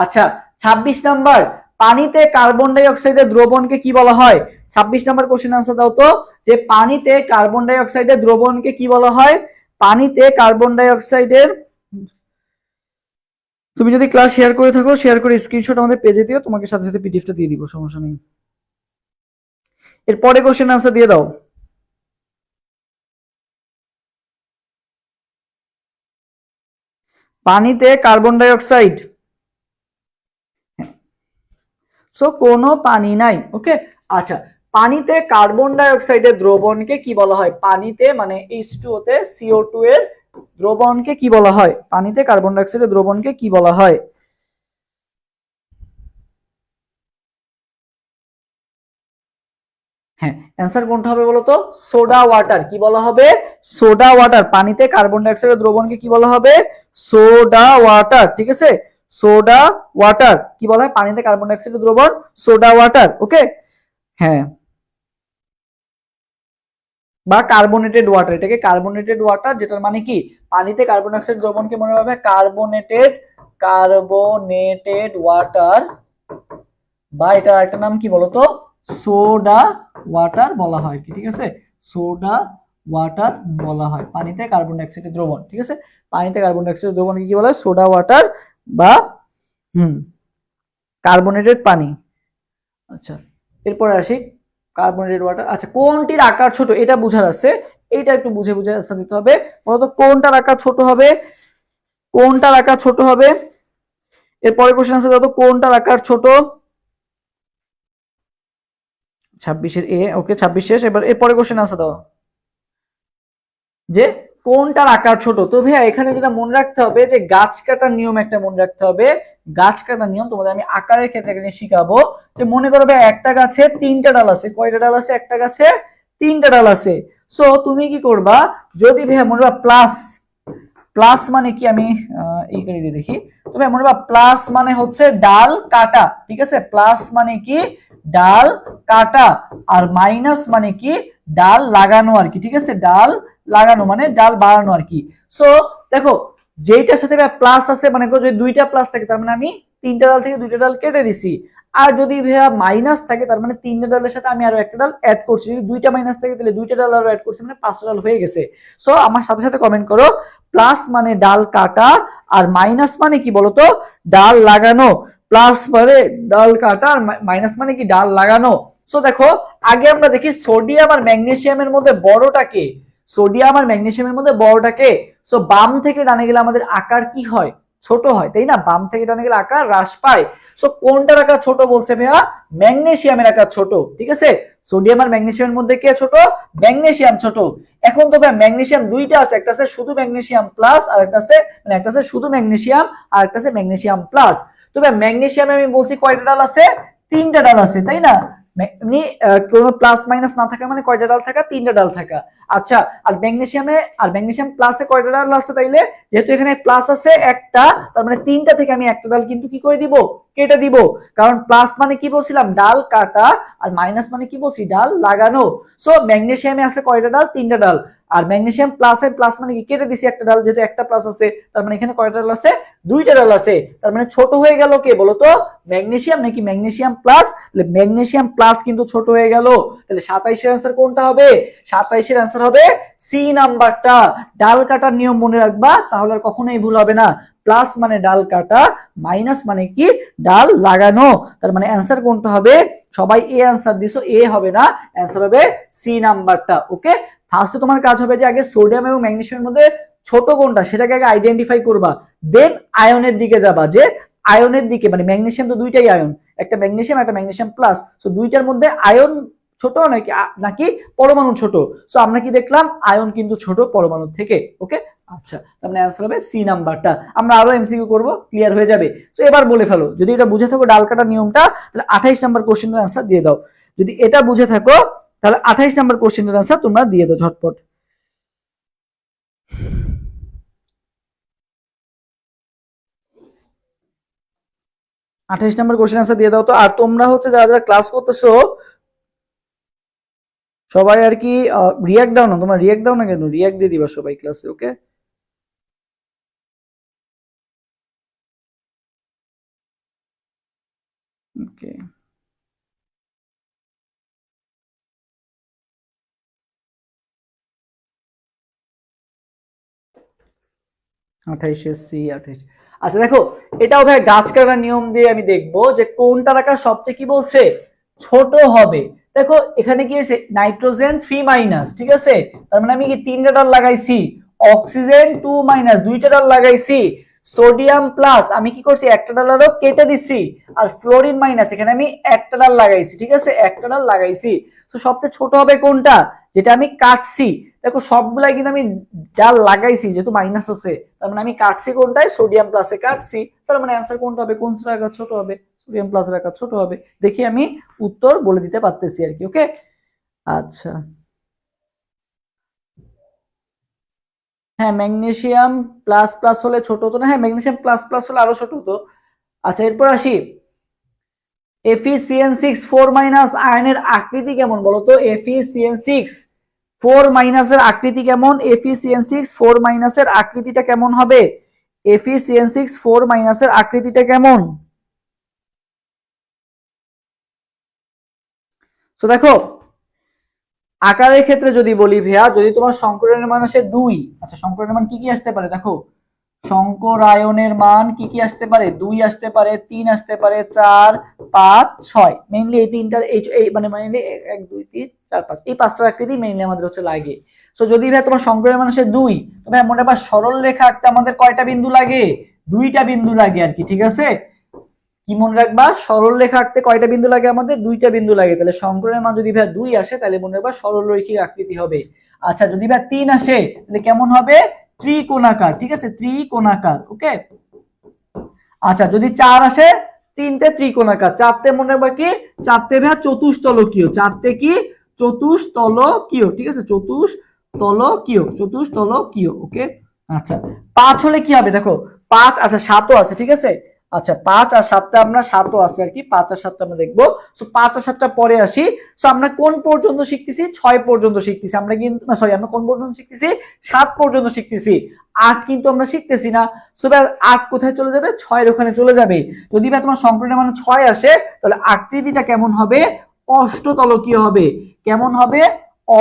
আচ্ছা, 26 নাম্বার, পানিতে কার্বন ডাই অক্সাইডের দ্রবণকে কি বলা হয়। 26 নাম্বার কোশ্চেন আনসার দাও তো, যে পানিতে কার্বন ডাই অক্সাইডের দ্রবণকে কি বলা হয়। পানিতে কার্বন ডাই অক্সাইডের, তুমি যদি ক্লাস শেয়ার করে থাকো শেয়ার করে স্ক্রিনশট আমাদের পেজে দিও, তোমাকে সাথে সাথে পিডিএফটা দিয়ে দিব, সমস্যা নেই। এর পরে কোশ্চেন আনসার দিয়ে দাও। পানিতে কার্বন ডাই অক্সাইড, সো কোনো পানি নাই। ওকে, আচ্ছা, পানিতে কার্বন ডাই অক্সাইডের দ্রবণকে কি বলা হয়, পানিতে মানে H2O তে CO2 এর দ্রবণকে কি বলা হয়, পানিতে কার্বন ডাই অক্সাইডের দ্রবণকে কি বলা হয়। হ্যাঁ, অ্যান্সার কোনটা হবে বলো তো, সোডা ওয়াটার। কি বলা হবে, সোডা ওয়াটার। পানিতে কার্বন ডাই অক্সাইডের দ্রবণকে কি বলা হবে, সোডা ওয়াটার, ঠিক আছে, সোডা ওয়াটার। কি বলা হয়, পানিতে কার্বন ডাই অক্সাইডের দ্রবণ সোডা ওয়াটার। ওকে, হ্যাঁ, বা কার্বনেটেড ওয়াটার, এটাকে কার্বনেটেড ওয়াটার, যেটার মানে কি পানিতে কার্বন ডাই অক্সাইড দ্রবণকে মনে রাখবে কার্বনেটেড, কার্বনেটেড ওয়াটার, বা এটার একটা নাম কি বলতো, সোডা ওয়াটার বলা হয় কি, ঠিক আছে, সোডা ওয়াটার বলা হয় পানিতে কার্বন ডাই অক্সাইডের দ্রবণ, ঠিক আছে, পানিতে কার্বন ডাই অক্সাইডের দ্রবণকে কি বলা হয়, সোডা ওয়াটার বা কার্বনেটেড পানি। আচ্ছা, এরপরে আসি কার্বনেটেড ওয়াটার। আচ্ছা, কোনটির আকার ছোট, এটা বুঝার আছে, এটা একটু বুঝে বুঝে আনসার দিতে হবে। বলতো কোনটার আকার ছোট হবে, কোনটার আকার ছোট হবে। এরপরে কোশ্চেন আছে, দাও কোনটার আকার ছোট। 26 এর এ, ওকে 26 শেষ। এবার এরপরে কোশ্চেন আছে দাও, যে কোনটার আকার ছোট? তো ভাইয়া এখানে যেটা মনে রাখতে হবে যে গাছ কাটার নিয়ম একটা মনে রাখতে হবে। গাছ কাটার নিয়ম তোমাদের আমি আকারের ক্ষেত্রে এখানে শিখাবো। যে মনে করো ভাই একটা গাছে 3টা ডাল আছে। কয়টা ডাল আছে? একটা গাছে 3টা ডাল আছে। সো তুমি কি করবা, যদি ভাইয়া মনে করো প্লাস, প্লাস মানে কি, আমি এই করে দিয়ে দেখি। তো ভাই মনে করো প্লাস মানে হচ্ছে ডাল কাটা, ঠিক আছে? প্লাস মানে কি? ডাল কাটা। আর মাইনাস মানে কি? ডাল লাগানো আর কি, ঠিক আছে? ডাল লাগানো মানে ডাল বাড়ানো আর কি। সো দেখো, যেইটার সাথে প্লাস আছে, মানে যদি দুইটা প্লাস থাকে তার মানে আমি 3টা ডাল থেকে 2টা ডাল কেটে দিছি। আর যদি ভাইয়া মাইনাস থাকে তার মানে 3টা ডালের সাথে আমি আরো একটা ডাল অ্যাড করছি। যদি 2টা মাইনাস থাকে তাহলে 2টা ডাল আরো অ্যাড করছি, মানে 5টা ডাল হয়ে গেছে। সো আমার সাথে সাথে কমেন্ট করো, প্লাস মানে ডাল কাটা আর মাইনাস মানে কি বলতো? ডাল লাগানো। প্লাস মানে ডাল কাটা আর মাইনাস মানে কি? ডাল লাগানো। সো দেখো, আগে আমরা দেখি সোডিয়াম আর ম্যাগনেসিয়ামের মধ্যে বড়টাকে। সোডিয়াম আর ম্যাগনেসিয়ামের মধ্যে বড়টাকে। সো বাম থেকে ডানে গেলে আমাদের আকার কি হয়? ছোট হয়, তাই না? বাম থেকে ডানে গেলে আকার হ্রাস পায়। সো কোনটার আকার ছোট বলছে ভাইয়া? ম্যাগনেসিয়ামের আকার ছোট, ঠিক আছে? সোডিয়াম আর ম্যাগনেসিয়ামের মধ্যে কে ছোট? ম্যাগনেসিয়াম ছোট। এখন তো ভাই ম্যাগনেসিয়াম দুইটা আছে, একটা আছে শুধু ম্যাগনেসিয়াম প্লাস, আর একটা আছে মানে একটা আছে শুধু ম্যাগনেসিয়াম আর একটা আছে ম্যাগনেসিয়াম প্লাস। তো ভাই ম্যাগনেসিয়ামে আমি বলছি কয়টা ডাল আছে? 3টা ডাল আছে, তাই না? মানে কোনো প্লাস মাইনাস না থাকা মানে কয়টা ডাল থাকা? 3টা ডাল থাকা। আচ্ছা, আর ম্যাগনেসিয়ামে, আর ম্যাগনেসিয়াম প্লাসে কয়টা ডাল আছে? তাইলে যেহেতু এখানে প্লাস আছে একটা, তার মানে 3টা থেকে আমি একটা ডাল কিন্তু কি করে দিব? কেটে দিব। কারণ প্লাস মানে কি বলছিলাম? ডাল কাটা। আর মাইনাস মানে কি বলছি? ডাল লাগানো। সো ম্যাগনেসিয়ামে আছে কয়টা ডাল? 3টা ডাল। আর ম্যাগনেসিয়াম প্লাসে প্লাস মানে কি? কেটে দিছি একটা ডাল, যেহেতু একটা প্লাস আছে তার মানে এখানে কয়টা ডাল আছে? 2টা ডাল আছে। তার মানে ছোট হয়ে গেল কে বলতো? ম্যাগনেসিয়াম নাকি ম্যাগনেসিয়াম প্লাস? তাহলে ম্যাগনেসিয়াম প্লাস কিন্তু ছোট হয়ে গেল। তাহলে 27 এর आंसर কোনটা হবে? 27 এর आंसर হবে সি নাম্বারটা। ডাল কাটার নিয়ম মনে রাখবা, তাহলে আর কখনোই ভুল হবে না। প্লাস মানে ডাল কাটা, মাইনাস মানে কি? ডাল লাগানো। তার মানে आंसर কোনটা হবে? সবাই এ आंसर দিছো, এ হবে না, आंसर হবে সি নাম্বারটা। ওকে, ফার্স্টে তোমার কাজ হবে যে আগে সোডিয়াম এবং ম্যাগনেসিয়ামের মধ্যে ছোট কোনটা সেটাকে আগে আইডেন্টিফাই করবা, দেন আয়নের দিকে যাবা। যে আয়নের দিকে, মানে ম্যাগনেসিয়াম তো দুইটাই আয়ন, একটা ম্যাগনেসিয়াম একটা ম্যাগনেসিয়াম প্লাস। সো দুইটার মধ্যে আয়ন ছোট নাকি নাকি পরমাণু ছোট? সো আমরা কি দেখলাম? আয়ন কিন্তু ছোট পরমাণু থেকে। ওকে, আচ্ছা, তার মানে आंसर হবে সি নাম্বারটা। আমরা আরো এমসিকিউ করব, ক্লিয়ার হয়ে যাবে। তো এবার বলে ফেলো, যদি এটা বুঝে থাকো ডাল কাটার নিয়মটা, তাহলে 28 নাম্বার কোশ্চেনের आंसर দিয়ে দাও। যদি এটা বুঝে থাকো তাহলে 28 নাম্বার কোশ্চেনের आंसर তোমরা দিয়ে দাও ঝটপট। 28 নাম্বার কোশ্চেন आंसर দিয়ে দাও তো। আর তোমরা হচ্ছে যারা যারা ক্লাস করতেছো সবাই আর কি রিয়াক্ট দাও না, তোমরা রিয়াক্ট দাও না কেন? রিয়াক্ট দিয়ে দিবা সবাই ক্লাসে। ওকে, ওকে, 28 সি 28। আচ্ছা দেখো, এটাও ভাই গাছ কাটার নিয়ম দিয়ে আমি দেখবো যে কোনটার আকার সবচেয়ে কি বলছে? ছোট হবে। দেখো এখানে কি হয়েছে? নাইট্রোজেন 3 মাইনাস, ঠিক আছে? তার মানে আমি কি 3টা ডাল লাগাইছি। অক্সিজেন 2 মাইনাস, 2টা ডাল লাগাইছি। সোডিয়াম প্লাস আমি কি করছি? একটা ডাল আরো কেটে দিছি। আর ফ্লোরিন মাইনাস, এখানে আমি একটা ডাল লাগাইছি, ঠিক আছে? একটা ডাল লাগাইছি। তো সবচেয়ে ছোট হবে কোনটা? যেটা আমি কাটছি। দেখো সবগুলাই কিন্তু আমি ডাল লাগাইছি, যেহেতু মাইনাস আছে তার মানে আমি কাটছি কোনটায়? সোডিয়াম প্লাসে কাটছি। তার মানে आंसर কোনটা হবে? কোনটার আকার ছোট হবে? সোডিয়াম প্লাসের আকার ছোট হবে। দেখি আমি উত্তর বলে দিতে পারতেছি আর কি। ওকে, আচ্ছা, হ্যাঁ ম্যাগনেসিয়াম প্লাস প্লাস হলে ছোট হতো না? হ্যাঁ ম্যাগনেসিয়াম প্লাস প্লাস হলে আরো ছোট হতো। আচ্ছা, এরপর আসি। FeCN6 4 মাইনাস আয়নের আকৃতি কেমন বলতো? FeCN6 4 মাইনাসের আকৃতি কেমন? FeCN6 4 মাইনাসের আকৃতিটা কেমন হবে? FeCN6 4 মাইনাসের আকৃতিটা কেমন? তো দেখো, আকারের ক্ষেত্রে যদি বলি ভাইয়া, যদি তোমার সংকরের মান আসে 2, আচ্ছা সংকরের মান কি কি আসতে পারে দেখো। সংকরায়নের মান কি কি আসতে পারে? 2 আসতে পারে, 3 আসতে পারে, 4 5 6। মেইনলি এই তিনটার এই মানে মেইনলি 1 2 3 4 5 এই পাঁচটার আকৃতি মেইনলি আমাদের হচ্ছে লাগে। সো যদি ভাই তোমার সংকরের মান আসে 2, তো ভাই মনে রাখবা সরল রেখা আঁকতে আমাদের কয়টা বিন্দু লাগে? 2টা বিন্দু লাগে আর কি, ঠিক আছে? কি মনে রাখবা? সরল রেখা আঁকতে কয়টা বিন্দু লাগে আমাদের? 2টা বিন্দু লাগে। তাহলে সংকরের মান যদি ভাই 2 আসে তাহলে মনে রাখবা সরল রৈখিক আকৃতি হবে। আচ্ছা যদি ভাই 3 আসে তাহলে কেমন হবে? ত্রিকোণাকার, ঠিক আছে, ত্রিকোণাকার। ওকে, আচ্ছা যদি 4 আসে, 3টে ত্রিকোণাকার, 4টে মনে রাখবা কি, 4টে ভাই চতুস্তলকীয়, 4টে কি চতুস্তলকীয়, ঠিক আছে, চতুস্তলকীয়, চতুস্তলকীয়। ওকে, আচ্ছা 5 হলে কি হবে দেখো, 5, আচ্ছা 7ও আছে, ঠিক আছে, আচ্ছা 5 আর 7টা আমরা 7ও আছে আর কি, 5 আর 7টা আমরা দেখবো। সো 5 আর 7টা পরে আসি। সো আমরা কোন পর্যন্ত শিখতেছি? 6 পর্যন্ত শিখতেছি আমরা, কিন্তু না সরি, আমরা কোন পর্যন্ত শিখতেছি? 7 পর্যন্ত শিখতেছি, 8 কিন্তু আমরা শিখতেছি না। সো 8 কোথায় চলে যাবে? 6 এর ওখানে চলে যাবে। যদি ভাই তোমার সংকলনের মান 6 আসে তাহলে আকৃতিটা কেমন হবে? অষ্টতলকীয় হবে। কেমন হবে?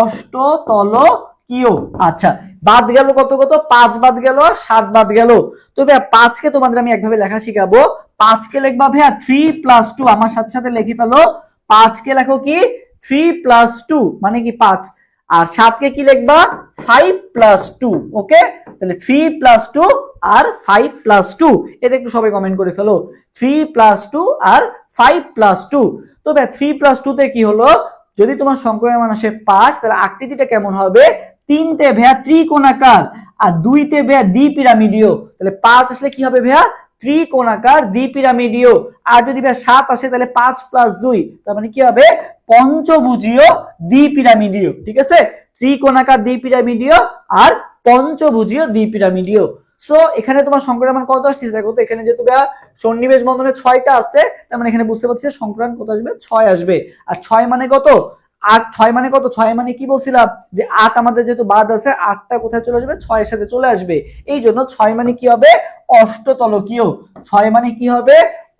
অষ্টতলকীয়। আচ্ছা বাদ গেল কত কত? 5 বাদ গেল আর 7 বাদ গেল। তো ভাইয়া 5 কে তোমাদের আমি একভাবে লেখা শিখাবো। 5 কে লিখবা ভাইয়া 3 + 2, আমার সাথে সাথে লিখে ফেলো। 5 কে লেখো কি 3 + 2 মানে কি 5, আর 7 কে কি লিখবা 5 + 2। ওকে, তাহলে 3 + 2 আর 5 + 2, এটা একটু সবাই কমেন্ট করে ফেলো, 3 + 2 আর 5 + 2। তো ভাই 3 + 2 তে কি হলো? যদি তোমার সংকলনের মান আসে 5, তাহলে আকৃতিটা কেমন হবে? 3টে ভাইয়া ত্রিকোণাকার আর 2টে ভাইয়া দ্বিপিরামিডীয়। তাহলে 5 আসলে কি হবে ভাইয়া? ত্রিকোণাকার দ্বিপিরামিডীয়। আর যদি ভাইয়া 7 আসে তাহলে 5 + 2, তার মানে কি হবে? পঞ্চভুজীয় দ্বিপিরামিডীয়, ঠিক আছে, ত্রিকোণাকার দ্বিপিরামিডীয় আর পঞ্চভুজীয় দ্বিপিরামিডীয়। সো এখানে তোমার সংকলনের মান কত আসছে দেখো তো, এখানে যেহেতু ভাইয়া সন্নিবেশ বন্ধনে 6টা আছে, তার মানে এখানে বুঝতে পারছি সংকলন কত আসবে? 6 আসবে। আর 6 মানে কত? 8, 6 মানে কত? 6 মানে কি বলছিলাম যে 8 আমাদের যেহেতু বাদ আছে, 8টা কোথায় চলে আসবে? 6 এর সাথে চলে আসবে। এই জন্য 6 মানে কি হবে? অষ্টতলকীয়। 6 মানে কি হবে?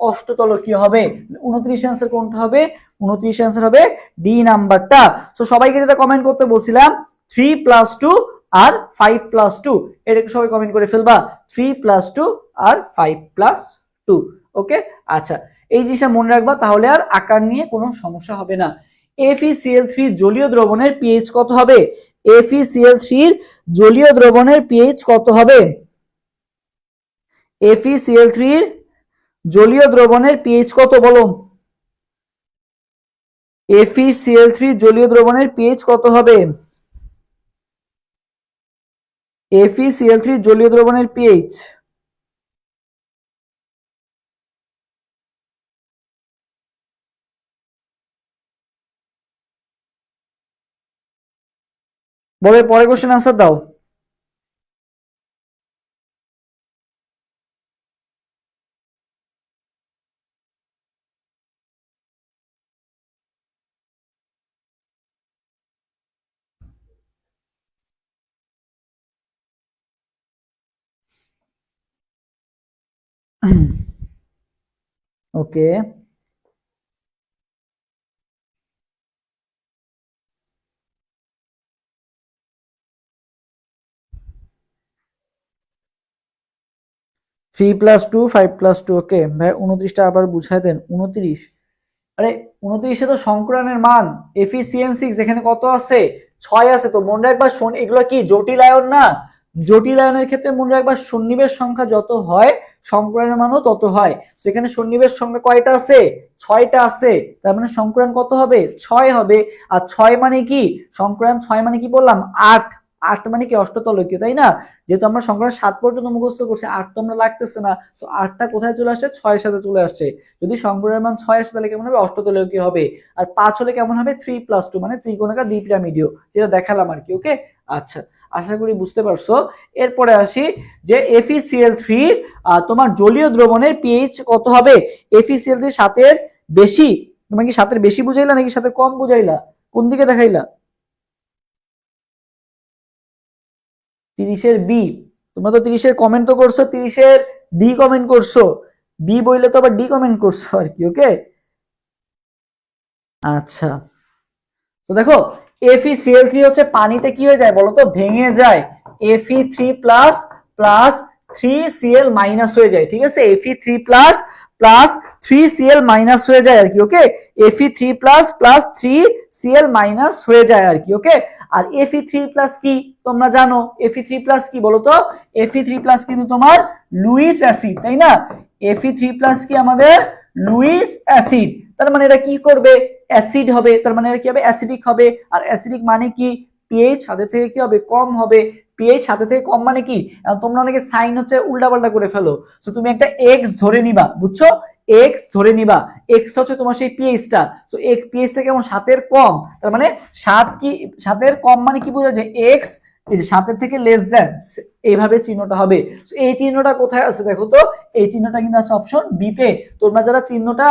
অষ্টতলকীয় হবে। 29 অ্যান্সার কোনটা হবে? 29 অ্যান্সার হবে ডি নাম্বারটা। সো সবাইকে যেটা কমেন্ট করতে বলছিলাম 3 + 2 আর 5 + 2, এটা একটু সবাই কমেন্ট করে ফেলবা, 3 + 2 আর 5 + 2। ওকে, আচ্ছা এই জিনিসটা মনে রাখবা, তাহলে আর আকার নিয়ে কোনো সমস্যা হবে না। FeCl3 জলীয় দ্রবণের pH কত হবে? FeCl3 জলীয় দ্রবণের pH কত হবে? FeCl3 জলীয় দ্রবণের pH কত বলো? FeCl3 জলীয় দ্রবণের pH কত হবে? FeCl3 জলীয় দ্রবণের pH বলে, পরে কোশ্চেন আনসার দাও। ওকে, 3 + 2 5 + 2। ওকে ভাই 29টা আবার বুঝাই দেন। 29, আরে 29-এ তো সংক্রানের মান এফিসিয়েন্সি এখানে কত আছে? 6 আছে। তো মনে রাখবা এগুলো কি জটিল আয়ন না? জটিল আয়নের ক্ষেত্রে মনে রাখবা সন্নিবেশ সংখ্যা যত হয় সংক্রানের মানও তত হয়। সেখানে সন্নিবেশ সংখ্যা কয়টা আছে? 6টা আছে। তার মানে সংক্রান কত হবে? 6 হবে। আর 6 মানে কি? সংক্রান 6 মানে কি বললাম? 8। 8 মানে কি? অষ্টতলকীয়, তাই না? যেহেতু আমরা সংক্রান 7 পর্যন্ত মুখস্থ করছি, 8 তো আমরা লাগতেছে না। তো 8টা কোথায় চলে আসছে? 6 এর সাথে চলে আসছে। যদি সংকরের মান 6 আসে তাহলে কেমন হবে? অষ্টতলকীয় হবে। আর 5 হলে কেমন হবে? 3 + 2 মানে ত্রিকোণাকার দ্বিপিরামিডীয়, যেটা দেখালাম আর কি। ওকে, আচ্ছা আশা করি বুঝতে পারছো। এরপরে আসি যে FeCl3 তোমার জলীয় দ্রবণের pH কত হবে? FeCl3 সাতের বেশি, তুমি কি সাতের বেশি বুঝাইলা নাকি সাথে কম বুঝাইলা? কোন দিকে দেখাইলা? 30-এর বি? তোমরা তো 30-এর কমেন্ট তো করছো, 30-এর ডি কমেন্ট করছো, বি বইলে তো আবার ডি কমেন্ট করছো আর কি। ওকে, আচ্ছা তো দেখো FeCl3 হচ্ছে পানিতে কি হয়ে যায় বলতো? ভেঙে যায়। Fe3 plus plus 3Cl minus হয়ে যায়, ঠিক আছে, Fe3 plus plus 3Cl minus হয়ে যায় আর কি। ওকে, Fe3 plus plus 3Cl minus হয়ে যায় আর কি। ওকে, আর Fe3 প্লাস কি তোমরা জানো? Fe3 প্লাস কি বলতো? Fe3 প্লাস কিন্তু তোমার লুইস অ্যাসিড, তাই না? Fe3 প্লাস কি আমাদের লুইস অ্যাসিড। তার মানে এটা কি করবে? অ্যাসিড হবে। তার মানে এটা কি হবে? অ্যাসিডিক হবে। আর অ্যাসিডিক মানে কি? পিএইচ হাতে থেকে কি হবে, কম হবে। পিএইচ হাতে থেকে কম মানে কি, তোমরা অনেকে সাইন হচ্ছে উল্টাপাল্টা করে ফেলো। সো তুমি একটা এক্স ধরে নিবা, বুঝছো, এক্স ধরে নিবা, এক্সটা হচ্ছে তোমার সেই পিএইচটা। সো পিএইচটা কেমন, 7 কম, তার মানে 7 কি, 7 কম মানে কি বোঝা যায়, এক্স এই যে 7 থেকে লেস দেন, এইভাবে চিহ্নটা হবে। এই চিহ্নটা কোথায় আছে দেখো তো, এই চিহ্নটা কিন্তু আছে অপশন বি তে। তোমরা যারা চিহ্নটা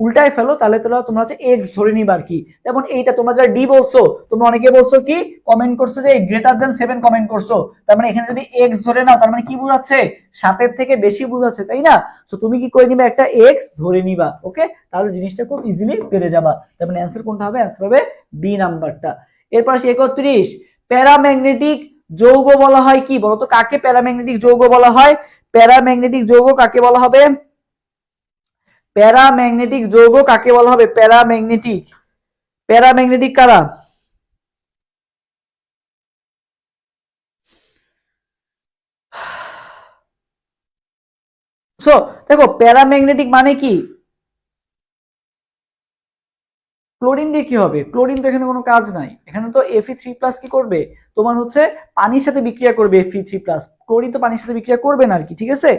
উল্টায় ফেলো তাহলে তোমরা হচ্ছে এক্স ধরে নিবা আর কি। যেমন এইটা তোমরা যারা ডি বলছো, তোমরা অনেকে বলছো কি কমেন্ট করছো যে গ্রেটার দেন 7 কমেন্ট করছো, তার মানে এখানে যদি এক্স ধরে নাও তার মানে কি বোঝাচ্ছে, 7 থেকে বেশি বোঝাচ্ছে, তাই না? সো তুমি কি করে নিবা, একটা এক্স ধরে নিবা, ওকে, তাহলে জিনিসটা খুব ইজিলি পেরে যাবা। তার মানে অ্যান্সার কোনটা হবে, অ্যান্সার হবে বি নাম্বারটা। এরপর আসি 31, প্যারাম্যাগনেটিক যৌগ বলা হয় কি, বলতো কাকে প্যারাম্যাগনেটিক যৌগ বলা হয়? প্যারাম্যাগনেটিক যৌগ কাকে বলা হবে, প্যারাম্যাগনেটিক যৌগ কাকে বলা হবে, প্যারাম্যাগনেটিক, প্যারাম্যাগনেটিক কারা? সো দেখো প্যারাম্যাগনেটিক মানে কি, ক্লোরিন দিয়ে কি হবে, ক্লোরিন তো এখানে কোনো কাজ নাই, এখানে তো Fe3+ কি করবে, তোমার হচ্ছে পানির সাথে বিক্রিয়া করবে Fe3+, ক্লোরিন তো পানির সাথে বিক্রিয়া করবে না আর কি, ঠিক আছে।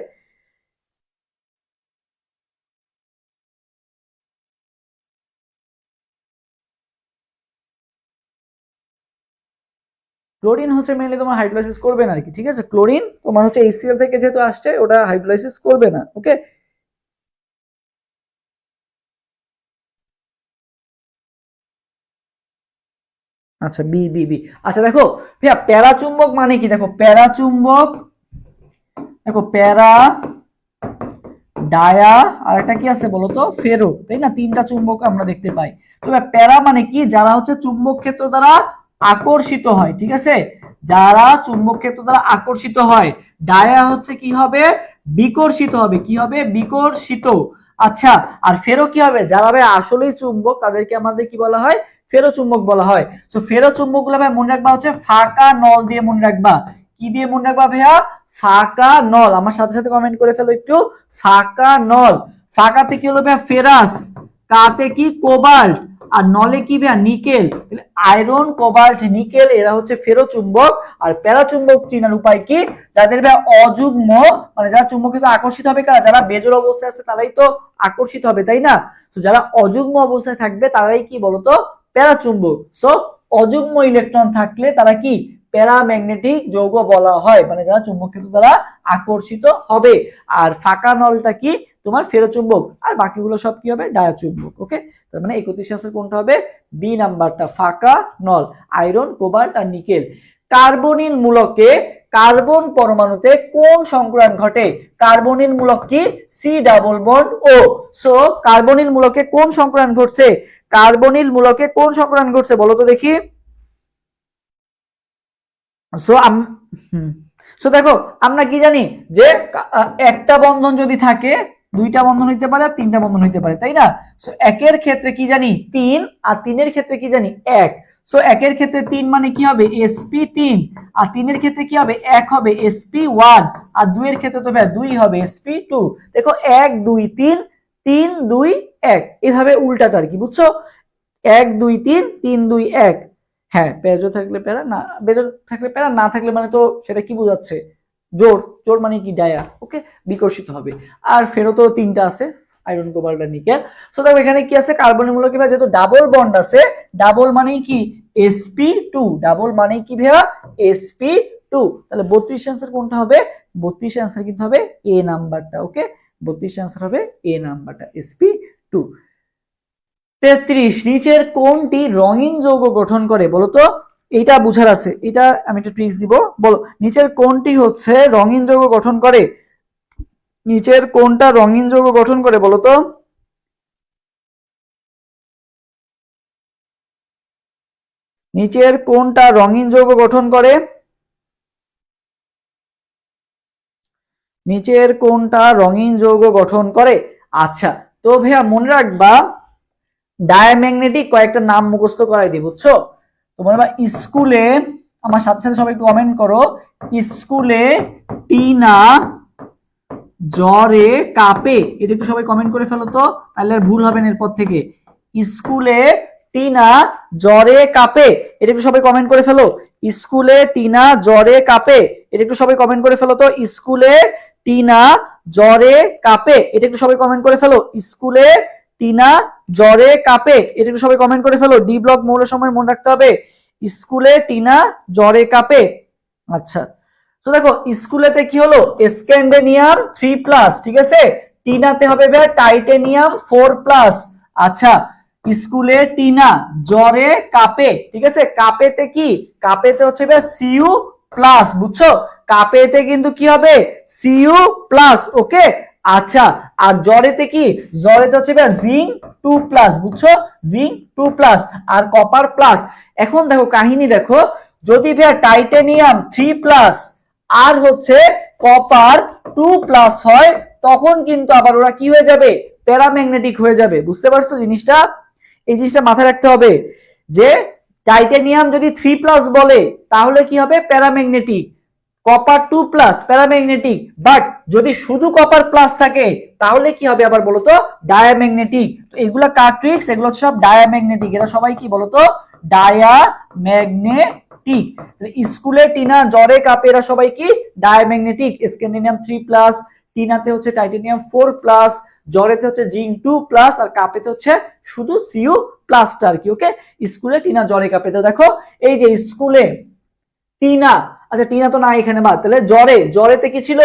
ক্লোরিন হচ্ছে মেইনলি তোমার হাইড্রোলাইসিস করবে না আর কি, ঠিক আছে, ক্লোরিন তোমার হচ্ছে HCl থেকে যেহেতু আসছে ওটা হাইড্রোলাইসিস করবে না, ওকে। আচ্ছা বি বি বি। আচ্ছা দেখো ভাইয়া প্যারাচুম্বক মানে কি, দেখো প্যারাচুম্বক, দেখো প্যারা, ডায়া আর একটা কি আছে বলতো, ফেরো, তাই না, 3টা চুম্বক আমরা দেখতে পাই। তবে প্যারা মানে কি, যারা হচ্ছে চুম্বক ক্ষেত্র দ্বারা আকর্ষিত হয়, ঠিক আছে, যারা চুম্বক ক্ষেত্র দ্বারা আকর্ষিত হয়। ডায়া হচ্ছে কি হবে, বিকর্ষিত হবে, কি হবে, বিকর্ষিত। আচ্ছা, আর ফেরো কি হবে, যারা ভাই আসলেই চুম্বক তাদেরকে আমাদের কি বলা হয়, ফেরো চুম্বক বলা হয়। তো ফেরো চুম্বক গুলো ভাই মনে রাখবা হচ্ছে ফাঁকা নল দিয়ে মনে রাখবা, কি দিয়ে মনে রাখবা ভাইয়া, ফাঁকা নল, আমার সাথে সাথে কমেন্ট করে ফেলো একটু, ফাঁকা নল। ফাঁকাতে কি হলো ভাইয়া, ফেরাস, কাতে কি, কোবাল্ট, আর নলে কি ভাইয়া, নিকেল। আয়রন, কোবাল্ট, নিকেল এরা হচ্ছে ফেরোচুম্বক। আর প্যারাচুম্বক চিনার উপায় কি, যাদের ভাইয়া অযুগ্ম, মানে যারা চুম্বক ক্ষেত্রে আকর্ষিত হবে কারা, যারা বেজোড় অবস্থায় আছে তারাই তো আকর্ষিত হবে, তাই না? তো যারা অযুগ্ম অবস্থায় থাকবে তারাই কি বলতো, প্যারাচুম্বক। সো অযুগ্ম ইলেকট্রন থাকলে তারা কি, প্যারাম্যাগনেটিক যৌগ বলা হয়, মানে যারা চুম্বক ক্ষেত্র দ্বারা আকর্ষিত হবে। আর ফাঁকা নলটা কি, তোমার ফেরোচুম্বক, আর বাকিগুলো সব কি হবে, ডায়াচুম্বক, ওকে। তার মানে 31 আনসার কোনটা হবে, বি নাম্বারটা, ফাঁকা নল, আয়রন, কোবাল্ট আর নিকেল। কার্বনিল মূলকে কার্বন পরমাণুতে কোন সংক্রায়ন ঘটে, কার্বনিল মূলক কি, সি ডাবল বন্ড ও। সো কার্বনিল মূলকে কোন সংক্রায়ন ঘটছে, কার্বনিল মূলকে কোন সংক্রায়ন ঘটছে বলো তো দেখি। সো সো দেখো আমরা কি জানি যে একটা বন্ধন যদি থাকে, 2টা বন্ধন হইতে পারে, 3টা বন্ধন হইতে পারে, তাই না? সো একের ক্ষেত্রে কি জানি 3, আর 3-এর ক্ষেত্রে কি জানি 1। সো একের ক্ষেত্রে 3 মানে কি হবে, sp3, আর 3-এর ক্ষেত্রে কি হবে, 1 হবে sp1, আর 2-এর ক্ষেত্রে তো ভাই 2 হবে sp2। দেখো 1 2 3, 3 2 1, এভাবে উল্টাটা আর কি, বুঝছো, 1 2 3, 3 2 1। হ্যাঁ, বেজোড় থাকলে প্যারা, না বেজোড় থাকলে প্যারা, না থাকলে মানে তো সেটা কি বোঝাচ্ছে, জোড়, জোড় মানে কি, ডায়া, ওকে, বিকর্ষিত হবে। আর ফেরো তো 3টা আছে, আয়রন, কোবাল্ট আর নিকেল। সো দেখো এখানে কি আছে, কার্বনের মূলকে ভাই যেহেতু ডাবল বন্ড আছে, ডাবল মানেই কি sp2, ডাবল মানেই কি ভাইয়া, sp2। তাহলে 32 আনসার কোনটা হবে, 32 আনসার কিন্তু হবে এ নাম্বারটা, ওকে, 32 আনসার হবে এ নাম্বারটা, sp2। 33, নিচের কোনটি রঙিন যৌগ গঠন করে বলতো, এটা বুঝার আছে, এটা আমি একটা ট্রিক্স দিব, বলো নিচের কোনটি হচ্ছে রঙিন যৌগ গঠন করে, নিচের কোনটা রঙিন যৌগ গঠন করে বলতো। নিচের কোনটা রঙিন যৌগ গঠন করে, নিচের কোনটা রঙিন যৌগ গঠন করে। আচ্ছা, তো ভাইয়া মনে রাখবা ডায়াম্যাগনেটিক কয়েকটা নাম মুখস্থ করাই দিই, বুঝছো, তোমরা স্কুলে আমার সাথে সাথে সবাই একটু কমেন্ট করো, স্কুলে টিনা জ্বরে কাঁপে, এটা একটু সবাই কমেন্ট করে ফেলো তো, তাহলে আর ভুল হবে না এরপর থেকে। স্কুলে টিনা জ্বরে কাঁপে, এটা একটু সবাই কমেন্ট করে ফেলো। স্কুলে টিনা জ্বরে কাঁপে, এটা একটু সবাই কমেন্ট করে ফেলো তো। স্কুলে টিনা জ্বরে কাঁপে, এটা একটু সবাই কমেন্ট করে ফেলো। স্কুলে টিনা জ্বরে কাঁপে, এটা একটু সবাই কমেন্ট করে ফেলো। ডি ব্লক মৌল সময় মনে রাখতে হবে, স্কুলে টিনা জ্বরে কাঁপে। আচ্ছা, তো দেখো স্কুলেতে কি হলো, স্ক্যান্ডেনিয়াম 3+, ঠিক আছে। টিনাতে হবে টাইটেনিয়াম 4+। আচ্ছা, স্কুলে টিনা জ্বরে কাঁপে, ঠিক আছে। কাঁপেতে কি, কাঁপেতে হচ্ছে সিইউ প্লাস, বুঝছো। কাঁপেতে কিন্তু কি হবে, সিইউ প্লাস, ওকে। আচ্ছা, আর জ্বরেতে কি, জ্বরেতে হচ্ছে জিঙ্ক 2+, বুঝছো, জিঙ্ক 2+, আর কপার প্লাস। এখন দেখো কাহিনী দেখো, যদি টাইটেনিয়াম 3+ আর হচ্ছে কপার 2+ হয়, তখন কিন্তু আবার ওরা কি হয়ে যাবে, প্যারাম্যাগনেটিক হয়ে যাবে। বুঝতে পারছো জিনিসটা, এই জিনিসটা মাথায় রাখতে হবে যে টাইটেনিয়াম যদি 3+ বলে তাহলে কি হবে, প্যারাম্যাগনেটিক। কপার 2+ প্যারাম্যাগনেটিক, বাট যদি শুধু কপার প্লাস থাকে তাহলে কি হবে আবার বলতো, ডায়াম্যাগনেটিক। তো এগুলা কার্ট্রিক্স, এগুলো সব ডায়াম্যাগনেটিক, এরা সবাই কি বলতো, ডায়াম্যাগনেটিক। স্কুলে টিনা জ্বরে কাঁপে, এরা সবাই কি, ডায়াম্যাগনেটিক। স্ক্যান্ডিনিয়াম 3+, টিনাতে হচ্ছে টাইটেনিয়াম 4+, জ্বরেতে হচ্ছে জিঙ্ক 2+, আর কাঁপেতে হচ্ছে শুধু সিইউ প্লাসটা আর কি, ওকে। স্কুলে টিনা জ্বরে কাঁপে। তো দেখো এই যে স্কুলে টিনা, আচ্ছা টিনা তো না এখানে বাদ, তাহলে জ্বরে, জ্বরেতে কি ছিল,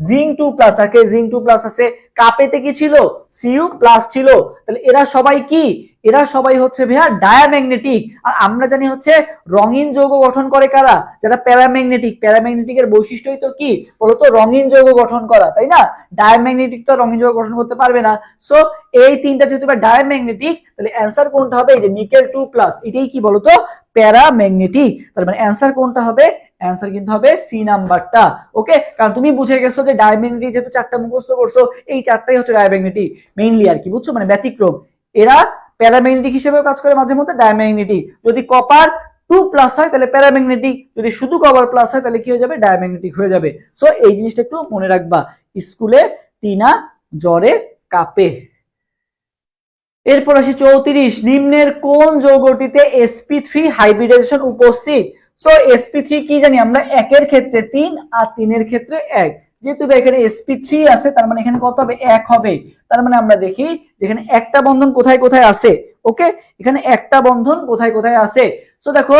জিঙ্ক 2+, আগে জিঙ্ক 2+ আছে। কাপেতে কি ছিল, সিইউ প্লাস ছিল। তাহলে এরা সবাই কি, এরা সবাই হচ্ছে ভাইয়া ডায়াম্যাগনেটিক। আর আমরা জানি হচ্ছে রঙিন যৌগ গঠন করে কারা, যারা প্যারাম্যাগনেটিক। প্যারাম্যাগনেটিকের বৈশিষ্ট্যই তো কি বলতো, রঙিন যৌগ গঠন করা, তাই না। ডায়াম্যাগনেটিক তো রঙিন যৌগ গঠন করতে পারবে না। সো এই তিনটা যেহেতু ডায়াম্যাগনেটিক, তাহলে অ্যান্সার কোনটা হবে, এই যে নিকেল 2+, এটাই কি বলতো, প্যারাম্যাগনেটিক। তার মানে অ্যান্সার কোনটা হবে, অ্যান্সার কিন্তু হবে সি নাম্বারটা, ওকে। কারণ তুমি বুঝে গেছো যে ডায়াম্যাগনেটিক যেহেতু 4টা মুখস্থ করছো, এই 4টাই হচ্ছে ডায়াম্যাগনেটিক মেইনলি আর কি, বুঝছো, মানে ব্যতিক্রম। এরা প্যারাম্যাগনেটিক হিসেবেও কাজ করে মাঝে মধ্যে, ডায়াম্যাগনেটিক। যদি কপার 2+ হয় তাহলে প্যারাম্যাগনেটিক, যদি শুধু কপার প্লাস হয় তাহলে কি হয়ে যাবে, ডায়াম্যাগনেটিক হয়ে যাবে। সো এই জিনিসটা একটু মনে রাখবা, স্কুলে টিনা জ্বরে কাঁপে। এরপর আসি 34, নিম্নের কোন যৌগটিতে sp3 হাইব্রিডাইজেশন উপস্থিত। সো sp3 কি জানি আমরা, একের ক্ষেত্রে 3 আর 3-এর ক্ষেত্রে 1। যেহেতু এখানে sp3 আছে তার মানে এখানে কত হবে, 1 হবে। তার মানে আমরা দেখি যেখানে একটা বন্ধন কোথায় কোথায় আছে, ওকে। এখানে একটা বন্ধন কোথায় কোথায় আছে। সো দেখো,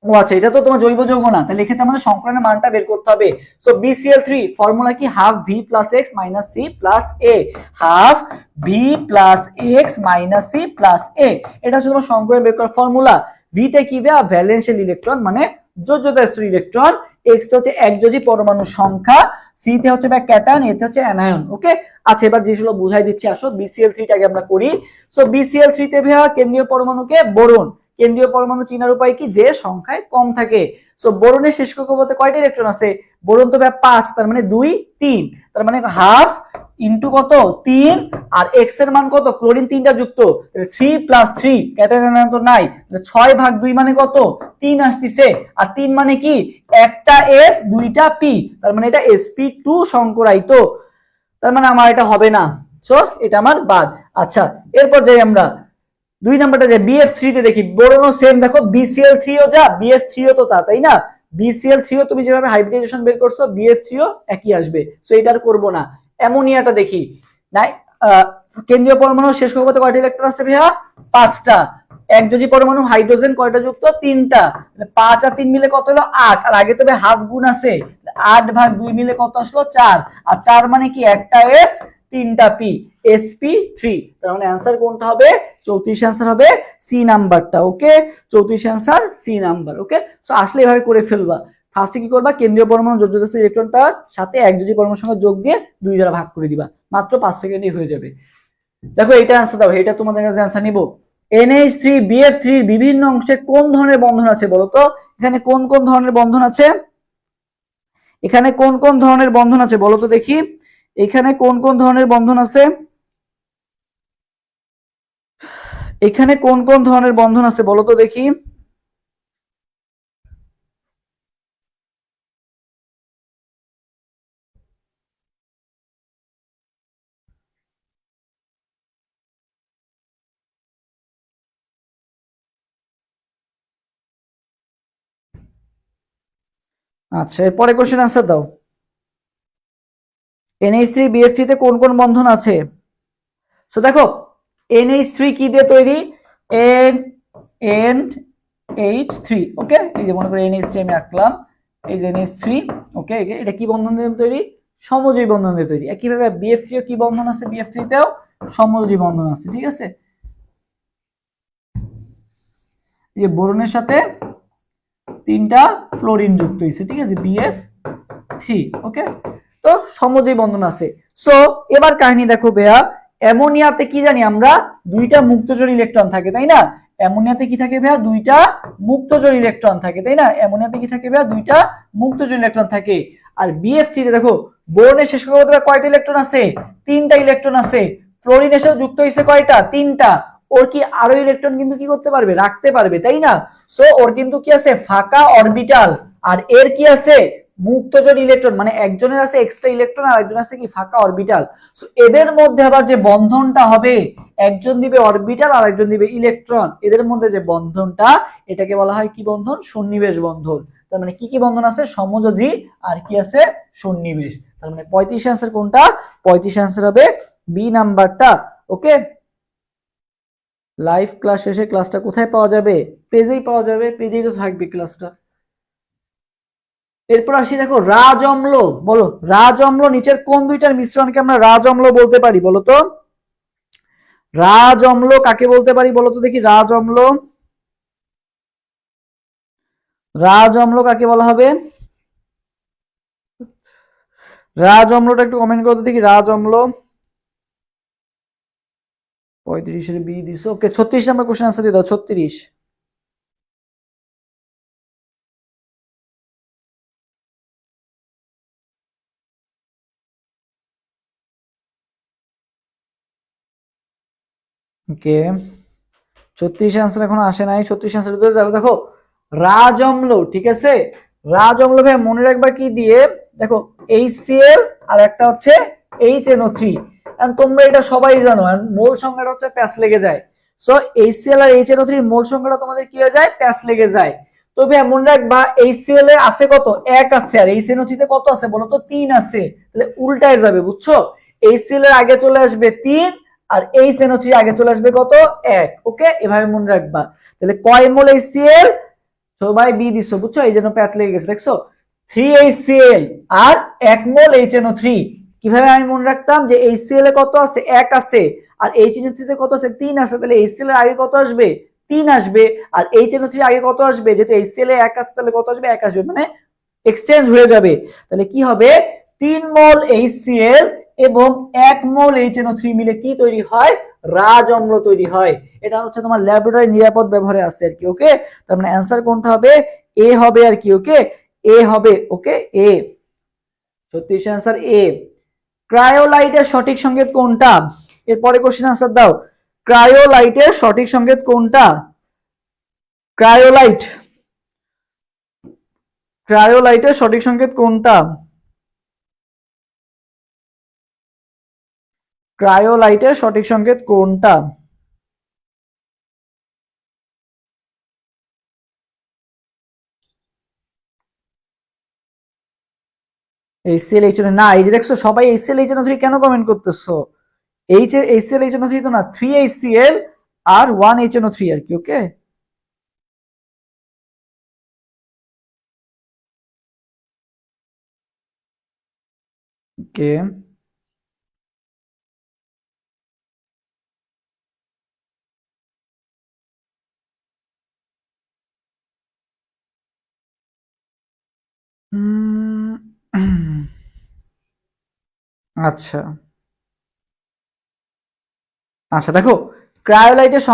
ও আচ্ছা, এটা তো তোমার জৈব যৌগ না, তাহলে এক্ষেত্রে আমাদের সংকরণের মানটা বের করতে হবে। সো BCl3 ফর্মুলা কি, half V plus X minus C plus A, half V plus X minus C plus A. এটা হচ্ছে তোমার সংকরণ বের করার ফর্মুলা। ভি তে কি দেয়া, ভ্যালেন্সিয়াল ইলেকট্রন মানে যোজ্যতাস্থির ইলেকট্রন, এক্স হচ্ছে একযোজী পরমাণুর সংখ্যা, সি তে হচ্ছে ক্যাটায়ন, এ তে হচ্ছে অ্যানায়ন, ওকে। আচ্ছা, এবার জিনিসগুলো বুঝাই দিচ্ছি, আসো BCl3 টাকে আমরা করি। সো BCl3 তে ভাইয়া কেন্দ্রীয় পরমাণুকে বোরন, কেন্দ্রীয় পরমাণু চিনার উপায় কি, যে সংখ্যায় কম থাকে। সো বোরনের শেষ কক্ষপথে কয়টা ইলেকট্রন আছে, বোরন তো 5, তার মানে 2 3, তার মানে হাফ ইনটু কত 3, আর এক্স এর মান কত, ক্লোরিন 3টা যুক্ত, 3 + 3, ক্যাটায়ন তো নাই, 6/2 মানে কত, 3 আসতিছে। আর 3 মানে কি, একটা এস দুইটা পি, তার মানে এটা sp2 সংকরায়িত। তার মানে আমার এটা হবে না, সো এটা আমার বাদ। আচ্ছা, এরপর যাই আমরা 2 নাম্বারটা, যে BF3 তে দেখি, বোরনও সেম, দেখো BCl3 ও যা, BF3 ও তো তা, তাই না। BCl3 ও তুমি যেভাবে হাইব্রিডাইজেশন বের করছো, BF3 ও একই আসবে। সো এটা আর করব না। অ্যামোনিয়াটা দেখি, নাই কেন্দ্রীয় পরমাণু শেষ কক্ষপথে কয়টা ইলেকট্রন আছে ভাইয়া, 5টা। একযোজী পরমাণু হাইড্রোজেন কয়টা যুক্ত, 3টা। 5 আর 3 মিলে কত হলো, 8, আর আগে তবে হাফ গুণ আছে, 8/2 মিলে কত আসলো, 4, আর 4 মানে কি, একটা এস 3টা পি, sp3। তার মানে অ্যান্সার কোনটা হবে, 34 অ্যান্সার হবে সি নাম্বারটা, ওকে। 34 অ্যান্সার সি নাম্বার, ওকে। সো আসলে এভাবে করে ফেলবা। ফার্স্টে কি করবা, কেন্দ্রীয় পরমাণু যোজ্যতাস্থির ইলেকট্রনটার সাথে একযোজী পরমাণুর সঙ্গে যোগ দিয়ে 2 দ্বারা ভাগ করে দিবা, মাত্র 5 সেকেন্ডেই হয়ে যাবে। দেখো এটা অ্যান্সার দাও, এটা তোমাদের কাছে অ্যান্সার নিব। NH3 BF3 এর বিভিন্ন অংশে কোন ধরনের বন্ধন আছে বলো তো, এখানে কোন কোন ধরনের বন্ধন আছে, এখানে কোন কোন ধরনের বন্ধন আছে বলো তো দেখি, এখানে কোন কোন ধরনের বন্ধন আছে, এখানে কোন কোন ধরনের বন্ধন আছে বলো তো দেখি। আচ্ছা, এরপরে কোশ্চেন আনসার দাও। NH3 BF3 তে কোন কোন বন্ধন আছে? সো দেখো NH3 কি দিয়ে তৈরি? NH3, ওকে, এই যে মনে করো NH3 আমি আঁকলাম, এই যে NH3, ওকে, এটা কি বন্ধন দিয়ে তৈরি? সমযোজী বন্ধন দিয়ে তৈরি। একইভাবে BF3 ও কি বন্ধন আছে? BF3 তেও সমযোজী বন্ধন আছে, ঠিক আছে। এই যে বোরনের সাথে 3টা ফ্লোরিন যুক্ত হয়েছে, ঠিক আছে, BF3, ওকে। তো সমযোজী বন্ধন আছে। সো এবার কাহিনী দেখো বেয়া, অ্যামোনিয়াতে কি জানি আমরা? 2টা মুক্তজোড় ইলেকট্রন থাকে, তাই না? অ্যামোনিয়াতে কি থাকে ভাইয়া? 2টা মুক্তজোড় ইলেকট্রন থাকে, তাই না? অ্যামোনিয়াতে কি থাকে ভাইয়া? 2টা মুক্তজোড় ইলেকট্রন থাকে। আর BF3 তে দেখো বোরনের শেষ কক্ষপথে কয়টা ইলেকট্রন আছে? 3টা ইলেকট্রন আছে। ফ্লোরিনের সাথে যুক্ত হয়েছে কয়টা? 3টা। ওর কি আরো ইলেকট্রন কিন্তু কি করতে পারবে? রাখতে পারবে, তাই না? সো ওর কিন্তু কি আছে? ফাঁকা অরবিটাল। আর এর কি আছে? মুক্তজোড় ইলেকট্রন, মানে একজনের আছে এক্সট্রা ইলেকট্রন আর একজন আছে কি ফাঁকা অরবিটাল। সো এদের মধ্যে আবার যে বন্ধনটা হবে, একজন দিবে অরবিটাল আর একজন দিবে ইলেকট্রন, এদের মধ্যে যে বন্ধনটা, এটাকে বলা হয় কি বন্ধন? সন্নিবেশ বন্ধন। তার মানে কি কি বন্ধন আছে? সমযোজী আর কি আছে? সন্নিবেশ। তার মানে 35 আনসার কোনটা? 35 আনসার হবে বি নাম্বারটা, ওকে। লাইভ ক্লাস শেষে ক্লাসটা কোথায় পাওয়া যাবে? পেজেই পাওয়া যাবে, পেজেই তো থাকবে ক্লাসটা। এরপর আসি, দেখো রাজ অম্ল, বলো রাজ অম্ল নিচের কোন দুইটার মিশ্রণকে আমরা রাজ অম্ল বলতে পারি? বলো তো রাজ অম্ল কাকে বলতে পারি? বলো তো দেখি, রাজ অম্ল, রাজ অম্ল কাকে বলা হবে? রাজ অম্লটা একটু কমেন্ট করতে দেখি, রাজ অম্ল। 35-এর বি দিছো, ওকে। 36 নাম্বার কোশ্চেন আনসার দিয়ে দাও, 36। ওকে, 36 আনসার এখন আসে নাই। 36 আনসার দেখো, দেখো রাজ অম্ল, ঠিক আছে। রাজ অম্ল ভাই মনে রাখবা কি দিয়ে? দেখো HCl আর একটা হচ্ছে HNO3। তোমরা এটা সবাই জানো, মোল সংখ্যাটা হচ্ছে প্যাচ লেগে যায়। সো HCl আর HNO3 এর মোল সংখ্যাটা তোমাদের কি হয়ে যায়? প্যাচ লেগে যায়। তো ভাই মনে রাখবা HCl এ আছে কত? 1 আছে, আর HNO3 তে কত আছে বলো তো? 3 আছে। তাহলে উল্টায় যাবে, বুঝছো? HCl এর আগে চলে আসবে 3 আর HNO3 আগে চলে আসবে কত? 1, ওকে। এভাবে মনে রাখবা। তাহলে কয় মোল HCl? সবাই বি দিছো, বুঝছো? এই জন্য প্যাচ লেগে গেছে, দেখছো? 3HCl আর 1 মোল HNO3। কিভাবে আমি মনে রাখতাম যে HCl এ কত আছে? 1 আছে, আর HNO3 তে কত আছে? 3 আছে। তাহলে HCl এর আগে কত আসবে? 3 আসবে। আর HNO3 আগে কত আসবে? যেহেতু HCl এ 1 আছে, তাহলে কত আসবে? 1 আসবে, মানে এক্সচেঞ্জ হয়ে যাবে। তাহলে কি হবে? 3 মোল HCl এবং 1 মোল HNO3 মিলে কি তৈরি হয়? রাজ অম্ল তৈরি হয়। এটা হচ্ছে তোমার ল্যাবরেটরি নিরাপদ ব্যবহারে আছে আর কি, ওকে। তার মানে অ্যান্সার কোনটা হবে? এ হবে আর কি, ওকে, এ হবে, ওকে, এ। 36 অ্যান্সার এ। ক্রায়োলাইটের সঠিক সংকেত কোনটা? এরপরে কোশ্চেন আনসার দাও। ক্রায়োলাইটের সঠিক সংকেত কোনটা? ক্রায়োলাইট, ক্রায়োলাইটের সঠিক সংকেত কোনটা? ক্রায়োলাইটের সঠিক সংকেত কোনটা? HCl HNO না, এই যে দেখছো সবাই HCl HNO3 কেন কমেন্ট করতেছো? HCl HNO3 তো না, 3HCl আর 1 HNO3 আর কি, ওকে। ওকে, আচ্ছা, আচ্ছা দেখো ক্রায়োলাইটের